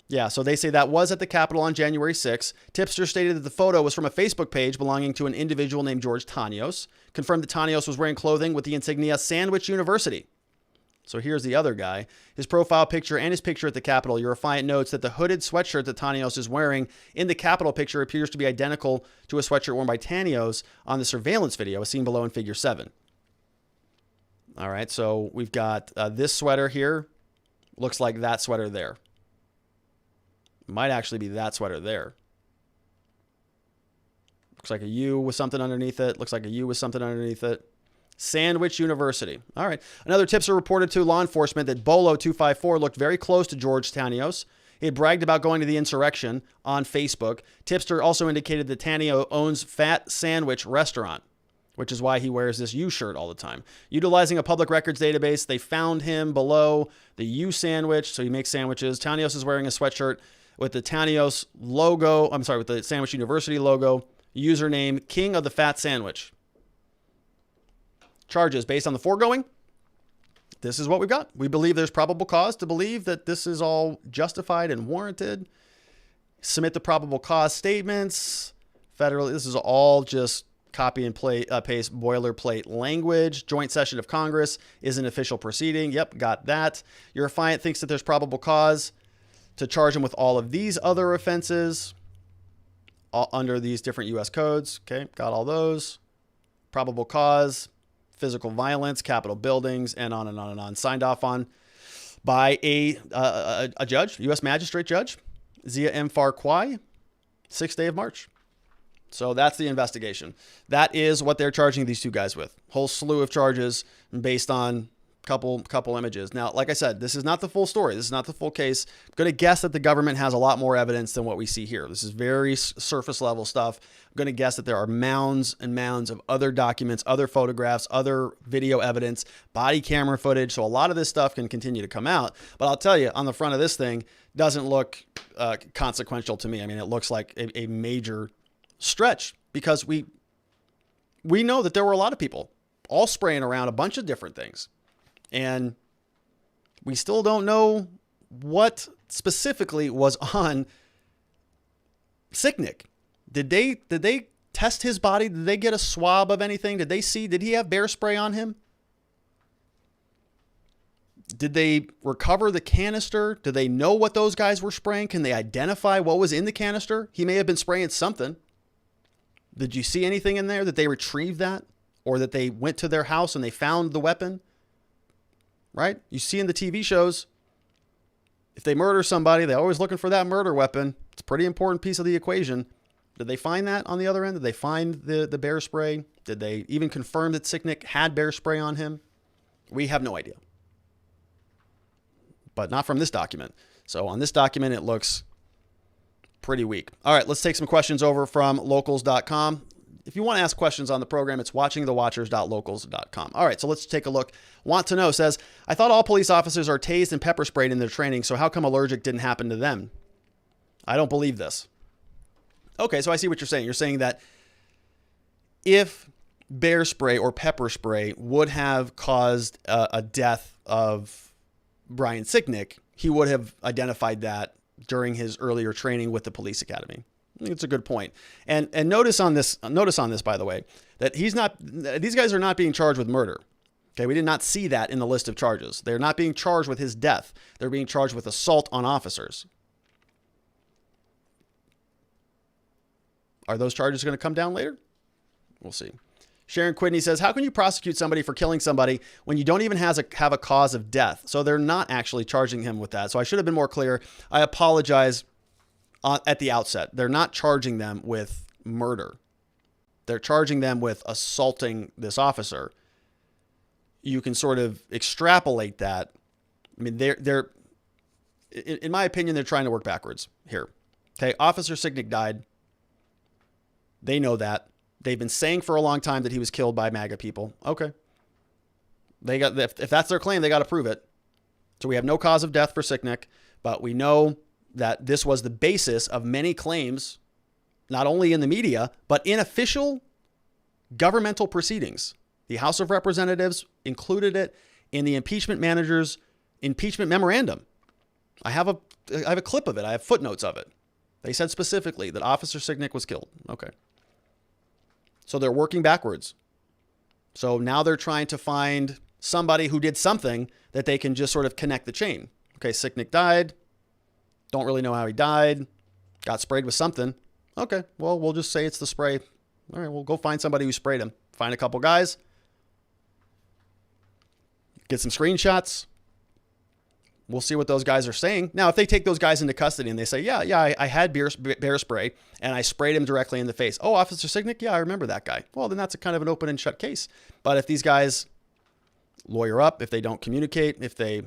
Yeah, so they say that was at the Capitol on January 6th. Tipster stated that the photo was from a Facebook page belonging to an individual named George Tanios. Confirmed that Tanios was wearing clothing with the insignia Sandwich University. So here's the other guy. His profile picture and his picture at the Capitol. Your affiant notes that the hooded sweatshirt that Tanios is wearing in the Capitol picture appears to be identical to a sweatshirt worn by Tanios on the surveillance video, as seen below in Figure 7. All right, so we've got this sweater here. Looks like that sweater there. Might actually be that sweater there. Looks like a U with something underneath it. Looks like a U with something underneath it. Sandwich University. All right. Another tipster reported to law enforcement that Bolo 254 looked very close to George Tanios. He had bragged about going to the insurrection on Facebook. Tipster also indicated that Tanio owns Fat Sandwich Restaurant, which is why he wears this U shirt all the time. Utilizing a public records database, they found him below the U sandwich, so he makes sandwiches. Tanios is wearing a sweatshirt with the Tanios logo, with the Sandwich University logo, username King of the Fat Sandwich. Charges based on the foregoing. This is what we've got. We believe there's probable cause to believe that this is all justified and warranted. Submit the probable cause statements. Federally, this is all just copy and paste boilerplate language. Joint session of Congress is an official proceeding. Yep, got that. Your affiant thinks that there's probable cause to charge him with all of these other offenses under these different U.S. codes. Okay, got all those. Probable cause, physical violence, Capitol buildings, and on and on and on. Signed off on by a judge, U.S. magistrate judge, Zia M. Farquhar, 6th day of March. So that's the investigation. That is what they're charging these 2 guys with. Whole slew of charges based on couple images. Now, like I said, this is not the full story. This is not the full case. I'm going to guess that the government has a lot more evidence than what we see here. This is very surface level stuff. I'm going to guess that there are mounds and mounds of other documents, other photographs, other video evidence, body camera footage. So a lot of this stuff can continue to come out. But I'll tell you, on the front of this thing, doesn't look consequential to me. I mean, it looks like a major stretch because we know that there were a lot of people all spraying around a bunch of different things. And we still don't know what specifically was on Sicknick. Did they test his body? Did they get a swab of anything? Did he have bear spray on him? Did they recover the canister? Do they know what those guys were spraying? Can they identify what was in the canister? He may have been spraying something. Did you see anything in there that they retrieved that? Or that they went to their house and they found the weapon? Right? You see in the TV shows, if they murder somebody, they're always looking for that murder weapon. It's a pretty important piece of the equation. Did they find that on the other end? Did they find the bear spray? Did they even confirm that Sicknick had bear spray on him? We have no idea. But not from this document. So on this document, it looks pretty weak. All right, let's take some questions over from locals.com. If you want to ask questions on the program, it's watchingthewatchers.locals.com. All right, so let's take a look. Want to Know says, I thought all police officers are tased and pepper sprayed in their training, so how come allergic didn't happen to them? I don't believe this. Okay, so I see what you're saying. You're saying that if bear spray or pepper spray would have caused a death of Brian Sicknick, he would have identified that during his earlier training with the police academy. I think it's a good point. And notice on this, by the way, that these guys are not being charged with murder. Okay, we did not see that in the list of charges. They're not being charged with his death. They're being charged with assault on officers. Are those charges going to come down later? We'll see. Sharon Quidney says, how can you prosecute somebody for killing somebody when you don't even have a cause of death? So they're not actually charging him with that. So I should have been more clear. I apologize at the outset. They're not charging them with murder. They're charging them with assaulting this officer. You can sort of extrapolate that. I mean, they're in my opinion, they're trying to work backwards here. Okay, Officer Sicknick died. They know that. They've been saying for a long time that he was killed by MAGA people. Okay. If that's their claim, they got to prove it. So we have no cause of death for Sicknick, but we know that this was the basis of many claims, not only in the media, but in official governmental proceedings. The House of Representatives included it in the impeachment manager's impeachment memorandum. I have a clip of it. I have footnotes of it. They said specifically that Officer Sicknick was killed. Okay. So they're working backwards. So now they're trying to find somebody who did something that they can just sort of connect the chain. Okay, Sicknick died. Don't really know how he died. Got sprayed with something. Okay, well, we'll just say it's the spray. All right, we'll go find somebody who sprayed him. Find a couple guys. Get some screenshots. We'll see what those guys are saying. Now, if they take those guys into custody and they say, yeah, I had bear spray and I sprayed him directly in the face. Oh, Officer Sicknick? Yeah, I remember that guy. Well, then that's a kind of an open and shut case. But if these guys lawyer up, if they don't communicate, if they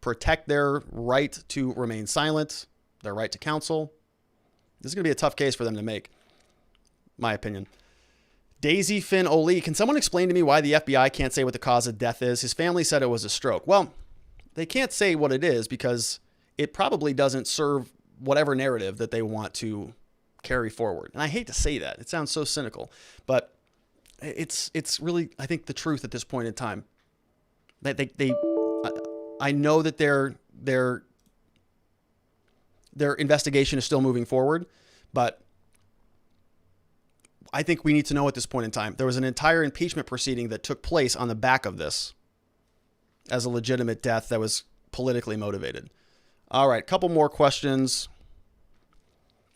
protect their right to remain silent, their right to counsel, this is going to be a tough case for them to make, my opinion. Daisy Finn Oli, can someone explain to me why the FBI can't say what the cause of death is? His family said it was a stroke. Well, they can't say what it is because it probably doesn't serve whatever narrative that they want to carry forward. And I hate to say that. It sounds so cynical, but it's really, I think, the truth at this point in time. I know that their investigation is still moving forward, but I think we need to know at this point in time. There was an entire impeachment proceeding that took place on the back of this as a legitimate death that was politically motivated. All right, a couple more questions.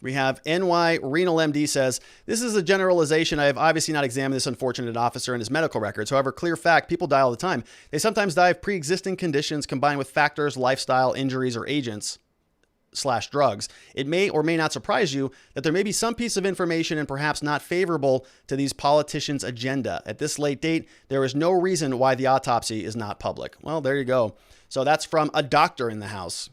We have NY Renal MD says, this is a generalization. I have obviously not examined this unfortunate officer and his medical records. However, clear fact, people die all the time. They sometimes die of pre-existing conditions combined with factors, lifestyle, injuries, or agents / drugs. It may or may not surprise you that there may be some piece of information and perhaps not favorable to these politicians' agenda. At this late date, there is no reason why the autopsy is not public. Well, there you go. So that's from a doctor in the House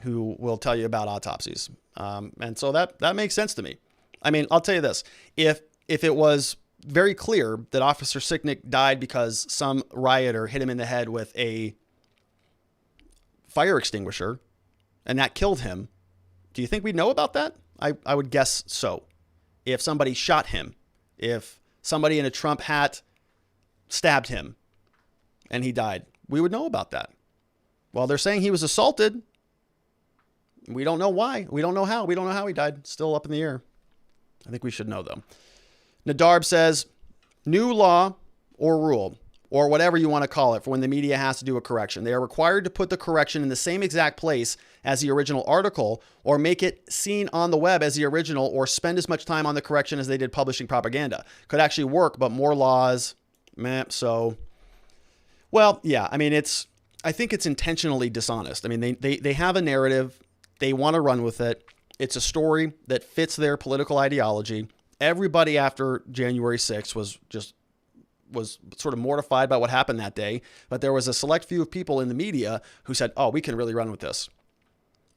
who will tell you about autopsies. And so that makes sense to me. I mean, I'll tell you this. If it was very clear that Officer Sicknick died because some rioter hit him in the head with a fire extinguisher and that killed him, do you think we'd know about that? I would guess so. If somebody shot him, if somebody in a Trump hat stabbed him and he died, we would know about that. Well, they're saying he was assaulted. We don't know why. We don't know how. We don't know how he died. Still up in the air. I think we should know, though. Nadarb says, new law or rule, or whatever you want to call it, for when the media has to do a correction. They are required to put the correction in the same exact place as the original article, or make it seen on the web as the original, or spend as much time on the correction as they did publishing propaganda. Could actually work, but more laws, so... Well, yeah, I mean, I think it's intentionally dishonest. I mean, they have a narrative. They want to run with it. It's a story that fits their political ideology. Everybody after January 6th was sort of mortified by what happened that day. But there was a select few of people in the media who said, oh, we can really run with this.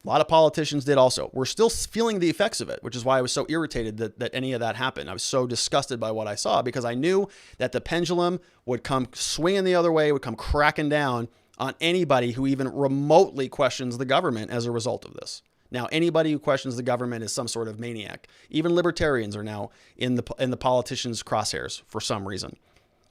A lot of politicians did also. We're still feeling the effects of it, which is why I was so irritated that any of that happened. I was so disgusted by what I saw because I knew that the pendulum would come swinging the other way, would come cracking down on anybody who even remotely questions the government as a result of this. Now, anybody who questions the government is some sort of maniac. Even libertarians are now in the politicians' crosshairs for some reason.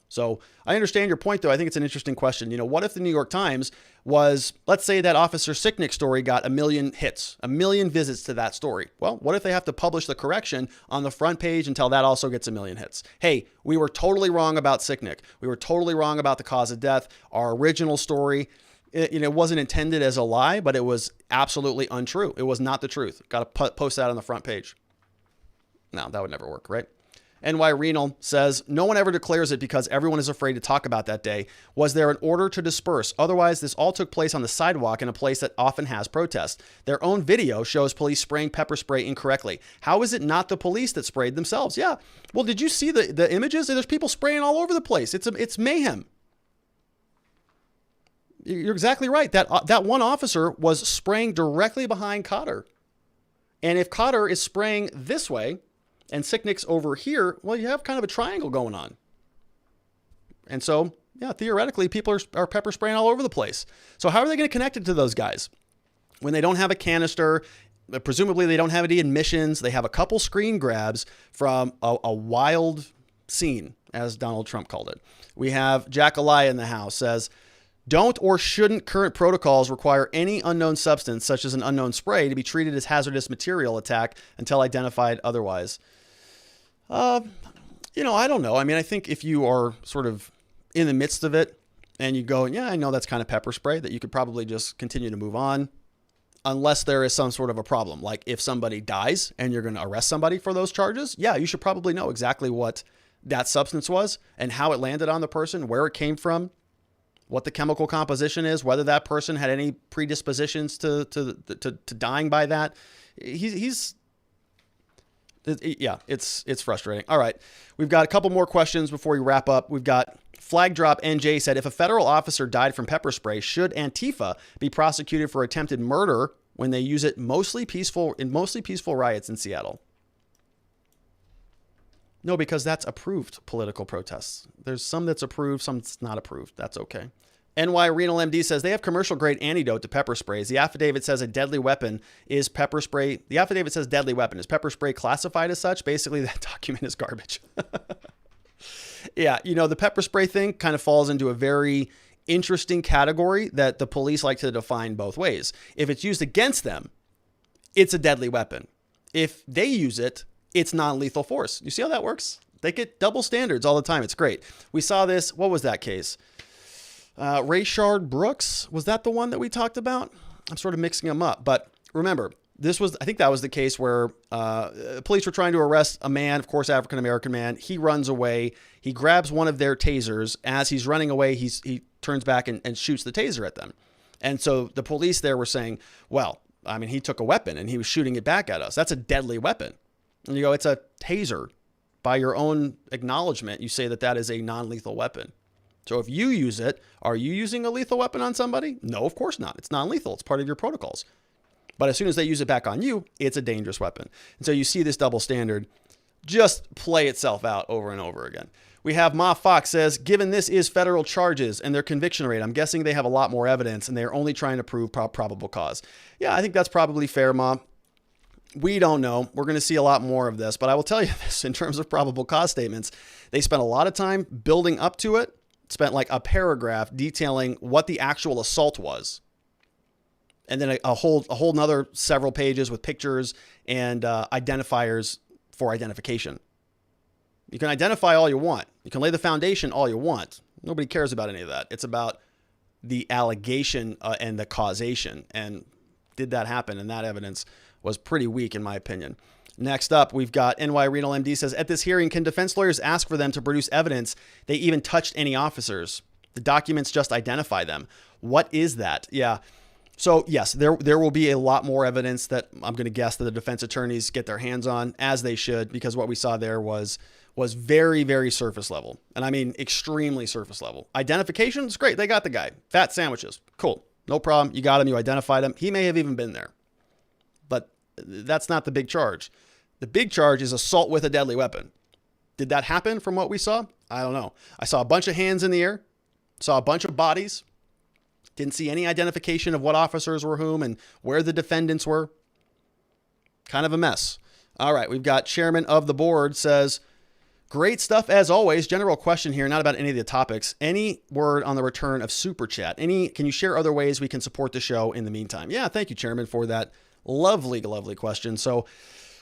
So I understand your point, though. I think it's an interesting question. You know, what if the New York Times was, let's say that Officer Sicknick story got 1 million hits, 1 million visits to that story. Well, what if they have to publish the correction on the front page until that also gets 1 million hits? Hey, we were totally wrong about Sicknick. We were totally wrong about the cause of death. Our original story, it wasn't intended as a lie, but it was absolutely untrue. It was not the truth. Got to post that on the front page. No, that would never work, right? NY Renal says, no one ever declares it because everyone is afraid to talk about that day. Was there an order to disperse? Otherwise, this all took place on the sidewalk in a place that often has protests. Their own video shows police spraying pepper spray incorrectly. How is it not the police that sprayed themselves? Yeah. Well, did you see the images? There's people spraying all over the place. It's mayhem. You're exactly right. That one officer was spraying directly behind Cotter. And if Cotter is spraying this way, and Sicknick's over here, well, you have kind of a triangle going on. And so, yeah, theoretically, people are pepper spraying all over the place. So how are they going to connect it to those guys when they don't have a canister? Presumably they don't have any admissions. They have a couple screen grabs from a wild scene, as Donald Trump called it. We have Jack Alaya in the house says, don't or shouldn't current protocols require any unknown substance, such as an unknown spray, to be treated as hazardous material attack until identified otherwise? I don't know. I mean, I think if you are sort of in the midst of it and you go, yeah, I know that's kind of pepper spray, that you could probably just continue to move on unless there is some sort of a problem. Like if somebody dies and you're going to arrest somebody for those charges, yeah, you should probably know exactly what that substance was and how it landed on the person, where it came from, what the chemical composition is, whether that person had any predispositions to dying by that. It's frustrating. All right. We've got a couple more questions before we wrap up. We've got Flag Drop NJ said, if a federal officer died from pepper spray, should Antifa be prosecuted for attempted murder when they use it in mostly peaceful riots in Seattle? No, because that's approved political protests. There's some that's approved, some that's not approved. That's okay. NY Renal MD says they have commercial grade antidote to pepper sprays. The affidavit says a deadly weapon is pepper spray. The affidavit says deadly weapon. Is pepper spray classified as such? Basically, that document is garbage. Yeah, the pepper spray thing kind of falls into a very interesting category that the police like to define both ways. If it's used against them, it's a deadly weapon. If they use it, it's non-lethal force. You see how that works? They get double standards all the time. It's great. We saw this. What was that case? Rayshard Brooks. Was that the one that we talked about? I'm sort of mixing them up. But remember, I think that was the case where police were trying to arrest a man, of course, African-American man. He runs away. He grabs one of their tasers. As he's running away, he turns back and shoots the taser at them. And so the police there were saying, well, I mean, he took a weapon and he was shooting it back at us. That's a deadly weapon. And you go, it's a taser. By your own acknowledgement, you say that that is a non-lethal weapon. So if you use it, are you using a lethal weapon on somebody? No, of course not. It's non-lethal. It's part of your protocols. But as soon as they use it back on you, it's a dangerous weapon. And so you see this double standard just play itself out over and over again. We have Ma Fox says, given this is federal charges and their conviction rate, I'm guessing they have a lot more evidence and they're only trying to prove probable cause. Yeah, I think that's probably fair, Ma. We don't know. We're going to see a lot more of this, but I will tell you this in terms of probable cause statements. They spent a lot of time building up to it, spent like a paragraph detailing what the actual assault was. And then a whole nother several pages with pictures and identifiers for identification. You can identify all you want. You can lay the foundation all you want. Nobody cares about any of that. It's about the allegation and the causation. And did that happen? And that evidence was pretty weak, in my opinion. Next up, we've got NY Renal MD says, at this hearing, can defense lawyers ask for them to produce evidence they even touched any officers? The documents just identify them. What is that? Yeah. So yes, there will be a lot more evidence that I'm going to guess that the defense attorneys get their hands on, as they should, because what we saw there was very, very surface level. And I mean, extremely surface level. Identification is great. They got the guy. Fat sandwiches. Cool. No problem. You got him. You identified him. He may have even been there. But that's not the big charge. The big charge is assault with a deadly weapon. Did that happen from what we saw? I don't know. I saw a bunch of hands in the air. Saw a bunch of bodies. Didn't see any identification of what officers were whom and where the defendants were. Kind of a mess. All right, we've got chairman of the board says, great stuff as always. General question here, not about any of the topics. Any word on the return of Super Chat? Can you share other ways we can support the show in the meantime? Yeah, thank you, chairman, for that lovely, lovely question. So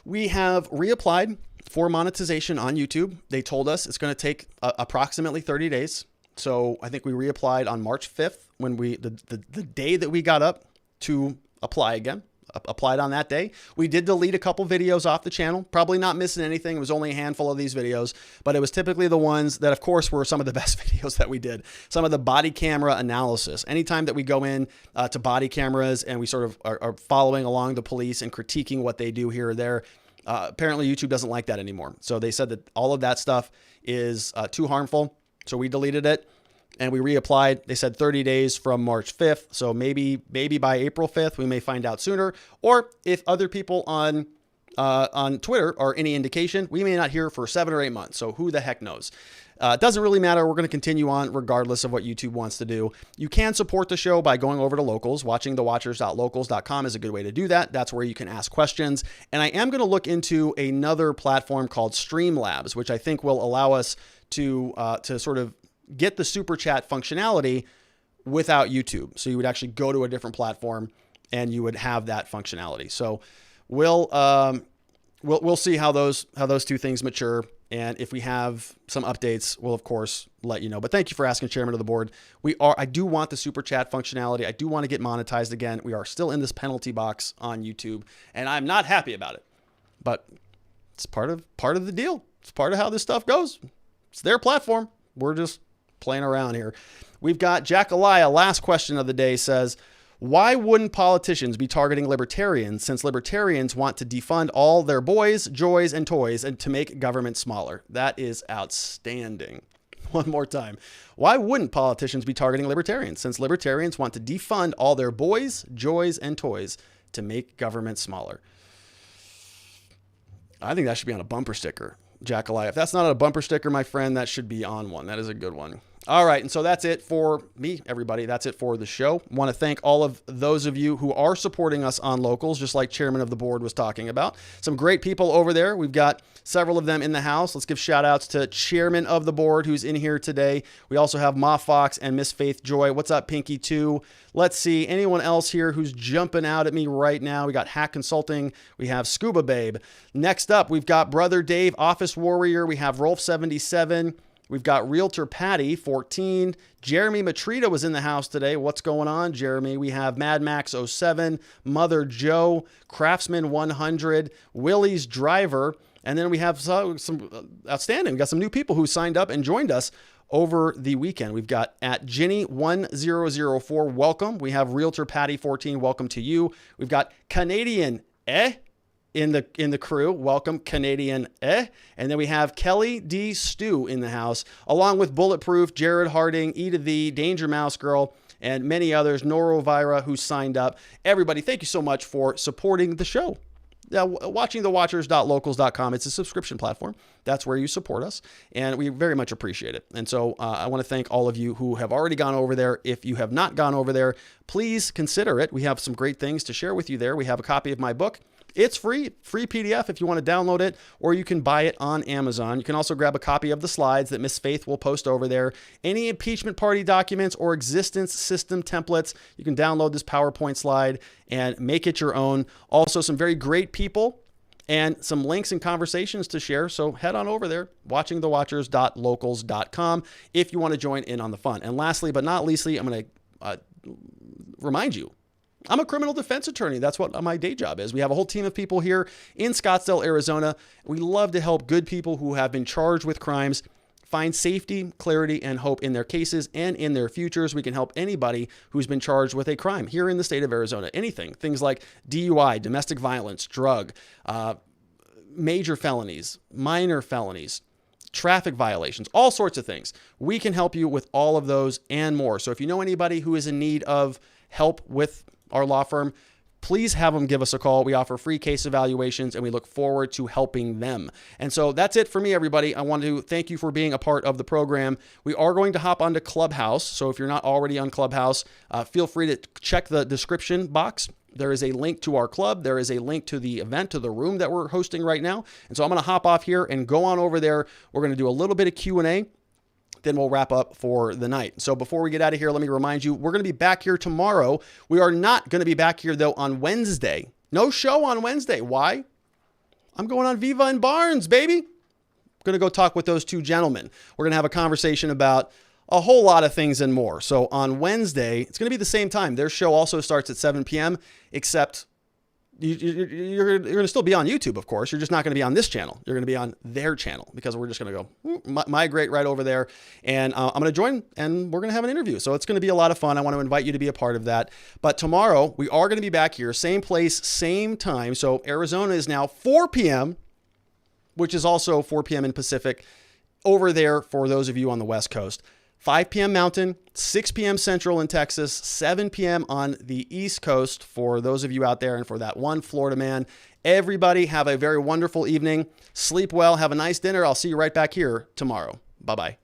we have reapplied for monetization on YouTube. They told us it's going to take approximately 30 days. So I think we reapplied on March 5th when the day that we got up to apply again, applied on that day. We did delete a couple videos off the channel, probably not missing anything. It was only a handful of these videos, but it was typically the ones that, of course, were some of the best videos that we did. Some of the body camera analysis. Anytime that we go in to body cameras and we sort of are following along the police and critiquing what they do here or there, apparently YouTube doesn't like that anymore. So they said that all of that stuff is too harmful. So we deleted it and we reapplied. They said 30 days from March 5th. So maybe by April 5th, we may find out sooner. Or if other people on on Twitter are any indication, we may not hear for 7 or 8 months. So who the heck knows? It doesn't really matter. We're going to continue on regardless of what YouTube wants to do. You can support the show by going over to Locals. Watchingthewatchers.locals.com is a good way to do that. That's where you can ask questions. And I am going to look into another platform called Streamlabs, which I think will allow us to sort of get the super chat functionality without YouTube. So you would actually go to a different platform and you would have that functionality. So we'll see how those two things mature. And if we have some updates, we'll of course let you know. But thank you for asking, Chairman of the Board. I do want the super chat functionality. I do want to get monetized again. We are still in this penalty box on YouTube, and I'm not happy about it. But it's part of the deal. It's part of how this stuff goes. It's their platform. We're just playing around here. We've got Jack Elia. Last question of the day says, why wouldn't politicians be targeting libertarians since libertarians want to defund all their boys, joys, and toys and to make government smaller? That is outstanding. One more time. Why wouldn't politicians be targeting libertarians since libertarians want to defund all their boys, joys, and toys to make government smaller? I think that should be on a bumper sticker, Jack Elia. If that's not a bumper sticker, my friend, that should be on one. That is a good one. All right, and so that's it for me, everybody. That's it for the show. I want to thank all of those of you who are supporting us on Locals, just like Chairman of the Board was talking about. Some great people over there. We've got several of them in the house. Let's give shout outs to Chairman of the Board, who's in here today. We also have Ma Fox and Miss Faith Joy. What's up, Pinky 2? Let's see. Anyone else here who's jumping out at me right now? We got Hack Consulting. We have Scuba Babe. Next up, we've got Brother Dave, Office Warrior. We have Rolf 77. We've got Realtor Patty, 14. Jeremy Matrita was in the house today. What's going on, Jeremy? We have Mad Max 07, Mother Joe, Craftsman 100, Willie's Driver, and then we have some outstanding. We got some new people who signed up and joined us over the weekend. We've got at Ginny 1004, welcome. We have Realtor Patty 14, welcome to you. We've got Canadian in the crew. Welcome, Canadian. And then we have Kelly D. Stew in the house, along with Bulletproof, Jared Harding, E to the, Danger Mouse Girl, and many others, Norovira, who signed up. Everybody, thank you so much for supporting the show. Now, watchingthewatchers.locals.com, it's a subscription platform. That's where you support us, and we very much appreciate it. And so I want to thank all of you who have already gone over there. If you have not gone over there, please consider it. We have some great things to share with you there. We have a copy of my book. It's free PDF if you want to download it, or you can buy it on Amazon. You can also grab a copy of the slides that Miss Faith will post over there. Any impeachment party documents or existence system templates, you can download this PowerPoint slide and make it your own. Also, some very great people and some links and conversations to share. So head on over there, watchingthewatchers.locals.com, if you want to join in on the fun. And lastly, but not leastly, I'm going to remind you, I'm a criminal defense attorney. That's what my day job is. We have a whole team of people here in Scottsdale, Arizona. We love to help good people who have been charged with crimes find safety, clarity, and hope in their cases and in their futures. We can help anybody who's been charged with a crime here in the state of Arizona. Anything, things like DUI, domestic violence, drug, major felonies, minor felonies, traffic violations, all sorts of things. We can help you with all of those and more. So if you know anybody who is in need of help with our law firm, please have them give us a call. We offer free case evaluations, and we look forward to helping them. And so that's it for me, everybody. I want to thank you for being a part of the program. We are going to hop onto Clubhouse. So if you're not already on Clubhouse, feel free to check the description box. There is a link to our club. There is a link to the event, to the room that we're hosting right now. And so I'm going to hop off here and go on over there. We're going to do a little bit of Q&A. Then we'll wrap up for the night. So before we get out of here, let me remind you, we're going to be back here tomorrow. We are not going to be back here, though, on Wednesday. No show on Wednesday. Why? I'm going on Viva and Barnes, baby. I'm going to go talk with those two gentlemen. We're going to have a conversation about a whole lot of things and more. So on Wednesday, it's going to be the same time. Their show also starts at 7 p.m., except you're going to still be on YouTube, of course. You're just not going to be on this channel. You're going to be on their channel, because we're just going to go migrate right over there. And I'm going to join, and we're going to have an interview. So it's going to be a lot of fun. I want to invite you to be a part of that. But tomorrow, we are going to be back here, same place, same time. So Arizona is now 4 p.m., which is also 4 p.m. in Pacific over there for those of you on the West Coast. 5 p.m. Mountain, 6 p.m. Central in Texas, 7 p.m. on the East Coast for those of you out there, and for that one Florida man, Everybody have a very wonderful evening. Sleep well. Have a nice dinner. I'll see you right back here tomorrow. Bye-bye.